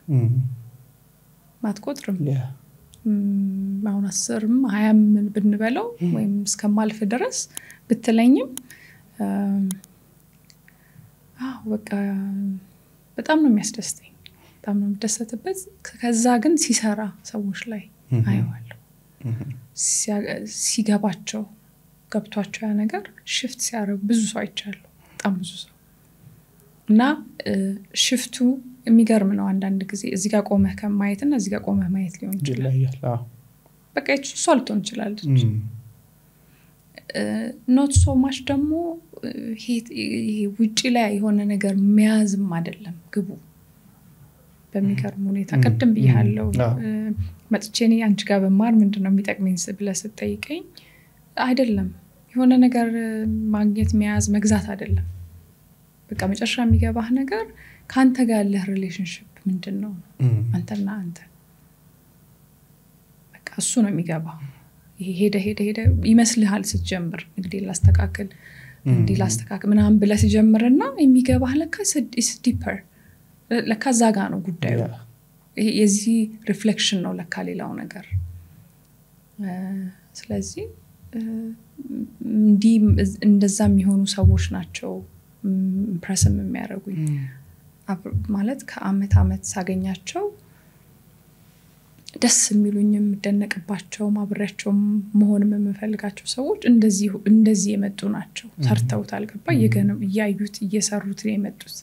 አሁን 10ም 20ም ብንበለው ወይም እስከማልፍ ድረስ ብትለኝም በቃ በጣም ነው የሚያስደስተኝ በጣም ነው የምደሰትበት ከዛ ግን ሲሰራ ሰዎች ላይ አይዋለሁ ሲገባቸው ገብቷቸው ያ ነገር ሽፍት ሲያረግ ብዙ ሰው አይቻለሁ በጣም ብዙ ሰው እና ሽፍቱ የሚገርም ነው አንዳንድ ጊዜ እዚህ ጋር ቆመህ ከማየትና እዚህ ጋር ቆመህ ማየት ሊሆን ይችላል በቃ እሱ አልቶን ይችላል not so much ደግሞ ይሄ ውጪ ላይ የሆነ ነገር መያዝም አይደለም ግቡ በሚገርም ሁኔታ ቀደም ብያለሁ መጥቼኔ አንቺ ጋር በማር ምንድነው የሚጠቅመኝ ብለህ ስትጠይቀኝ አይደለም የሆነ ነገር ማግኘት መያዝ መግዛት አይደለም በቃ መጨረሻ የሚገባህ ነገር ካንተ ጋር ያለ ሪሌሽንሺፕ ምንድነው አንተና አንተ በቃ እሱ ነው የሚገባው ይሄ ሄደ ይመስልሃል ስትጀምር እንግዲህ ላስተካክል ምናምን ብለህ ሲጀምርና የሚገባህ ለካ is deeper ለካ ዛጋ ነው ጉዳዩ የዚህ ሪፍሌክሽን ነው ለካ ሌላው ነገር ስለዚህ እንደዛም የሆኑ ሰዎች ናቸው ኢምፕሬስም የሚያደርጉኝ ማለት ከአመት ሳገኛቸው ደስ የሚሉኝም ደነቅባቸው ማብራቸው መሆንም የምፈልጋቸው ሰዎች እንደዚህ የመጡ ናቸው ሰርተውት አልገባ ያዩት እየሰሩት ነው የመጡት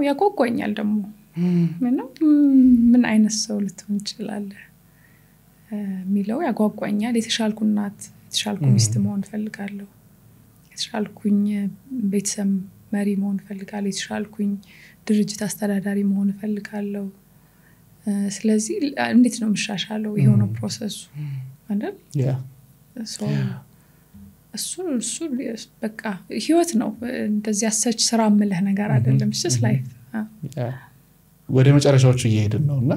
ያቆቆኛል ደግሞ ምን አይነት ሰው ልትሆን ይችላል ሚለው ያጓጓኛል የተሻልኩ እናት የተሻልኩ ሚስት መሆን ፈልጋለሁ የተሻልኩኝ ቤተሰብ መሪ መሆን ፈልጋለሁ የተሻልኩኝ ድርጅት አስተዳዳሪ መሆን ፈልጋለሁ ስለዚህ እንዴት ነው መሻሻለው የሆነው ፕሮሰሱ አይደል እሱ በቃ ህይወት ነው እንደዚህ አሰች ስራ ምልህ ነገር አይደለም just life ወደ መጨረሻዎቹ እየሄድን ነውና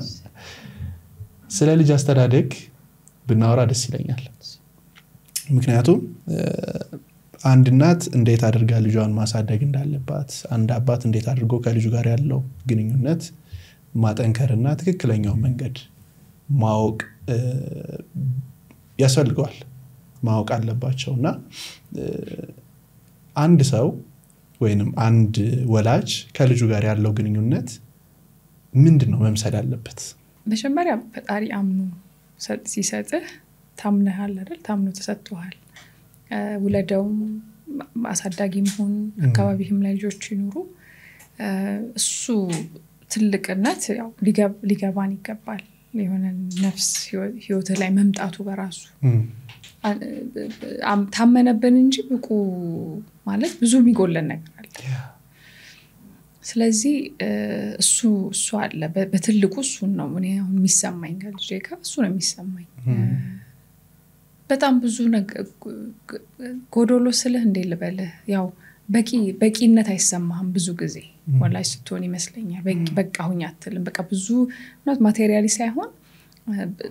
ስለ ልጅ አስተዳደግ ብናወራ ደስ ይለኛል ምክንያቱም አንድ እናት እንዴት አድርጋ ልጇን ማሳደግ እንዳለባት አንድ አባት እንዴት አድርጎ ከልጁ ጋር ያለው ግንኙነት ማጠንከርና ትክክለኛው መንገድ ማወቅ ያስፈልጋል ማወቅ አለባቸውና አንድ ሰው ወይንም አንድ ወላጅ ከልጁ ጋር ያለው ግንኙነት ምንድነው መምሰል አለበት መጀመሪያ ፈጣሪ አምኑ ሲሰጥህ ታምነሃል አይደል ታምኑ ተሰጥቷል ወለደው አሳዳጊም ሆን አካባቢህም ላይ ልጆች ይኖሩ እሱ ትልቅነት ያው ሊገባን ይገባል የሆነ ነፍስ ህይወት ላይ መምጣቱ በራሱ ታመነብን እንጂ ብቁ ማለት ብዙ የሚጎለን ነገር አለ ስለዚህ እሱ አለ በትልቁ እሱ ነው እኔ አሁን የሚሰማኝ ጋልጄ ጋር እሱ ነው የሚሰማኝ በጣም ብዙ ነገር ጎዶሎ ስለህ እንደ ልበልህ ያው በቂነት አይሰማህም ብዙ ጊዜ ወላጅ ስትሆን ይመስለኛል በቃሁኝ አትልም በቃ ብዙ not ማቴሪያሊ ሳይሆን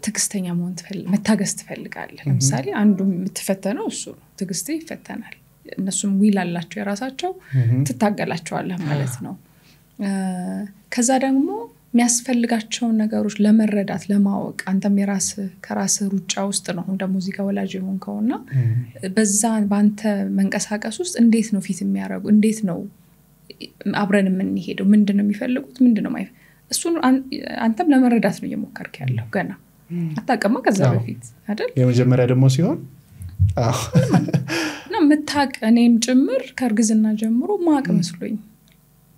ትግስተኛ መሆን መታገስ ትፈልጋለህ ለምሳሌ አንዱ የምትፈተነው እሱ ነው ትግስት ይፈተናል እነሱም ዊል አላቸው የራሳቸው ትታገላቸዋለህ ማለት ነው ከዛ ደግሞ የሚያስፈልጋቸው ነገሮች ለመረዳት ለማወቅ አንተም የራስ ከራስ ሩጫ ውስጥ ነው እንደ ሙዚቃ ወላጅ የሆንከውና በዛ ባንተ መንቀሳቀስ ውስጥ እንዴት ነው ፊት የሚያረጉ እንዴት ነው አብረን የምንሄደው ምንድነው የሚፈልጉት ምንድነው እሱን አንተም ለመረዳት ነው እየሞከርክ ያለው ገና አታቀማ ከዛ በፊት አይደል የመጀመሪያ ደግሞ ሲሆን ነው መታቅ እኔም ጭምር ከርግዝና ጀምሮ ማቅ መስሎኝ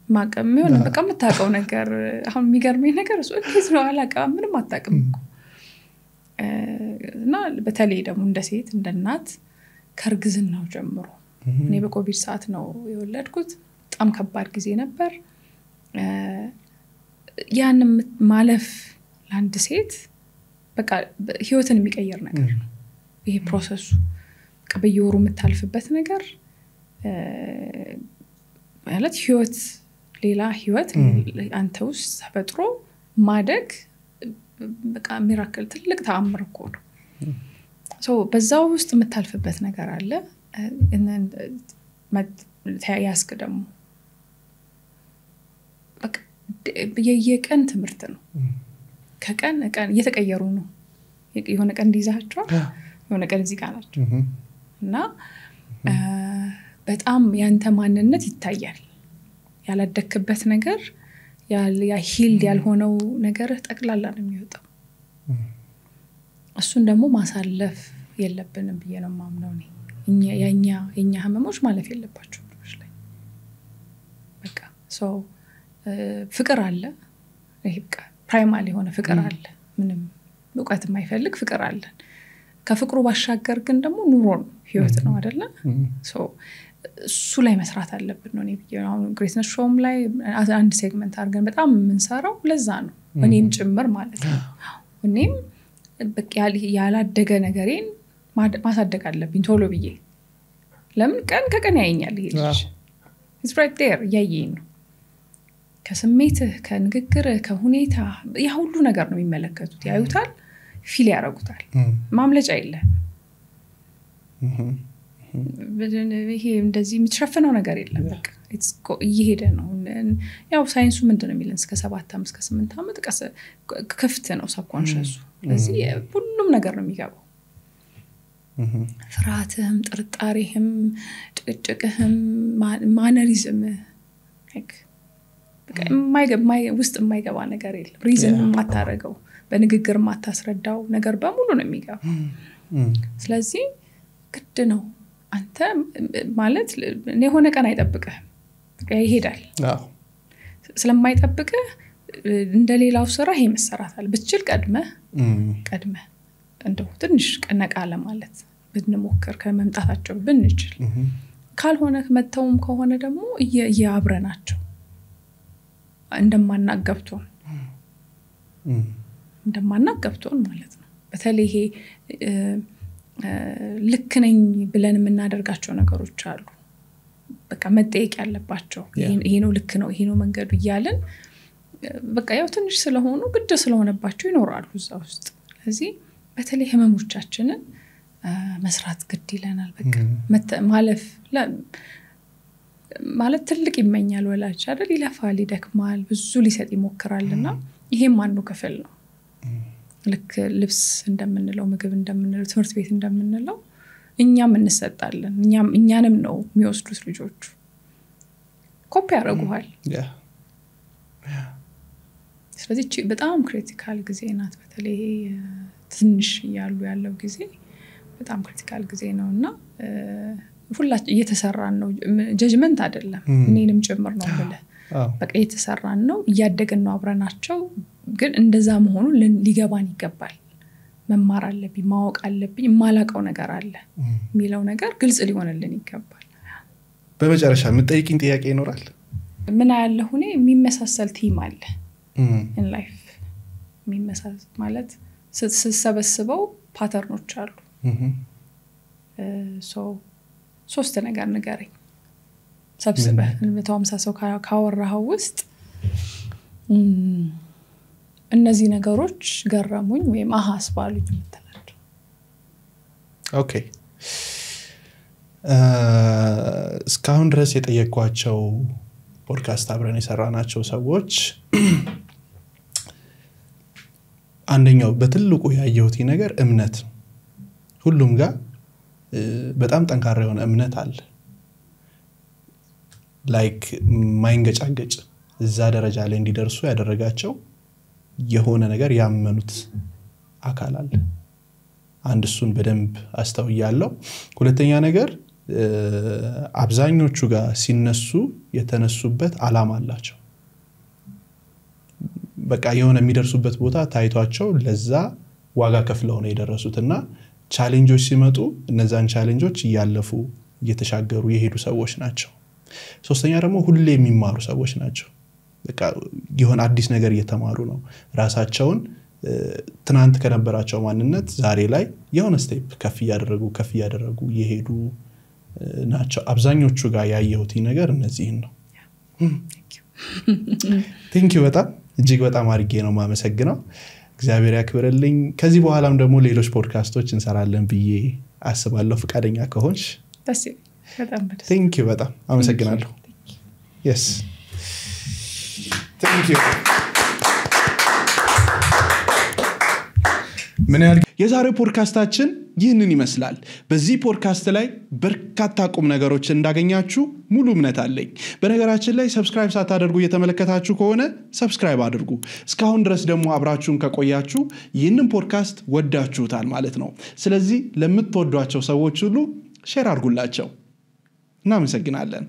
ማቀም ይሆን በቃ መታቀው ነገር አሁን የሚገርመኝ ነገር እሱ እንዴት ነው አላቃ ምንም አታቅም እና በተለይ ደግሞ እንደ ሴት እንደ እናት ከርግዝናው ጀምሮ እኔ በኮቪድ ሰዓት ነው የወለድኩት በጣም ከባድ ጊዜ ነበር ያንም ማለፍ ለአንድ ሴት በቃ ህይወትን የሚቀየር ነገር ነው ይሄ ፕሮሰሱ በቃ በየወሩ የምታልፍበት ነገር ማለት ህይወት ሌላ ህይወት አንተ ውስጥ ተፈጥሮ ማደግ በቃ ሚራክል ትልቅ ተአምር እኮ ነው ሶ በዛው ውስጥ የምታልፍበት ነገር አለ እና ያስክ ደግሞ በቃ የየቀን ትምህርት ነው ከቀን ቀን እየተቀየሩ ነው የሆነ ቀን እንዲዛቸው የሆነ ቀን እዚህ ጋር ናቸው እና በጣም ያንተ ማንነት ይታያል ያላደክበት ነገር ያ ሂልድ ያልሆነው ነገር ጠቅላላ ነው የሚወጣው እሱን ደግሞ ማሳለፍ የለብንም ብዬ ነው ማምነው እኔ የኛ ህመሞች ማለፍ የለባቸው ልጆች ላይ በቃ ሶ ፍቅር አለ ይሄ በቃ ፕራይማል የሆነ ፍቅር አለ ምንም ዕውቀት የማይፈልግ ፍቅር አለ ከፍቅሩ ባሻገር ግን ደግሞ ኑሮ ነው ህይወት ነው አይደለ ሶ እሱ ላይ መስራት አለብን ነው አሁን ግሬትነስ ሾውም ላይ አንድ ሴግመንት አድርገን በጣም የምንሰራው ለዛ ነው እኔም ጭምር ማለት ነው እኔም በቃ ያላደገ ነገሬን ማሳደግ አለብኝ ቶሎ ብዬ ለምን ቀን ከቀን ያየኛል ይሄ ልጅ it's right there ያየኝ ነው ከስሜትህ ከንግግርህ ከሁኔታ ያ ሁሉ ነገር ነው የሚመለከቱት ያዩታል ፊል ያረጉታል ማምለጫ የለም ይሄ እንደዚህ የምትሸፍነው ነገር የለም በቃ it's እየሄደ ነው ያው ሳይንሱ ምንድነው የሚለን እስከ 7 ዓመት እስከ 8 ዓመት ክፍት ነው ሰብኮንሺየሱ ስለዚህ ሁሉም ነገር ነው የሚገባው ፍርሃትህም ጥርጣሬህም ጭቅጭቅህም ማነሪዝም በቃ ውስጥ የማይገባ ነገር የለም ሪዝን ማታረገው በንግግር ማታስረዳው ነገር በሙሉ ነው የሚገባው ስለዚህ ግድ ነው አንተ ማለት የሆነ ቀን አይጠብቅህ ይሄዳል ስለማይጠብቅህ እንደሌላው ስራ ይሄ መሰራታል ብትችል ቀድመህ እንደው ትንሽ ቀነቃ ለማለት ብንሞክር ከመምጣታቸው ብንችል ካልሆነ መተውም ከሆነ ደግሞ እያብረናቸው እንደማናገብቶን ማለት ነው በተለይ ይሄ ልክ ነኝ ብለን የምናደርጋቸው ነገሮች አሉ በቃ መጠየቅ ያለባቸው ይሄ ነው ልክ ነው ይሄ ነው መንገዱ ይያለን በቃ ያው ትንሽ ስለሆኑ ግድ ስለሆነባቸው ይኖራሉ እዛ ውስጥ ስለዚህ በተለይ ህመሞቻችንን መስራት ግድ ይለናል በቃ ማለፍ ማለት ትልቅ ይመኛል ወላጅ አይደል ይለፋል ይደክማል ብዙ ሊሰጥ ይሞክራልና ይሄም አንዱ ክፍል ነው ልክ ልብስ እንደምንለው ምግብ እንደምንለው ትምህርት ቤት እንደምንለው እኛም እንሰጣለን እኛንም ነው የሚወስዱት ልጆቹ ኮፒ ያደርጉሃል ስለዚህ በጣም ክሪቲካል ጊዜ ናት በተለይ ትንሽ ያለው ጊዜ በጣም ክሪቲካል ጊዜ ነውና ሁላችን እየተሰራን ነው ጀጅመንት አይደለም እኔንም ጭምር ነው ብለህ በቃ እየተሰራን ነው እያደገን ነው አብረናቸው ግን እንደዛ መሆኑ ሊገባን ይገባል መማር አለብኝ ማወቅ አለብኝ ማላቀው ነገር አለ የሚለው ነገር ግልጽ ሊሆንልን ይገባል በመጨረሻ የምትጠይቂኝ ጥያቄ ይኖራል ምን ያለው እኔ የሚመሳሰል ቲም አለ in life የሚመሳሰል ማለት ስሰበስበው ፓተርኖች አሉ ሶስት ነገር ንገረኝ ሰብስበህ 150 ሰው ካወራው ውስጥ እነዚህ ነገሮች ገረሙኝ ወይም አሃስባሉኝ የምትላቸው ኦኬ እስካሁን ድረስ የጠየቅኳቸው ፖድካስት አብረን የሰራናቸው ሰዎች አንደኛው በትልቁ ያየሁት ነገር እምነት ሁሉም ጋር በጣም ጠንካራ የሆነ እምነት አለ ላይክ ማይንገጫገጭ እዛ ደረጃ ላይ እንዲደርሱ ያደረጋቸው የሆነ ነገር ያመኑት አካል አለ አንድ እሱን በደንብ አስተውያለሁ ሁለተኛ ነገር አብዛኞቹ ጋር ሲነሱ የተነሱበት ዓላማ አላቸው በቃ የሆነ የሚደርሱበት ቦታ ታይቷቸው ለዛ ዋጋ ከፍለው ነው የደረሱትና ቻሌንጆች ሲመጡ እነዛን ቻሌንጆች ያያለፉ እየተሻገሩ የሄዱ ሰዎች ናቸው ሶስተኛ ደግሞ ሁሌ የሚማሩ ሰዎች ናቸው በቃ የሆነ አዲስ ነገር እየተማሩ ነው ራሳቸውን ትናንት ከነበራቸው ማንነት ዛሬ ላይ የሆነ ስቴፕ ከፍ ያደረጉ የሄዱ ናቸው አብዛኞቹ ጋር ያየሁት ነገር እነዚህን ነው ቴንክ ዩ በጣም እጅግ በጣም አርጌ ነው ማመሰግነው እግዚአብሔር ያክብርልኝ ከዚህ በኋላም ደግሞ ሌሎች ፖድካስቶች እንሰራለን ብዬ አስባለሁ ፍቃደኛ ከሆንሽ ደስ ይላል በጣም ቴንክ ዩ በጣም አመሰግናለሁ yes thank you ምን ያህል የዛሬው ፖድካስታችን ይህንን ይመስላል በዚህ ፖድካስት ላይ በርካታ ቁም ነገሮችን እንዳገኛችሁ ሙሉ እምነት አለኝ በነገራችን ላይ ሰብስክራይብ ሳታደርጉ እየተመለከታችሁ ከሆነ ሰብስክራይብ አድርጉ እስካሁን ድረስ ደግሞ አብራችሁን ከቆያችሁ ይህንን ፖድካስት ወዳችሁታል ማለት ነው ስለዚህ ለምትወዷቸው ሰዎች ሁሉ ሼር አድርጉላቸው እናመሰግናለን